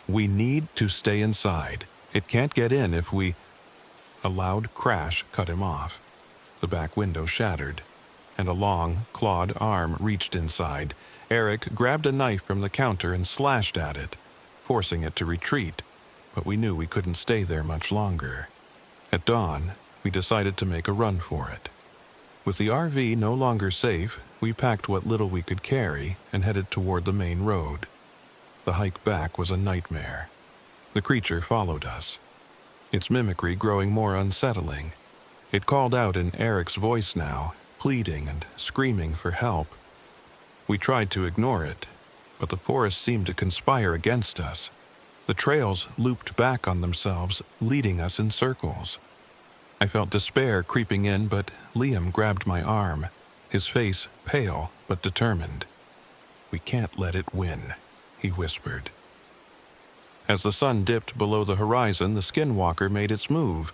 "We need to stay inside. It can't get in if we—" A loud crash cut him off. The back window shattered, and a long, clawed arm reached inside. Eric grabbed a knife from the counter and slashed at it, forcing it to retreat, but we knew we couldn't stay there much longer. At dawn, we decided to make a run for it. With the RV no longer safe, we packed what little we could carry and headed toward the main road. The hike back was a nightmare. The creature followed us, its mimicry growing more unsettling. It called out in Eric's voice now, pleading and screaming for help. We tried to ignore it, but the forest seemed to conspire against us. The trails looped back on themselves, leading us in circles. I felt despair creeping in, but Liam grabbed my arm, his face pale but determined. "We can't let it win," he whispered. As the sun dipped below the horizon, the skinwalker made its move.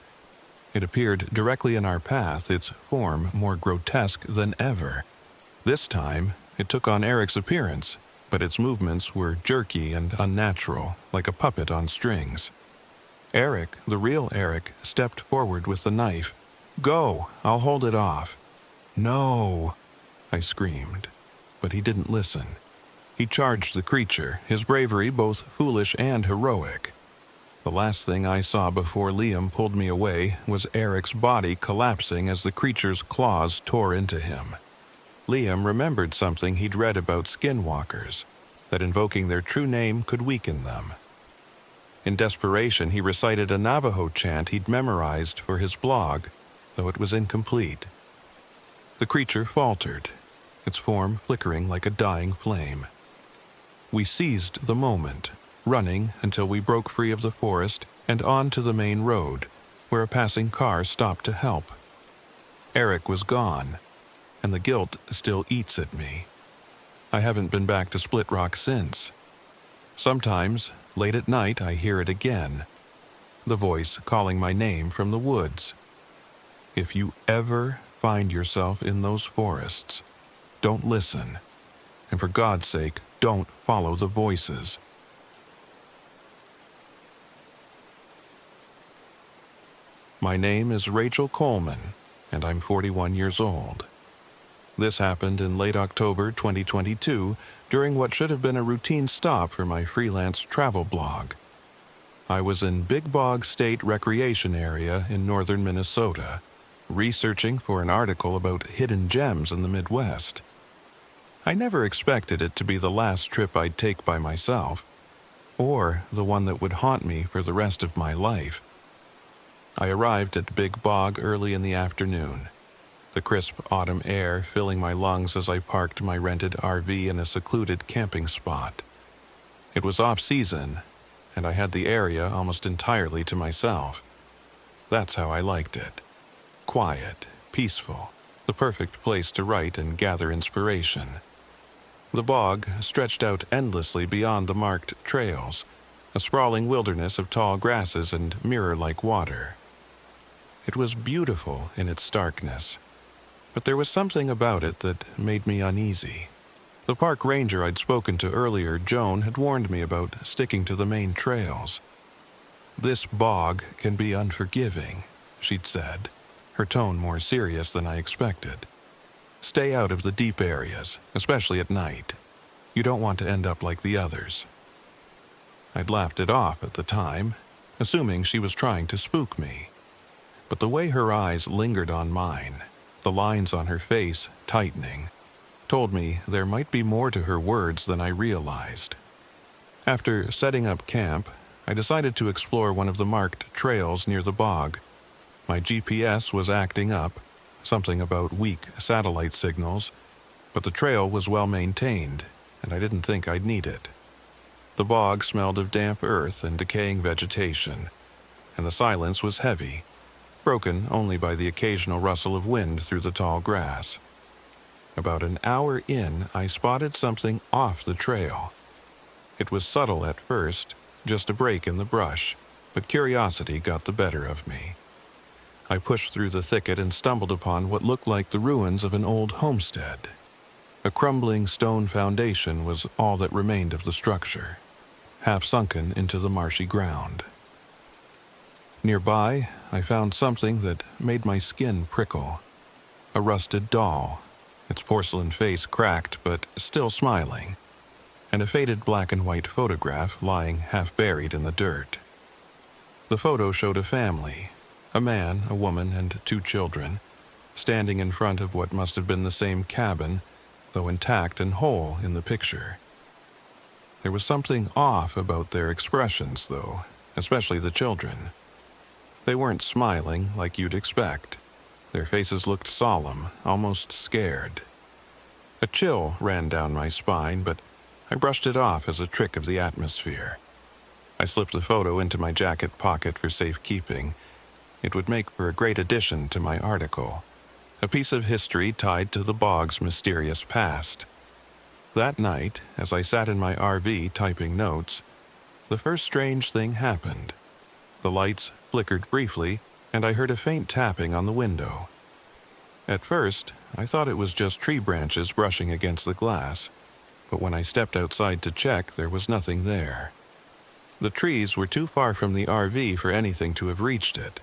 It appeared directly in our path, its form more grotesque than ever. This time, it took on Eric's appearance, but its movements were jerky and unnatural, like a puppet on strings. Eric, the real Eric, stepped forward with the knife. "Go, I'll hold it off." "No," I screamed, but he didn't listen. He charged the creature, his bravery both foolish and heroic. The last thing I saw before Liam pulled me away was Eric's body collapsing as the creature's claws tore into him. Liam remembered something he'd read about skinwalkers, that invoking their true name could weaken them. In desperation, he recited a Navajo chant he'd memorized for his blog, though it was incomplete. The creature faltered, its form flickering like a dying flame. We seized the moment, running until we broke free of the forest and onto the main road, where a passing car stopped to help. Eric was gone, and the guilt still eats at me. I haven't been back to Split Rock since. Sometimes, late at night, I hear it again, the voice calling my name from the woods. If you ever find yourself in those forests, don't listen, and for God's sake, don't follow the voices. My name is Rachel Coleman, and I'm 41 years old. This happened in late October 2022 during what should have been a routine stop for my freelance travel blog. I was in Big Bog State Recreation Area in northern Minnesota, researching for an article about hidden gems in the Midwest. I never expected it to be the last trip I'd take by myself, or the one that would haunt me for the rest of my life. I arrived at Big Bog early in the afternoon, the crisp autumn air filling my lungs as I parked my rented RV in a secluded camping spot. It was off-season, and I had the area almost entirely to myself. That's how I liked it. Quiet, peaceful, the perfect place to write and gather inspiration. The bog stretched out endlessly beyond the marked trails, a sprawling wilderness of tall grasses and mirror-like water. It was beautiful in its starkness, but there was something about it that made me uneasy. The park ranger I'd spoken to earlier, Joan, had warned me about sticking to the main trails. "This bog can be unforgiving," she'd said, her tone more serious than I expected. "Stay out of the deep areas, especially at night. You don't want to end up like the others." I'd laughed it off at the time, assuming she was trying to spook me. But the way her eyes lingered on mine, the lines on her face tightening, told me there might be more to her words than I realized. After setting up camp, I decided to explore one of the marked trails near the bog. My GPS was acting up, something about weak satellite signals, but the trail was well maintained, and I didn't think I'd need it. The bog smelled of damp earth and decaying vegetation, and the silence was heavy, broken only by the occasional rustle of wind through the tall grass. About an hour in, I spotted something off the trail. It was subtle at first, just a break in the brush, but curiosity got the better of me. I pushed through the thicket and stumbled upon what looked like the ruins of an old homestead. A crumbling stone foundation was all that remained of the structure, half sunken into the marshy ground. Nearby, I found something that made my skin prickle. A rusted doll, its porcelain face cracked but still smiling, and a faded black and white photograph lying half buried in the dirt. The photo showed a family, a man, a woman, and 2 children, standing in front of what must have been the same cabin, though intact and whole in the picture. There was something off about their expressions, though, especially the children. They weren't smiling like you'd expect. Their faces looked solemn, almost scared. A chill ran down my spine, but I brushed it off as a trick of the atmosphere. I slipped the photo into my jacket pocket for safekeeping. It would make for a great addition to my article, a piece of history tied to the bog's mysterious past. That night, as I sat in my RV typing notes, the first strange thing happened. The lights flickered briefly, and I heard a faint tapping on the window. At first, I thought it was just tree branches brushing against the glass, but when I stepped outside to check, there was nothing there. The trees were too far from the RV for anything to have reached it.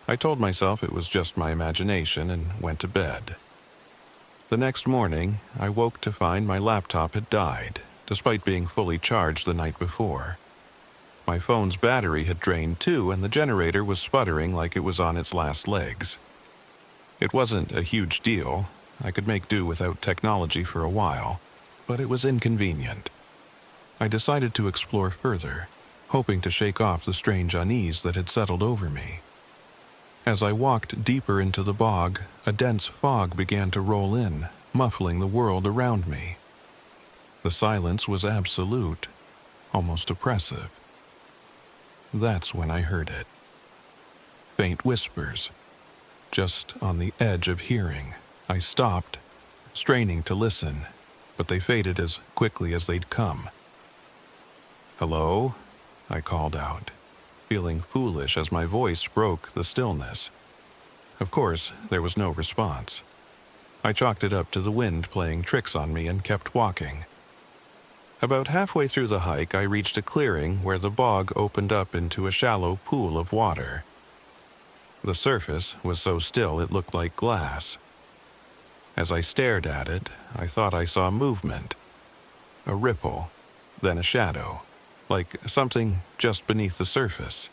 I told myself it was just my imagination and went to bed. The next morning, I woke to find my laptop had died, despite being fully charged the night before. My phone's battery had drained too, and the generator was sputtering like it was on its last legs. It wasn't a huge deal. I could make do without technology for a while, but it was inconvenient. I decided to explore further, hoping to shake off the strange unease that had settled over me. As I walked deeper into the bog, a dense fog began to roll in, muffling the world around me. The silence was absolute, almost oppressive. That's when I heard it. Faint whispers, just on the edge of hearing. I stopped, straining to listen, but they faded as quickly as they'd come. "Hello?" I called out, feeling foolish as my voice broke the stillness. Of course, there was no response. I chalked it up to the wind playing tricks on me and kept walking. About halfway through the hike, I reached a clearing where the bog opened up into a shallow pool of water. The surface was so still it looked like glass. As I stared at it, I thought I saw movement. A ripple, then a shadow, like something just beneath the surface.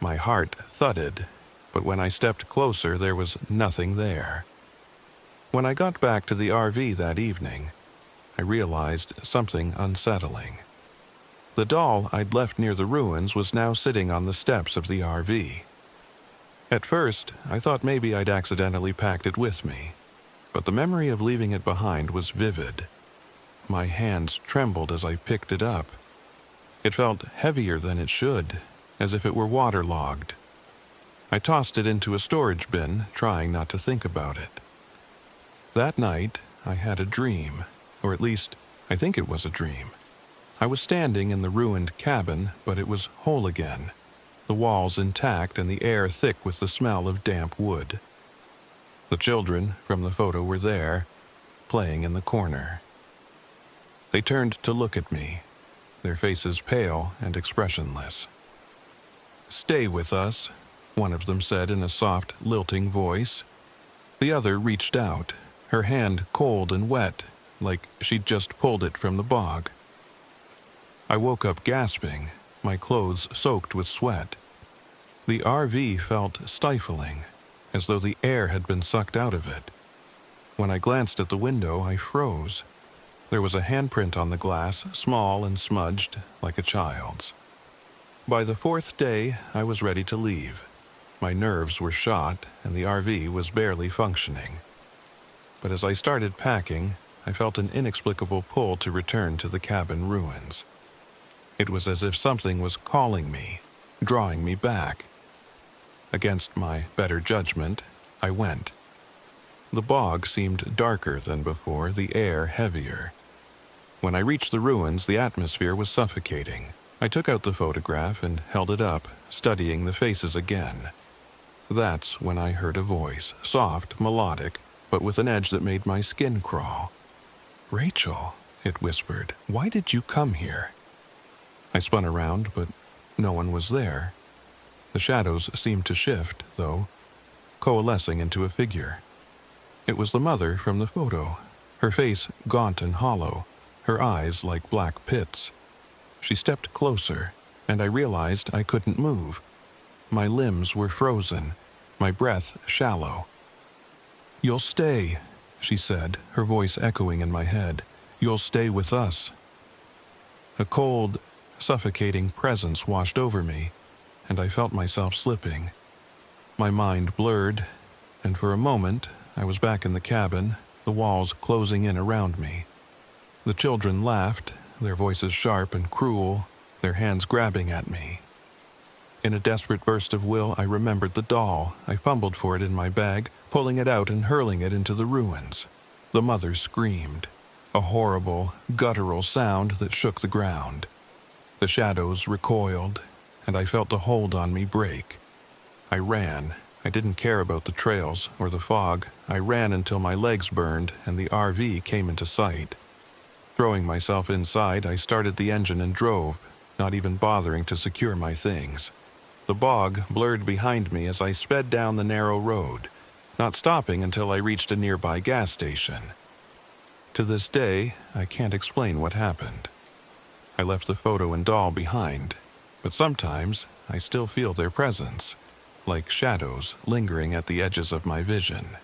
My heart thudded, but when I stepped closer, there was nothing there. When I got back to the RV that evening, I realized something unsettling. The doll I'd left near the ruins was now sitting on the steps of the RV. At first, I thought maybe I'd accidentally packed it with me, but the memory of leaving it behind was vivid. My hands trembled as I picked it up. It felt heavier than it should, as if it were waterlogged. I tossed it into a storage bin, trying not to think about it. That night, I had a dream. Or at least, I think it was a dream. I was standing in the ruined cabin, but it was whole again, the walls intact and the air thick with the smell of damp wood. The children from the photo were there, playing in the corner. They turned to look at me, their faces pale and expressionless. "Stay with us," one of them said in a soft, lilting voice. The other reached out, her hand cold and wet, like she'd just pulled it from the bog. I woke up gasping, my clothes soaked with sweat. The RV felt stifling, as though the air had been sucked out of it. When I glanced at the window, I froze. There was a handprint on the glass, small and smudged, like a child's. By the 4th day, I was ready to leave. My nerves were shot, and the RV was barely functioning. But as I started packing, I felt an inexplicable pull to return to the cabin ruins. It was as if something was calling me, drawing me back. Against my better judgment, I went. The bog seemed darker than before, the air heavier. When I reached the ruins, the atmosphere was suffocating. I took out the photograph and held it up, studying the faces again. That's when I heard a voice, soft, melodic, but with an edge that made my skin crawl. "Rachel," it whispered, "why did you come here?" I spun around, but no one was there. The shadows seemed to shift, though, coalescing into a figure. It was the mother from the photo, her face gaunt and hollow, her eyes like black pits. She stepped closer, and I realized I couldn't move. My limbs were frozen, my breath shallow. "You'll stay," she said, her voice echoing in my head. "You'll stay with us." A cold, suffocating presence washed over me, and I felt myself slipping. My mind blurred, and for a moment I was back in the cabin, the walls closing in around me. The children laughed, their voices sharp and cruel, their hands grabbing at me. In a desperate burst of will, I remembered the doll. I fumbled for it in my bag, pulling it out and hurling it into the ruins. The mother screamed, a horrible, guttural sound that shook the ground. The shadows recoiled, and I felt the hold on me break. I ran. I didn't care about the trails or the fog. I ran until my legs burned and the RV came into sight. Throwing myself inside, I started the engine and drove, not even bothering to secure my things. The bog blurred behind me as I sped down the narrow road, not stopping until I reached a nearby gas station. To this day, I can't explain what happened. I left the photo and doll behind, but sometimes I still feel their presence, like shadows lingering at the edges of my vision.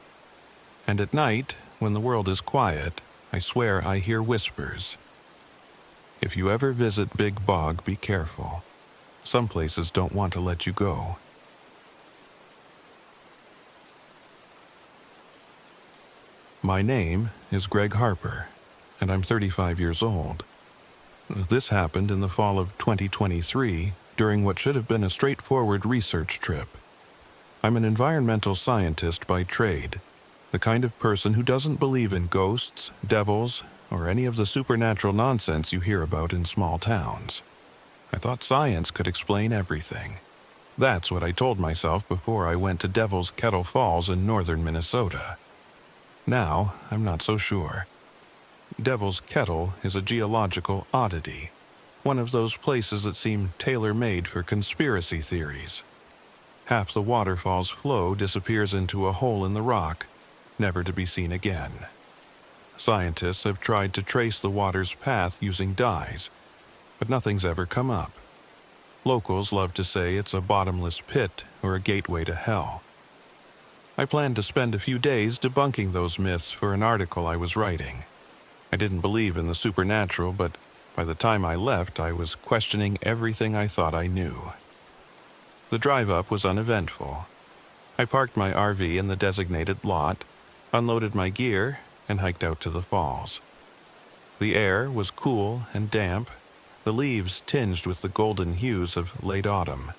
And at night, when the world is quiet, I swear I hear whispers. If you ever visit Big Bog, be careful. Some places don't want to let you go. My name is Greg Harper, and I'm 35 years old. This happened in the fall of 2023 during what should have been a straightforward research trip. I'm an environmental scientist by trade, the kind of person who doesn't believe in ghosts, devils, or any of the supernatural nonsense you hear about in small towns. I thought science could explain everything. That's what I told myself before I went to Devil's Kettle Falls in northern Minnesota. Now, I'm not so sure. Devil's Kettle is a geological oddity, one of those places that seem tailor-made for conspiracy theories. Half the waterfall's flow disappears into a hole in the rock, never to be seen again. Scientists have tried to trace the water's path using dyes, but nothing's ever come up. Locals love to say it's a bottomless pit or a gateway to hell. I planned to spend a few days debunking those myths for an article I was writing. I didn't believe in the supernatural, but by the time I left, I was questioning everything I thought I knew. The drive up was uneventful. I parked my RV in the designated lot, unloaded my gear, and hiked out to the falls. The air was cool and damp, the leaves tinged with the golden hues of late autumn.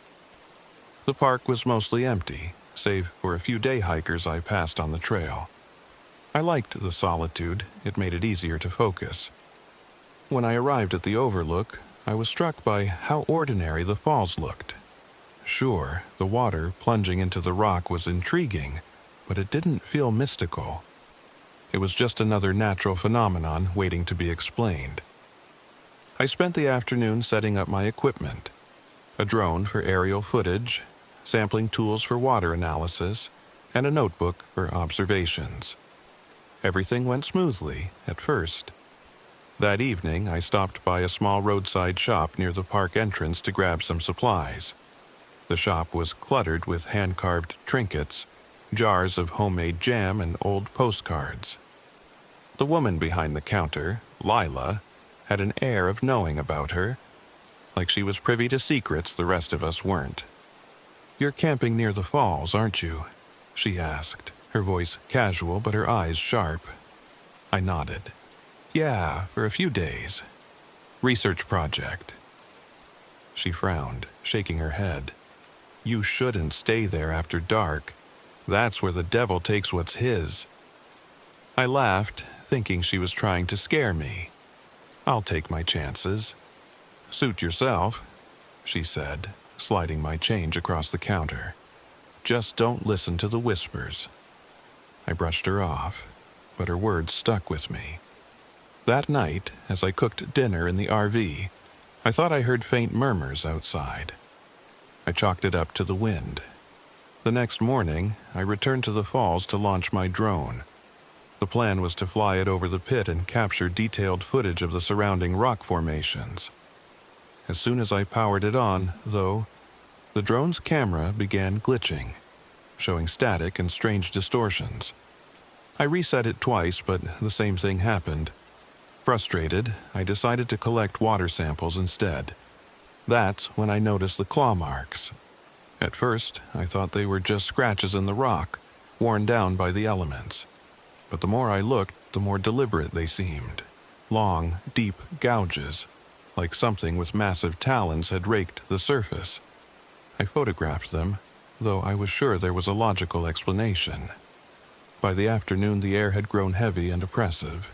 The park was mostly empty, save for a few day hikers I passed on the trail. I liked the solitude, it made it easier to focus. When I arrived at the overlook, I was struck by how ordinary the falls looked. Sure, the water plunging into the rock was intriguing, but it didn't feel mystical. It was just another natural phenomenon waiting to be explained. I spent the afternoon setting up my equipment: a drone for aerial footage, sampling tools for water analysis, and a notebook for observations. Everything went smoothly at first. That evening, I stopped by a small roadside shop near the park entrance to grab some supplies. The shop was cluttered with hand-carved trinkets, jars of homemade jam, and old postcards. The woman behind the counter, Lila, had an air of knowing about her, like she was privy to secrets the rest of us weren't. "You're camping near the falls, aren't you?" she asked, her voice casual but her eyes sharp. I nodded. "Yeah, for a few days. Research project." She frowned, shaking her head. "You shouldn't stay there after dark. That's where the devil takes what's his." I laughed, thinking she was trying to scare me. "I'll take my chances." "Suit yourself," she said, sliding my change across the counter. "Just don't listen to the whispers." I brushed her off, but her words stuck with me. That night, as I cooked dinner in the RV, I thought I heard faint murmurs outside. I chalked it up to the wind. The next morning, I returned to the falls to launch my drone. The plan was to fly it over the pit and capture detailed footage of the surrounding rock formations. As soon as I powered it on, though, the drone's camera began glitching, showing static and strange distortions. I reset it twice, but the same thing happened. Frustrated, I decided to collect water samples instead. That's when I noticed the claw marks. At first, I thought they were just scratches in the rock, worn down by the elements. But the more I looked, the more deliberate they seemed. Long, deep gouges, like something with massive talons had raked the surface. I photographed them, though I was sure there was a logical explanation. By the afternoon, the air had grown heavy and oppressive.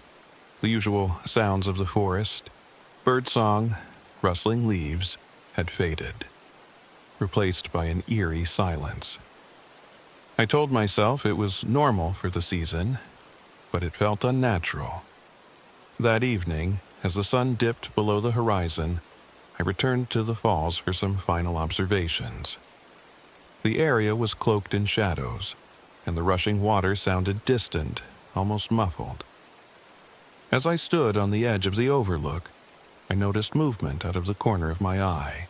The usual sounds of the forest, birdsong, rustling leaves, had faded, replaced by an eerie silence. I told myself it was normal for the season, but it felt unnatural. That evening, as the sun dipped below the horizon, I returned to the falls for some final observations. The area was cloaked in shadows, and the rushing water sounded distant, almost muffled. As I stood on the edge of the overlook, I noticed movement out of the corner of my eye.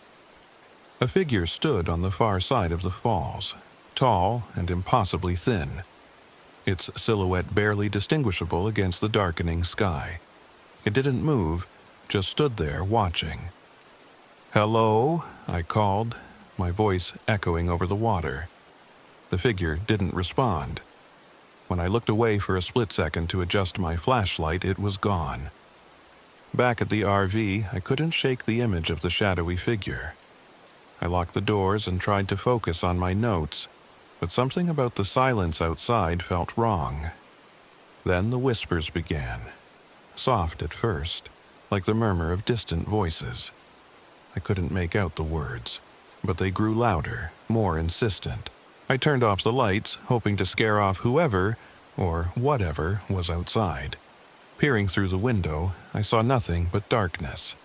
A figure stood on the far side of the falls, tall and impossibly thin, its silhouette barely distinguishable against the darkening sky. It didn't move, just stood there watching. "Hello," I called, my voice echoing over the water. The figure didn't respond. When I looked away for a split second to adjust my flashlight, it was gone. Back at the RV, I couldn't shake the image of the shadowy figure. I locked the doors and tried to focus on my notes, but something about the silence outside felt wrong. Then the whispers began, soft at first, like the murmur of distant voices. I couldn't make out the words, but they grew louder, more insistent. I turned off the lights, hoping to scare off whoever, or whatever, was outside. Peering through the window, I saw nothing but darkness.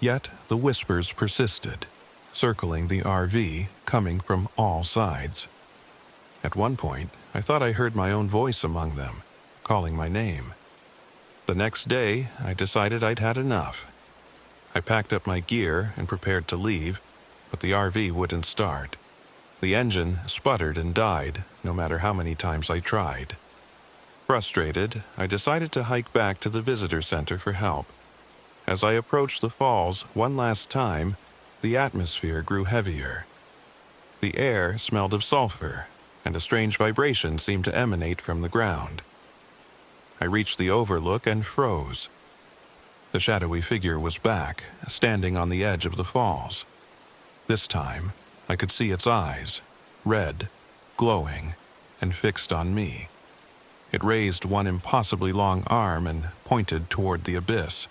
Yet the whispers persisted, circling the RV, coming from all sides. At one point, I thought I heard my own voice among them, calling my name. The next day, I decided I'd had enough. I packed up my gear and prepared to leave, but the RV wouldn't start. The engine sputtered and died, no matter how many times I tried. Frustrated, I decided to hike back to the visitor center for help. As I approached the falls one last time, the atmosphere grew heavier. The air smelled of sulfur, and a strange vibration seemed to emanate from the ground. I reached the overlook and froze. The shadowy figure was back, standing on the edge of the falls. This time, I could see its eyes, red, glowing, and fixed on me. It raised one impossibly long arm and pointed toward the abyss.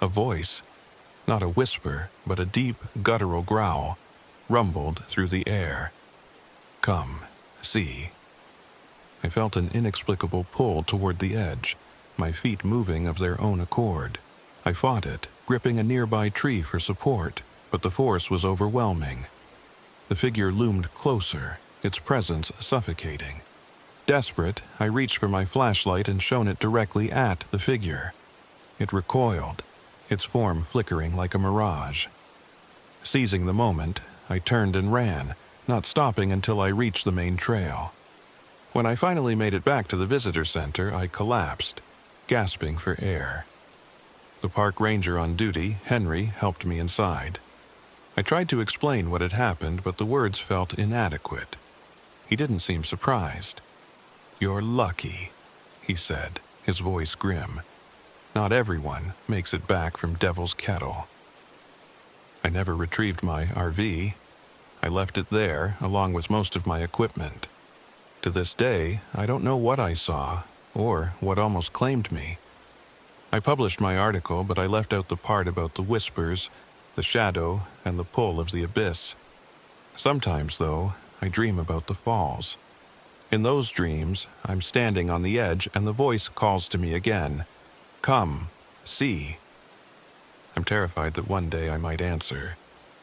A voice, not a whisper, but a deep, guttural growl, rumbled through the air. "Come, see." I felt an inexplicable pull toward the edge, my feet moving of their own accord. I fought it, gripping a nearby tree for support, but the force was overwhelming. The figure loomed closer, its presence suffocating. Desperate, I reached for my flashlight and shone it directly at the figure. It recoiled, its form flickering like a mirage. Seizing the moment, I turned and ran, not stopping until I reached the main trail. When I finally made it back to the visitor center, I collapsed, gasping for air. The park ranger on duty, Henry, helped me inside. I tried to explain what had happened, but the words felt inadequate. He didn't seem surprised. "You're lucky," he said, his voice grim. "Not everyone makes it back from Devil's Kettle." I never retrieved my RV. I left it there, along with most of my equipment. To this day, I don't know what I saw, or what almost claimed me. I published my article, but I left out the part about the whispers, the shadow, and the pull of the abyss. Sometimes, though, I dream about the falls. In those dreams, I'm standing on the edge and the voice calls to me again. Come, see. I'm terrified that one day I might answer.